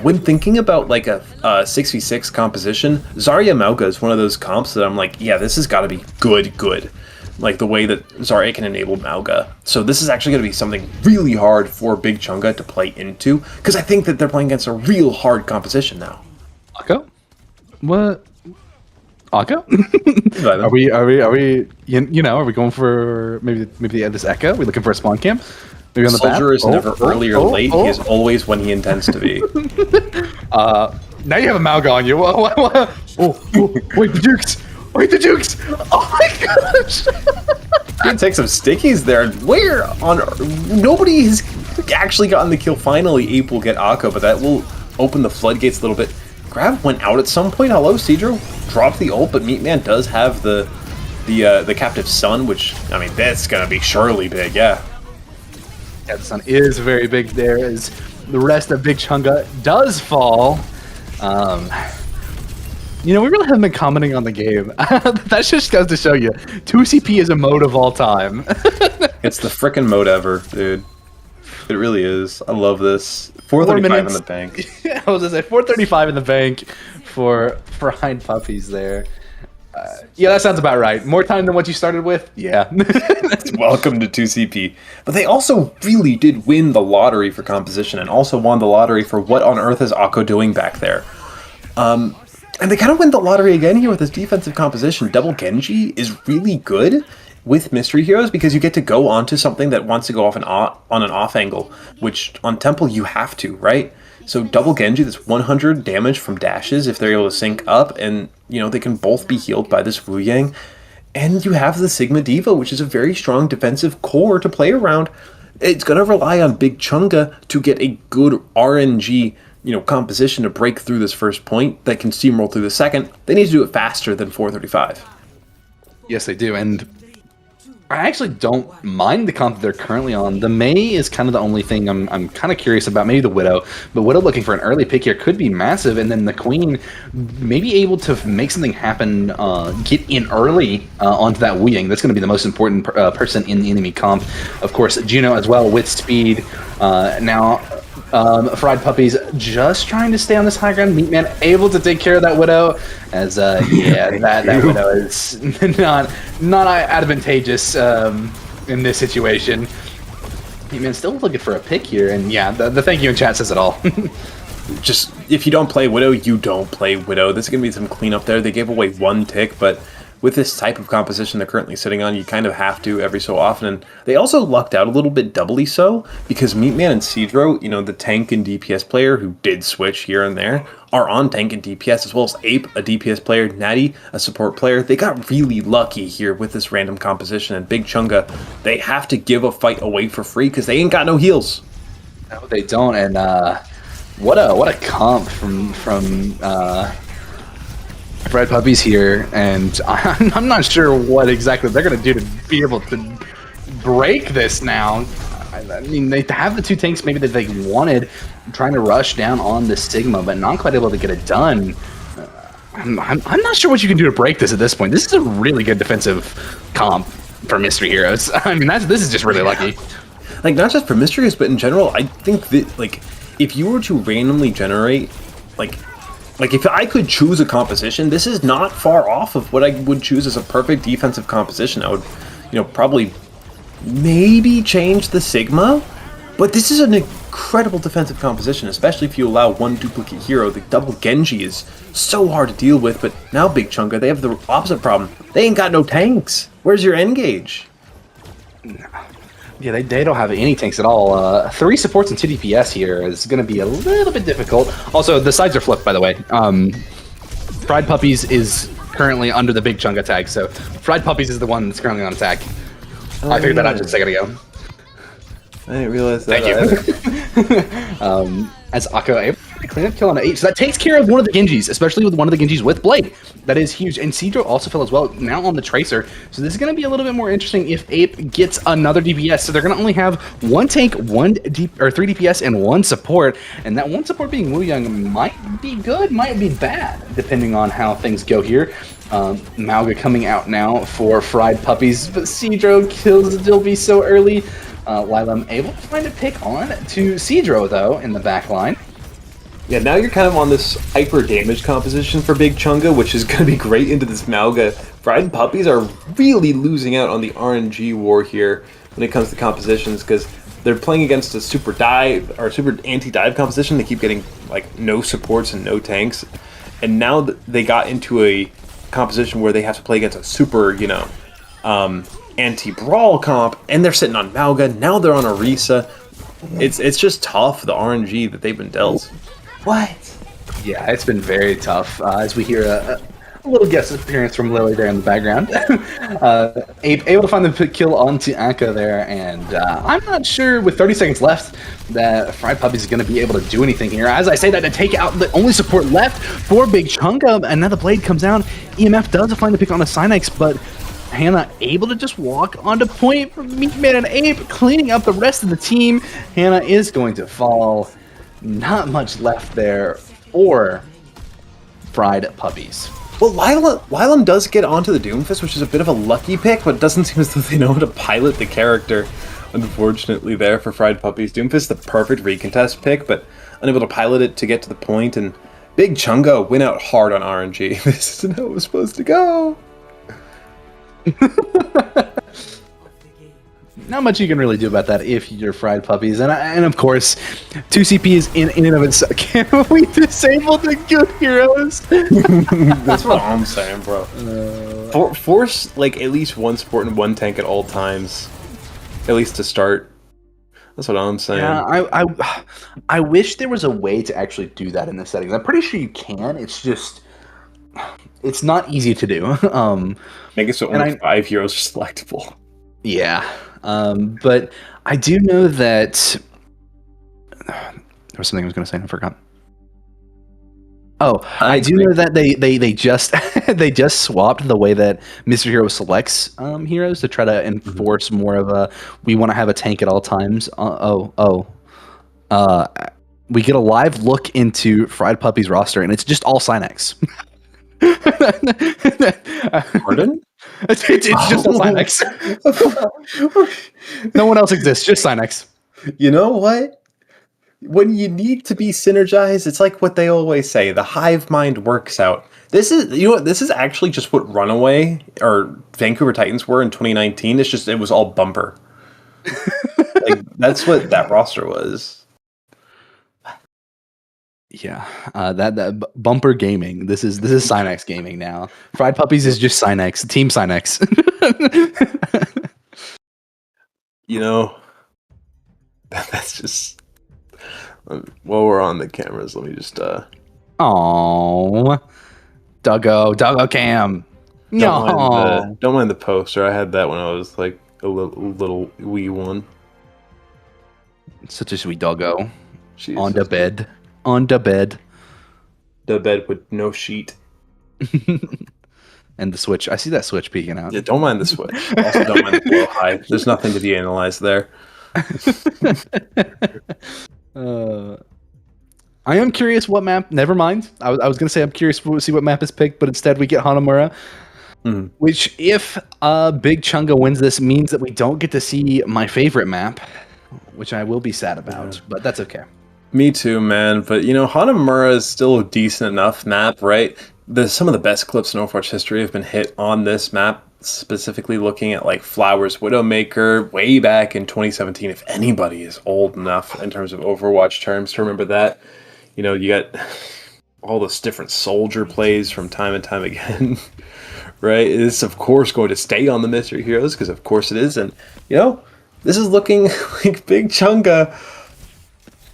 When thinking about like a 6v6 composition, Zarya Mauga is one of those comps that I'm like, yeah, this has got to be good. Like the way that Zarya can enable Mauga. So this is actually going to be something really hard for Big Chunga to play into, because I think that they're playing against a real hard composition now. Akko? What? Akko? Are we are we going for maybe this Echo? Are we looking for a spawn camp? Maybe on the Soldier is never early or late. He is always when he intends to be. Now you have a Mauga on you. Wait, the Dukes! Wait, the Dukes! Oh my gosh! He take some stickies there. Where on nobody has actually gotten the kill. Finally, Ape will get Akko, but that will open the floodgates a little bit. Grab went out at some point. Hello, Cedro dropped the ult, but Meatman does have the captive sun, which I mean that's gonna be surely big. Yeah, the sun is very big there as the rest of Big Chunga does fall. We really haven't been commenting on the game. That just goes to show you, 2CP is a mode of all time. It's the frickin' mode ever, dude. It really is. I love this. 435 in the bank. I was gonna say 435 in the bank for Fried Puppies there. Yeah, that sounds about right. More time than what you started with? Yeah. Welcome to 2CP. But they also really did win the lottery for composition and also won the lottery for what on earth is Akko doing back there. And they kind of win the lottery again here with this defensive composition. Double Genji is really good with Mystery Heroes because you get to go onto something that wants to go off on an off angle, which on Temple you have to, right? So double Genji, that's 100 damage from dashes if they're able to sync up, and they can both be healed by this Wu Yang. And you have the Sigma Diva, which is a very strong defensive core to play around. It's going to rely on Big Chunga to get a good RNG composition to break through this first point that can steamroll through the second. They need to do it faster than 435. Yes, they do, and I actually don't mind the comp that they're currently on. The Mei is kind of the only thing I'm kind of curious about. Maybe the Widow, but Widow looking for an early pick here could be massive, and then the Queen maybe able to make something happen, get in early onto that Wu Yang. That's going to be the most important person in the enemy comp. Of course, Juno as well with speed. Now, Fried Puppies just trying to stay on this high ground. Meatman able to take care of that Widow, as that Widow is not advantageous in this situation. Meatman still looking for a pick here, and yeah, the thank you in chat says it all. Just if you don't play Widow, you don't play Widow. This is gonna be some cleanup there. They gave away 1 tick, but with this type of composition they're currently sitting on, you kind of have to every so often. And they also lucked out a little bit doubly so, because Meatman and Cedro, the tank and DPS player who did switch here and there, are on tank and DPS, as well as Ape, a DPS player, Natty, a support player. They got really lucky here with this random composition, and Big Chunga, they have to give a fight away for free because they ain't got no heals. No, they don't, and what a comp from Fried Puppies here, and I'm not sure what exactly they're going to do to be able to break this now. I mean, they have the 2 tanks maybe that they wanted, trying to rush down on the Sigma, but not quite able to get it done. I'm not sure what you can do to break this at this point. This is a really good defensive comp for Mystery Heroes. I mean, this is just really lucky. Like, not just for Mystery Heroes, but in general, I think that, like, if you were to randomly generate, like if I could choose a composition, this is not far off of what I would choose as a perfect defensive composition. I would, probably maybe change the Sigma, but this is an incredible defensive composition, especially if you allow 1 duplicate hero. The double Genji is so hard to deal with, but now Big Chunga, they have the opposite problem. They ain't got no tanks. Where's your engage? Yeah, they don't have any tanks at all. 3 supports and 2 DPS here is going to be a little bit difficult. Also, the sides are flipped, by the way. Fried Puppies is currently under the Big Chunga tag, so Fried Puppies is the one that's currently on attack. I figured that out just a second ago. I didn't realize that. Thank you. As Akko able to clean up kill on an 8. So that takes care of one of the Genjis, especially with one of the Genjis with Blade. That is huge. And Cedro also fell as well, now on the Tracer. So this is going to be a little bit more interesting if Ape gets another DPS. So they're going to only have 1 tank, 3 DPS, and 1 support. And that 1 support being Wu Young might be good, might be bad, depending on how things go here. Mauga coming out now for Fried Puppies, but Cedro kills Dilby so early. Lylem able to find a pick on to Cedro, though, in the back line. Yeah, now you're kind of on this hyper damage composition for Big Chunga, which is going to be great into this Mauga. Fried Puppies are really losing out on the RNG war here when it comes to compositions, because they're playing against a super dive or super anti-dive composition. They keep getting like no supports and no tanks, and now they got into a composition where they have to play against a super, anti-brawl comp, and they're sitting on Mauga. Now they're on Orisa. It's just tough, the RNG that they've been dealt. What? Yeah, it's been very tough. As we hear a little guest appearance from Lily there in the background. Able to find the kill onto Akka there, and I'm not sure with 30 seconds left that Fried Puppies is going to be able to do anything here. As I say that, to take out the only support left for Big Chunga, and now the blade comes down. EMF does find the pick on a Synex, but Hannah able to just walk onto point for Meatman and Ape, cleaning up the rest of the team. Hannah is going to fall. Not much left there for Fried Puppies. Well, Lylem does get onto the Doomfist, which is a bit of a lucky pick, but it doesn't seem as though they know how to pilot the character, unfortunately, there for Fried Puppies. Doomfist, the perfect recontest pick, but unable to pilot it to get to the point, and Big Chunga went out hard on RNG. This isn't how it was supposed to go. Not much you can really do about that if you're Fried Puppies, and of course, 2 CPs in and of itself. Can we disable the good heroes? That's what I'm saying, bro. Force like at least 1 support and 1 tank at all times, at least to start. That's what I'm saying. Yeah, I wish there was a way to actually do that in the settings. I'm pretty sure you can. It's just it's not easy to do. Make it so only 5 heroes are selectable. Yeah. But I do know that there was something I was going to say and I forgot. Oh, I do know that they just they just swapped the way that Mr. Hero selects heroes to try to enforce more of a we want to have a tank at all times. We get a live look into Fried Puppies roster and it's just all Synex. Pardon? It's just all Synex. No one else exists, just Synex. You know what? When you need to be synergized, it's like what they always say, the hive mind works out. This is actually just what Runaway or Vancouver Titans were in 2019. It's just it was all bumper. Like that's what that roster was. Yeah, that bumper gaming. This is Synex gaming now. Fried Puppies is just Synex, Team Synex. That's just. While we're on the cameras, let me just. Oh, Duggo Cam. Don't mind the poster. I had that when I was like a little wee one. Such a sweet doggo. Jesus. On the bed. The The bed with no sheet. And the switch. I see that switch peeking out. Yeah, don't mind the switch. Also, don't mind the blow high. There's nothing to be analyzed there. I am curious what map. Never mind. I was going to say I'm curious to see what map is picked, but instead we get Hanamura. Which, if Big Chunga wins this, means that we don't get to see my favorite map, which I will be sad about, but that's okay. Me too, man. But, you know, Hanamura is still a decent enough map, right? Some of the best clips in Overwatch history have been hit on this map, specifically looking at, like, Flowers Widowmaker way back in 2017, if anybody is old enough in terms of Overwatch terms to remember that. You know, you got all those different soldier plays from time and time again. Right, it's of course going to stay on the Mystery Heroes because of course it is, and you know this is looking like Big Chunga.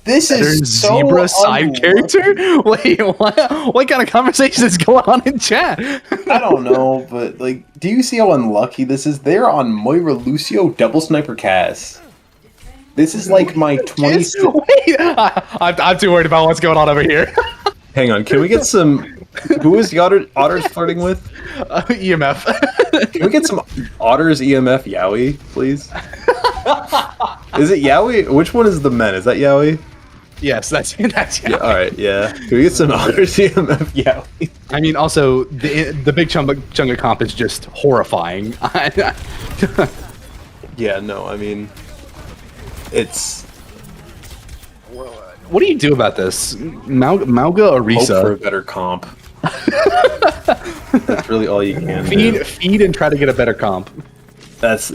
This is so Zebra side character. Wait, what kind of conversation is going on in chat? I don't know, but like, do you see how unlucky this is? They're on Moira Lucio double sniper Cass. This is like my 20. Wait, I'm too worried about what's going on over here. Hang on, can we get some? Who is the Otters flirting with? EMF. Can we get some Otters EMF Yowie, please? Is it Yowie? Which one is the men? Is that Yowie? Yes, that's Yowie. Yeah, all right, yeah. Can we get some Otters EMF Yowie? I mean, also the Big Chunga comp is just horrifying. Yeah, no, I mean, it's. What do you do about this, Mauga or Risa? Hope for a better comp. That's really all you can do. Feed and try to get a better comp. That's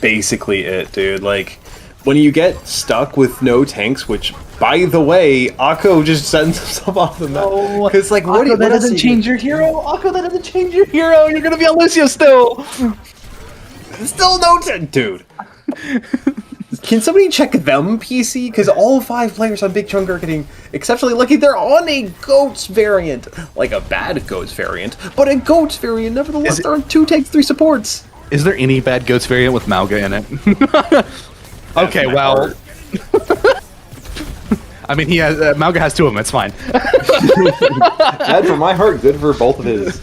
basically it, dude. Like, when you get stuck with no tanks, which, by the way, Akko just sends himself off the map. Because, like, Akko, that doesn't change your hero. Akko, that doesn't change your hero. You're gonna be on Lucio still. Still no tank, dude. Can somebody check them, PC? Because all 5 players on Big Chunk are getting exceptionally lucky. They're on a GOATS variant. Like a bad GOATS variant, but a GOATS variant nevertheless. They're on 2 tanks, 3 supports. Is there any bad GOATS variant with Mauga in it? Okay, well... I mean, Mauga has 2 of them, it's fine. Bad for my heart, good for both of his.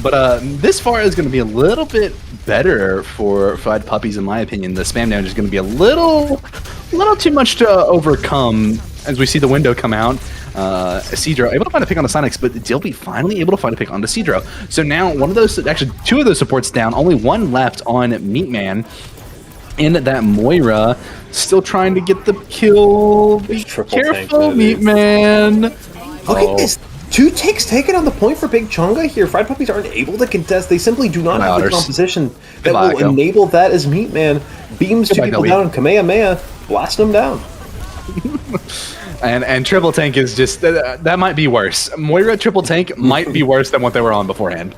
But this far is going to be a little bit better for Fried Puppies, in my opinion. The spam damage is going to be a little too much to overcome as we see the window come out. Cedro able to find a pick on the Sonics, but Dilby finally able to find a pick on the Cedro. So now actually 2 of those supports down, only 1 left on Meatman. And that Moira still trying to get the kill. Be careful, Meatman. Look at this. 2 takes taken on the point for Big Chunga here. Fried Puppies aren't able to contest. They simply do not have the composition that will enable that as Meatman beams 2 people down and Kamehameha blasts them down. and triple tank is just that might be worse. Moira triple tank might be worse than what they were on beforehand.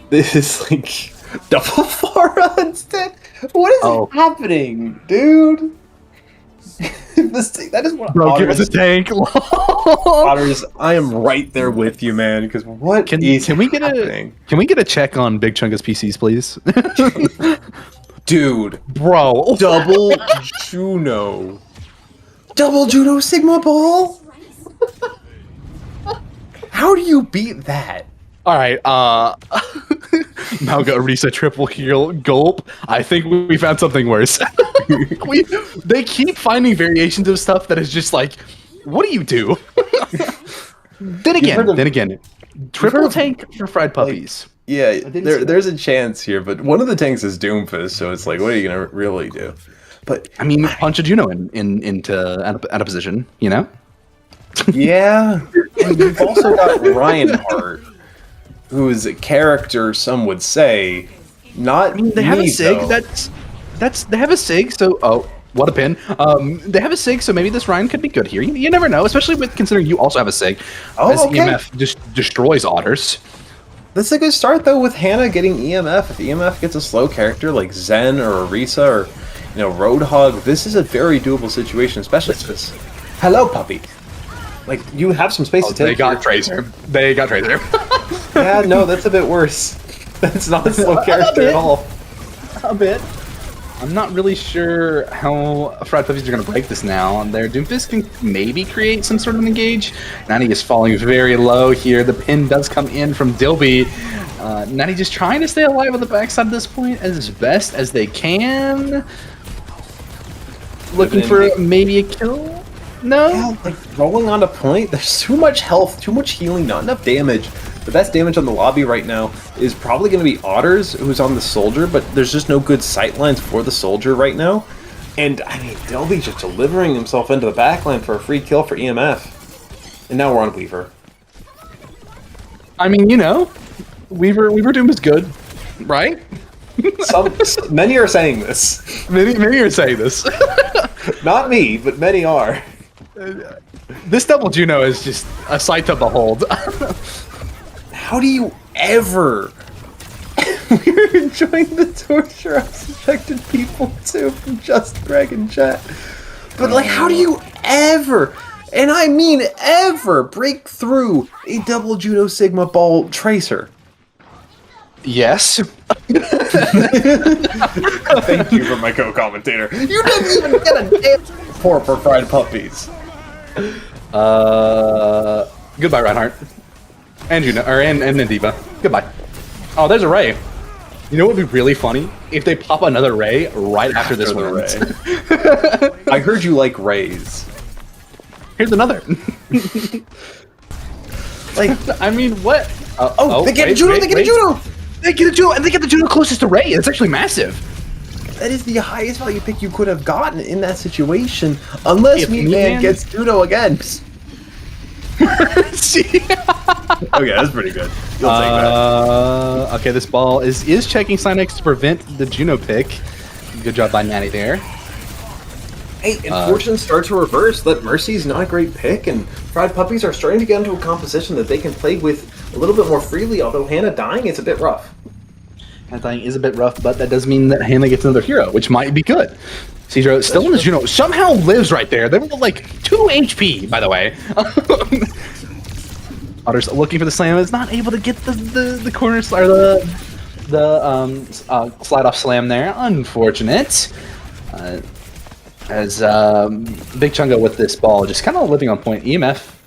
This is like double Pharah instead. What is happening, dude? That is what. Bro, give us a tank. Otters, I am right there with you, man. Because can we get a check on Big Chunga's PCs, please? Dude, bro, double Juno Sigma Ball. How do you beat that? All right, Mauga Arisa triple heal gulp. I think we found something worse. They keep finding variations of stuff that is just like, what do you do? Then again, triple tank for Fried Puppies. Like, yeah, there's a chance here, but one of the tanks is Doomfist, so it's like, what are you gonna really do? But I mean, punch a Juno into out of position, you know? Yeah, and you've also got Reinhardt, who is a character, some would say, not. I mean, they have a Sig. They have a Sig. So what a pin. They have a Sig, so maybe this Ryan could be good here. You never know, especially with considering you also have a Sig. EMF just destroys Otters. This is a good start though with Hannah getting EMF. If EMF gets a slow character like Zen or Arisa or Roadhog, this is a very doable situation, especially if this. Hello, puppy. Like, you have some space to take. They got Tracer. Yeah, no, that's a bit worse. That's not a slow character at all. A bit. I'm not really sure how Fried Puppies are going to break this now. Their Doomfist can maybe create some sort of engage. Natty is falling very low here. The pin does come in from Dilby. Natty just trying to stay alive on the backside at this point as best as they can. Looking for maybe a kill? No? Yeah, like rolling on a point, there's too much health, too much healing, not enough damage. The best damage on the lobby right now is probably going to be Otters, who's on the Soldier, but there's just no good sight lines for the Soldier right now. And, I mean, Delby's just delivering himself into the backline for a free kill for EMF. And now we're on Weaver. I mean, you know, Weaver Doom is good, right? Many are saying this. Many are saying this. Not me, but many are. This double Juno is just a sight to behold. How do you ever? We're enjoying the torture of suspected people too from Just Greg and chat. But like, how do you ever, and I mean ever, break through a double Juno Sigma ball tracer? Yes. Thank you for my co-commentator. You didn't even get a damn report for Fried Puppies. Goodbye, Reinhardt. And Juno, and Diva. Goodbye. Oh, there's a Ray. You know what would be really funny? If they pop another Ray right after this one. I heard you like Rays. Here's another. Like, I mean, what? They get a Juno! They get a Juno! They get a Juno, and they get the Juno closest to Ray. It's actually massive. That is the highest value pick you could have gotten in that situation, unless Meatman gets Juno again. Okay, that's pretty good. You'll take that. Okay, this ball is checking Sinex to prevent the Juno pick. Good job by Natty there. Hey, and fortune starts to reverse. That Mercy's not a great pick, and Fried Puppies are starting to get into a composition that they can play with a little bit more freely, although Hannah dying is a bit rough. Hannah dying is a bit rough, but that does mean that Hannah gets another hero, which might be good. Cedro still in the Juno, somehow lives right there. They were like 2 HP, by the way. Otter's looking for the slam, is not able to get the corner or the slide off slam there. Unfortunate. As Big Chunga with this ball, just kind of living on point. EMF.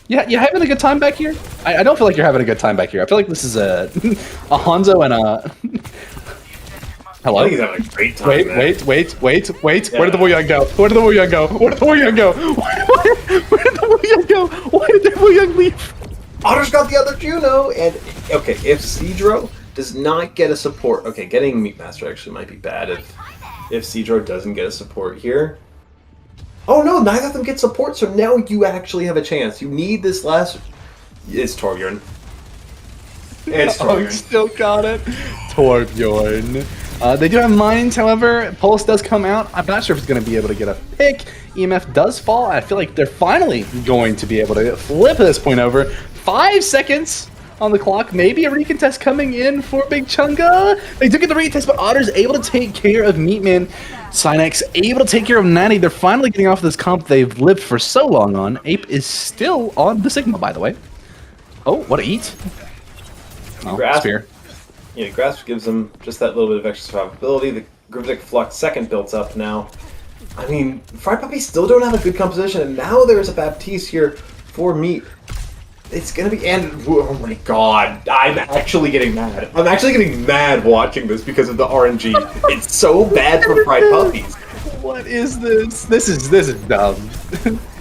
Yeah, you having a good time back here? I don't feel like you're having a good time back here. I feel like this is a Hanzo and a... Hello? I think he's having a great time. Wait. Yeah. Where did the Wooyoung go? Where did the Wooyoung go? Where did the Wooyoung go? Where did the Wooyoung go? Why did the Wooyoung leave? Otter's got the other Juno, and okay, if Cedro does not get a support, okay, getting Meatmaster actually might be bad if Cedro doesn't get a support here. Oh no, neither of them get support, so now you actually have a chance. You need this last... It's Torbjorn. It's Torbjorn. Oh, still got it. Torbjorn. They do have mines, however. Pulse does come out. I'm not sure if it's going to be able to get a pick. EMF does fall. I feel like they're finally going to be able to flip this point over. 5 seconds on the clock. Maybe a recontest coming in for Big Chunga. They do get the recontest, but Otter's able to take care of Meatman. Sinex able to take care of Natty. They're finally getting off this comp they've lived for so long on. Ape is still on the Sigma, by the way. Oh, what a eat. Oh, Grasp. Spear. Yeah, Grasp gives them just that little bit of extra survivability. The Grimdic Flux second builds up now. I mean, Fried Puppies still don't have a good composition, and now there's a Baptiste here for Meat. It's gonna be, and oh my god, I'm actually getting mad. I'm actually getting mad watching this because of the RNG. It's so bad for Fried Puppies. What is this? This is dumb.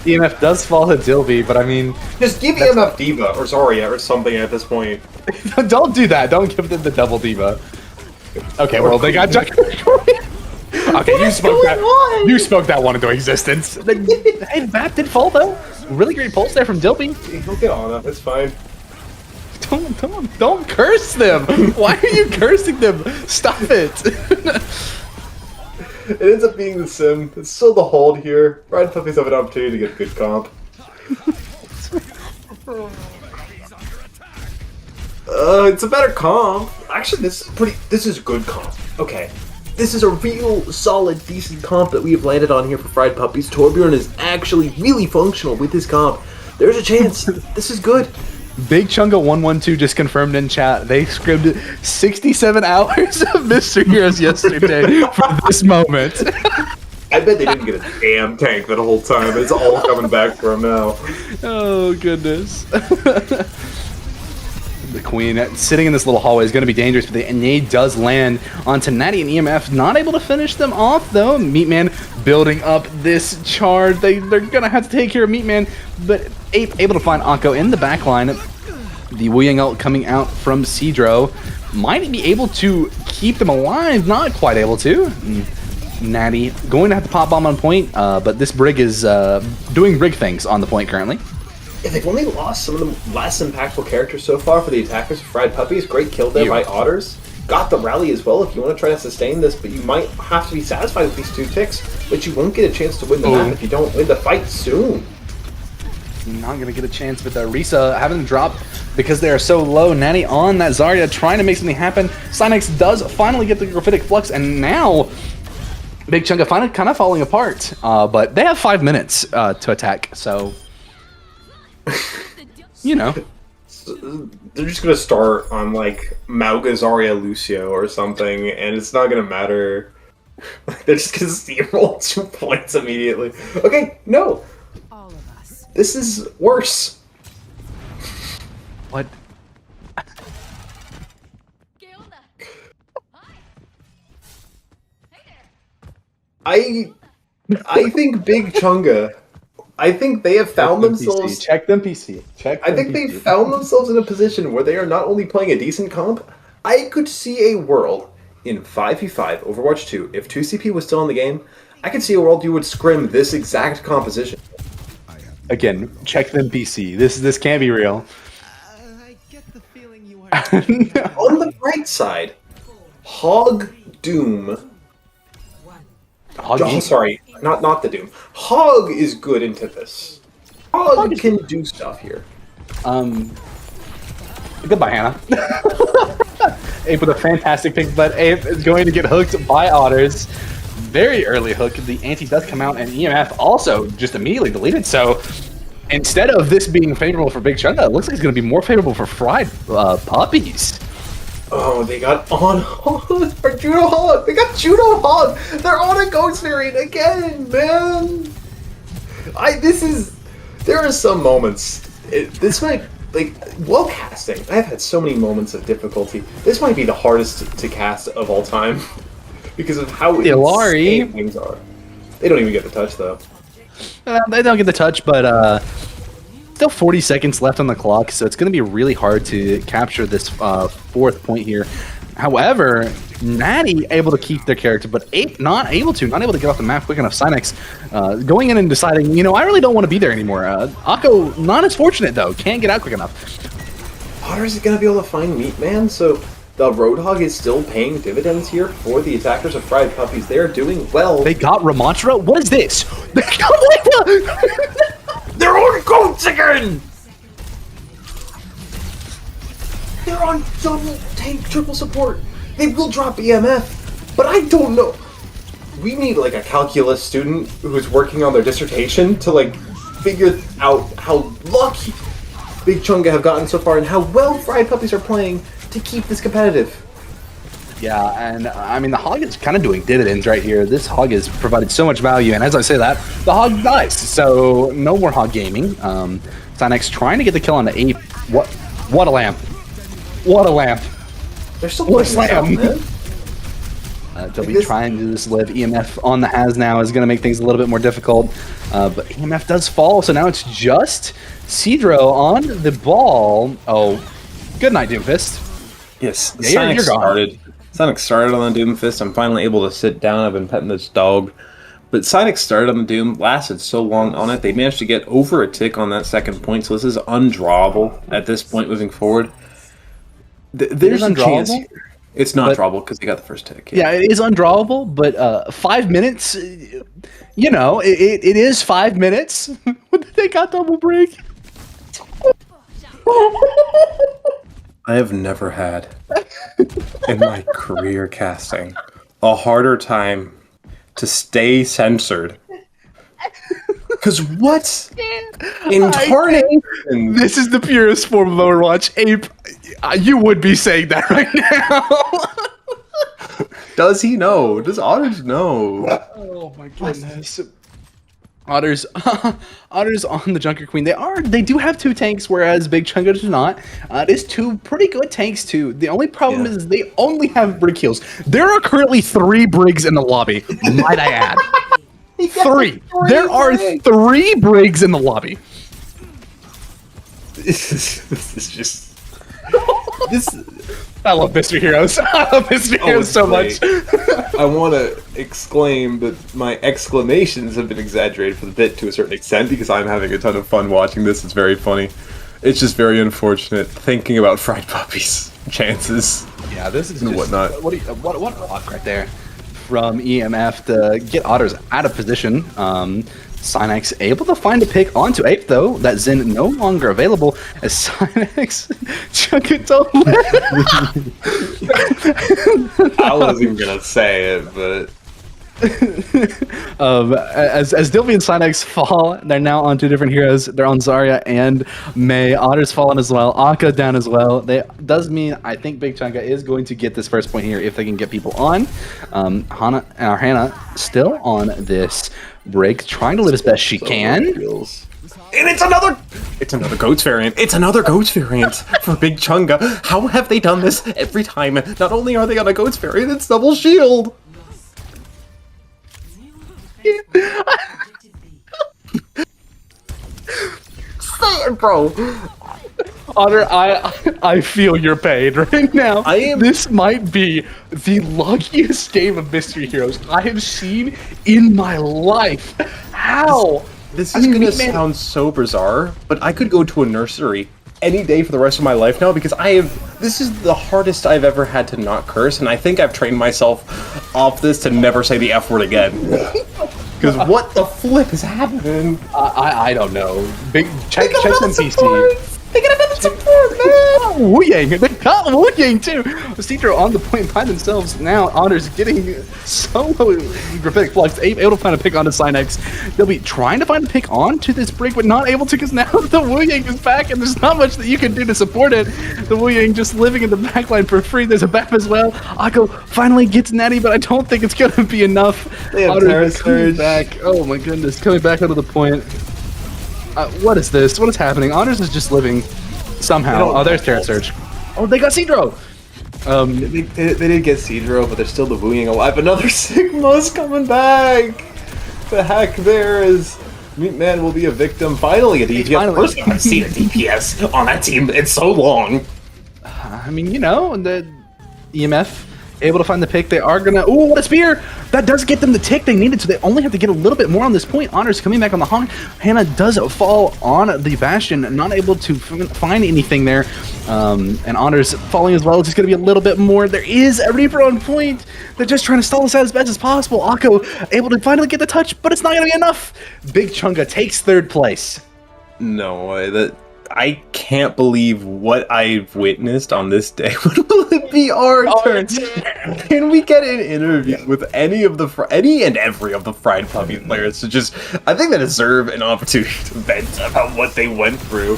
EMF does fall to Dilby, but I mean... Just give EMF Diva, or Zarya, or something at this point. Don't do that. Don't give them the double Diva. Okay, well, they got Jack. Okay, you spoke that. You spoke that one into existence. Hey, Vap did fall, though. Really great pulse there from Dilby. He'll get on it. It's fine. Don't curse them. Why are you cursing them? Stop it. It ends up being the sim. It's still the hold here. Fried Puppies have an opportunity to get a good comp. It's a better comp. Actually, this is good comp. Okay. This is a real, solid, decent comp that we have landed on here for Fried Puppies. Torbjorn is actually really functional with his comp. There's a chance. This is good. Big Chunga 112 just confirmed in chat. They scripted 67 hours of Mr. Heroes yesterday for this moment. I bet they didn't get a damn tank that whole time. It's all coming back for him now. Oh, goodness. The Queen sitting in this little hallway is going to be dangerous, but the nade does land onto Natty and EMF. Not able to finish them off, though. Meatman building up this charge. They're going to have to take care of Meatman, but Ape able to find Akko in the back line. The Wu Yang ult coming out from Cedro. Might be able to keep them alive. Not quite able to. Natty going to have to pop bomb on point, but this Brig is doing Brig things on the point currently. Yeah, they've only lost some of the less impactful characters so far for the attackers. Fried Puppies, great kill there by Otters. Got the rally as well if you want to try to sustain this, but you might have to be satisfied with these 2 ticks, but you won't get a chance to win the map if you don't win the fight soon. Not going to get a chance with Risa having to drop because they are so low. Natty on that Zarya trying to make something happen. Cynex does finally get the Graphitic Flux, and now Big Chunga finally kind of falling apart. But they have 5 minutes to attack, so you know. They're just gonna start on like Mauga, Zarya, Lucio or something, and it's not gonna matter. They're just gonna steamroll 2 points immediately. Okay, no. This is worse. What? I think Big Chunga. I think they have found themselves. Check them PC. I think they found themselves in a position where they are not only playing a decent comp. I could see a world in 5v5 Overwatch 2. If 2CP was still in the game, I could see a world you would scrim this exact composition. Again, check them PC. This can't be real. I get the feeling you are. On the bright side, Hog Doom. Oh, sorry, not the Doom. Hog is good into this. Hog can do stuff here. Goodbye, Hannah. Ape with a fantastic pick, but Ape is going to get hooked by Otters. Very early hook. The anti does come out, and EMF also just immediately deleted. So instead of this being favorable for Big Chunga, it looks like it's going to be more favorable for Fried Puppies. Oh, they got on for Judo Hog. They got Judo Hog. They're on a Ghost variant again, man. There are some moments. This might, while casting, I've had so many moments of difficulty. This might be the hardest to cast of all time because of how insane things are. They don't even get the touch, though. They don't get the touch, but still 40 seconds left on the clock, so it's going to be really hard to capture this 4th point here. However, Natty able to keep their character, but Ape not able to get off the map quick enough. Cynex going in and deciding, I really don't want to be there anymore. Akko not as fortunate, though. Can't get out quick enough. Otter is going to be able to find Meatman, so the Roadhog is still paying dividends here for the attackers of Fried Puppies. They are doing well. They got Ramontra? What is this? They got They're on goats again! They're on double tank triple support. They will drop EMF, but I don't know. We need a calculus student who's working on their dissertation to figure out how lucky Big Chunga have gotten so far and how well Fried Puppies are playing to keep this competitive. Yeah, and I mean, the Hog is kind of doing dividends right here. This Hog has provided so much value, and as I say that, the Hog dies. So no more Hog gaming. Cynex trying to get the kill on the Ape. What a lamp. What a lamp. They're still what a slam. They'll be trying to just live. EMF on the Has now is going to make things a little bit more difficult. But EMF does fall, so now it's just Cedro on the ball. Oh, good night, Doomfist. Yes, Yeah, you're gone. Cynex started on the Doomfist. I'm finally able to sit down. I've been petting this dog. But Cynex started on the Doom, lasted so long on it. They managed to get over a tick on that 2nd point, so this is undrawable at this point moving forward. There's a chance here. It's not drawable because they got the 1st tick. Yeah, it is undrawable, but 5 minutes, it is 5 minutes. They got double break. I have never had, in my career casting, a harder time to stay censored Because what? Incarnation. This is the purest form of Overwatch. Ape, you would be saying that right now. Does he know? Does Otters know? Oh my goodness. Otters on the Junker Queen. They do have 2 tanks, whereas Big Chunga does not. It is 2 pretty good tanks too. The only problem is they only have Brig heals. There are currently 3 Brigs in the lobby, might I add. 3. There are 3 Brigs in the lobby. This is just this. I love Mr. Heroes. I love Mr. Heroes so much. I want to exclaim that my exclamations have been exaggerated for the bit to a certain extent because I'm having a ton of fun watching this. It's very funny. It's just very unfortunate thinking about Fried Puppies chances. Yeah, this is and just, whatnot. What a block right there from EMF to get Otters out of position. Synex able to find a pick onto Ape, though. That Zen no longer available as Synex chuck it to I wasn't even gonna say it, but as Dilby and Synex fall, they're now on 2 different heroes. They're on Zarya and May. Otter's fallen as well. Akka down as well. Does mean I think Big Chunga is going to get this first point here if they can get people on. Hannah still on this break, trying to live as best she can. And it's another goats variant. It's another goats variant for Big Chunga. How have they done this every time? Not only are they on a goats variant, it's double shield. Say it, bro. Otter, I feel your pain right now. This might be the luckiest game of Mystery Heroes I have seen in my life. How? This is gonna sound so bizarre, but I could go to a nursery any day for the rest of my life now because this is the hardest I've ever had to not curse, and I think I've trained myself off this to never say the F word again. Because what the flip is happening? I don't know. Check them PC. They got a bit of support, man! Wu Yang, they got Wu Yang too! Citro on the point by themselves now. Honors getting solo Gravitic Flux, able to find a pick onto Synex. They'll be trying to find a pick onto this Brig, but not able to because now the Wu Yang is back and there's not much that you can do to support it. The Wu Yang just living in the backline for free. There's a BAP as well. Akko finally gets Natty, but I don't think it's going to be enough. They have Terra Surge back. Oh my goodness, coming back onto the point. What is this? What is happening? Honors is just living somehow. Oh, there's Terra Surge. Oh, they got Cedro! They did get Cedro, but there's still the Wu Yang alive. Another Sigma's coming back! The heck there is... Meatman will be a victim. Finally a DPS. First time I've seen a DPS on that team in so long. I mean, you know, the EMF able to find the pick. They are gonna... Ooh, what a spear! That does get them the tick they needed, so they only have to get a little bit more on this point. Honors coming back on the honk. Hannah does fall on the Bastion, not able to find anything there. And Honors falling as well. It's just gonna be a little bit more. There is a Reaper on point. They're just trying to stall this out as best as possible. Akko able to finally get the touch, but it's not gonna be enough. Big Chunga takes 3rd place. No way. I can't believe what I've witnessed on this day. When will it be our turn? Can we get an interview with any and every of the Fried Puppies players to just... I think they deserve an opportunity to vent about what they went through.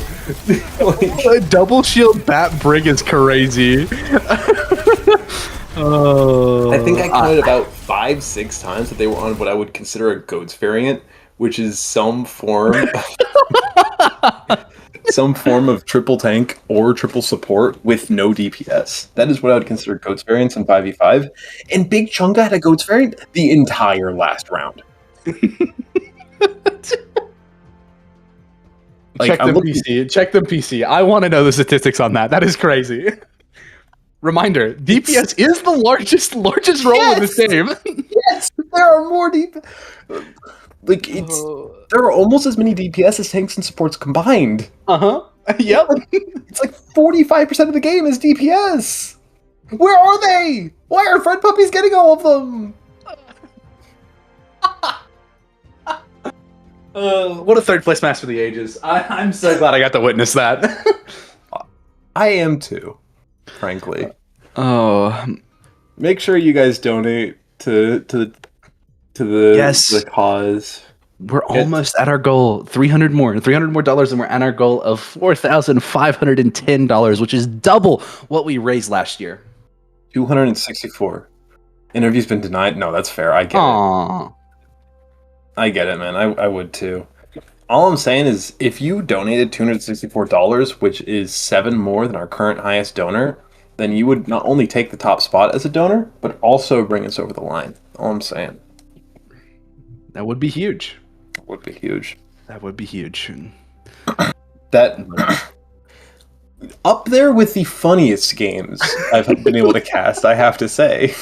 A double shield bat Brig is crazy. Oh, I think I counted about 5-6 times that they were on what I would consider a goats variant, which is some form of triple tank or triple support with no DPS. That is what I would consider goats variants in 5v5. And Big Chunga had a goats variant the entire last round. Check them PC. Check them PC. I want to know the statistics on that. That is crazy. Reminder: DPS is the largest role in this game. Yes, there are more DPS. Like there are almost as many DPS as tanks and supports combined. Yep. It's like 45% of the game is DPS. Where are they? Why are Fried Puppies getting all of them? What a 3rd place match for the ages. I'm so glad I got to witness that. I am too, frankly. Oh, make sure you guys donate to the cause. We're almost at our goal. 300 more dollars, and we're at our goal of $4,510, which is double what we raised last year. 264. Interview's been denied. No, that's fair. I get it. Aww. I get it, man. I would too. All I'm saying is, if you donated $264, which is 7 more than our current highest donor, then you would not only take the top spot as a donor, but also bring us over the line. All I'm saying. That would be huge. Would be huge. That would be huge. That up there with the funniest games I've been able to cast, I have to say.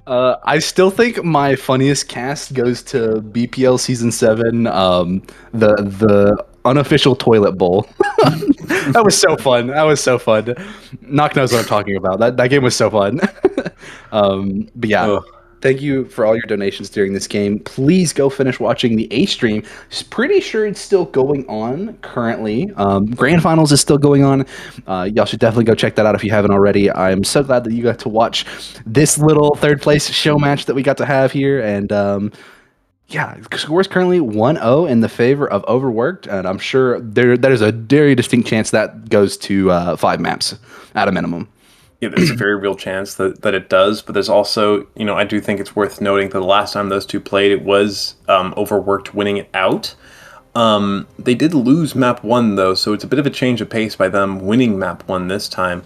I still think my funniest cast goes to BPL Season 7, the unofficial toilet bowl. That was so fun. Knock knows what I'm talking about. That game was so fun. But yeah. Ugh. Thank you for all your donations during this game. Please go finish watching the A stream. Pretty sure it's still going on currently. Grand Finals is still going on. Y'all should definitely go check that out if you haven't already. I'm so glad that you got to watch this little third place show match that we got to have here. And yeah, score's currently 1-0 in the favor of Overworked. And I'm sure there's a very distinct chance that goes to 5 maps at a minimum. Yeah, there's a very real chance that it does, but there's also, I do think it's worth noting that the last time those two played, it was Overworked winning it out. They did lose map 1, though, so it's a bit of a change of pace by them winning map 1 this time.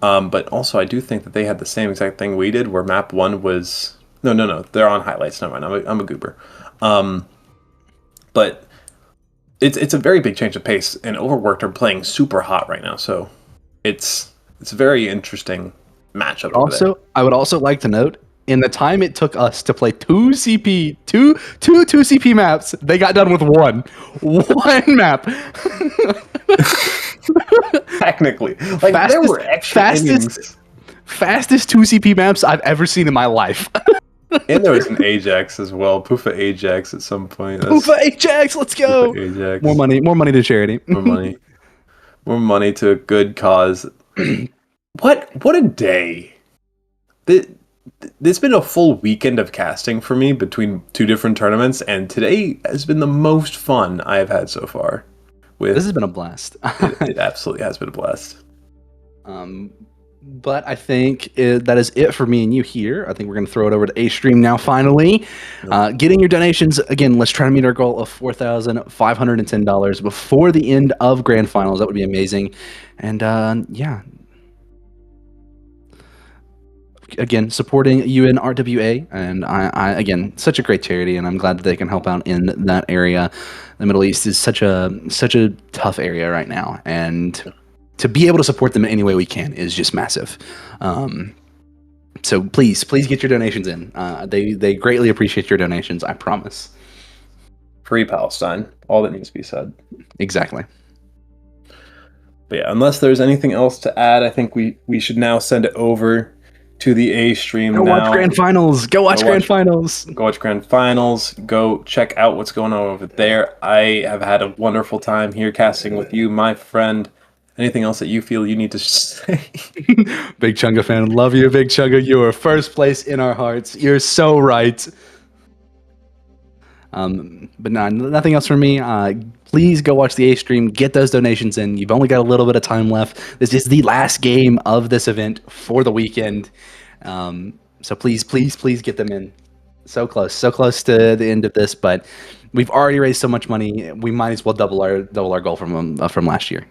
But also, I do think that they had the same exact thing we did, where map 1 was... No, they're on highlights. Never mind, I'm a goober. But it's a very big change of pace, and Overworked are playing super hot right now, so it's a very interesting matchup. Also, I would also like to note, in the time it took us to play two CP maps, they got done with one map. Technically, like there were extra innings. Fastest 2 CP maps I've ever seen in my life. And there was an Ajax as well. Poofa Ajax at some point. Poofa Ajax, let's go. Ajax. More money to charity. More money to a good cause. What a day. There's been a full weekend of casting for me between 2 different tournaments, and today has been the most fun I have had so far. This has been a blast. It absolutely has been a blast. But I think that is it for me and you here. I think we're going to throw it over to A Stream now, finally. Getting your donations. Again, let's try to meet our goal of $4,510 before the end of Grand Finals. That would be amazing. And yeah. Again, supporting UNRWA. And I again, such a great charity. And I'm glad that they can help out in that area. The Middle East is such a tough area right now. And to be able to support them in any way we can is just massive. So please get your donations in. They greatly appreciate your donations, I promise. Free Palestine. All that needs to be said. Exactly. But yeah, unless there's anything else to add, I think we should now send it over to the A stream. Go watch Grand Finals. Go watch Grand Finals. Go watch Grand Finals. Go check out what's going on over there. I have had a wonderful time here casting with you, my friend. Anything else that you feel you need to say? Big Chunga fan, love you, Big Chunga. You are first place in our hearts. You're so right. But nothing else from me. Please go watch the A stream. Get those donations in. You've only got a little bit of time left. This is the last game of this event for the weekend. So please get them in. So close to the end of this, but we've already raised so much money. We might as well double our goal from last year.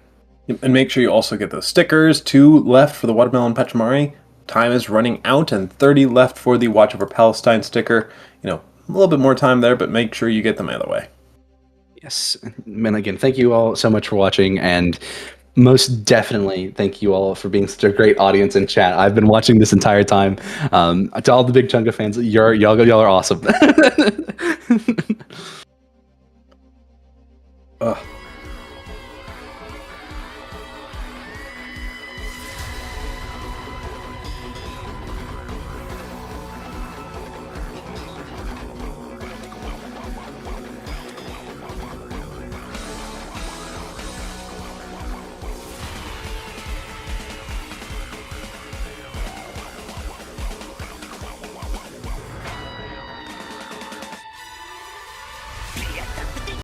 And make sure you also get those stickers. 2 left for the Watermelon Pachimari. Time is running out, and 30 left for the Watch Over Palestine sticker. A little bit more time there, but make sure you get them either way. Yes. And again, thank you all so much for watching, and most definitely thank you all for being such a great audience in chat. I've been watching this entire time. To all the Big Chunga fans, y'all are awesome.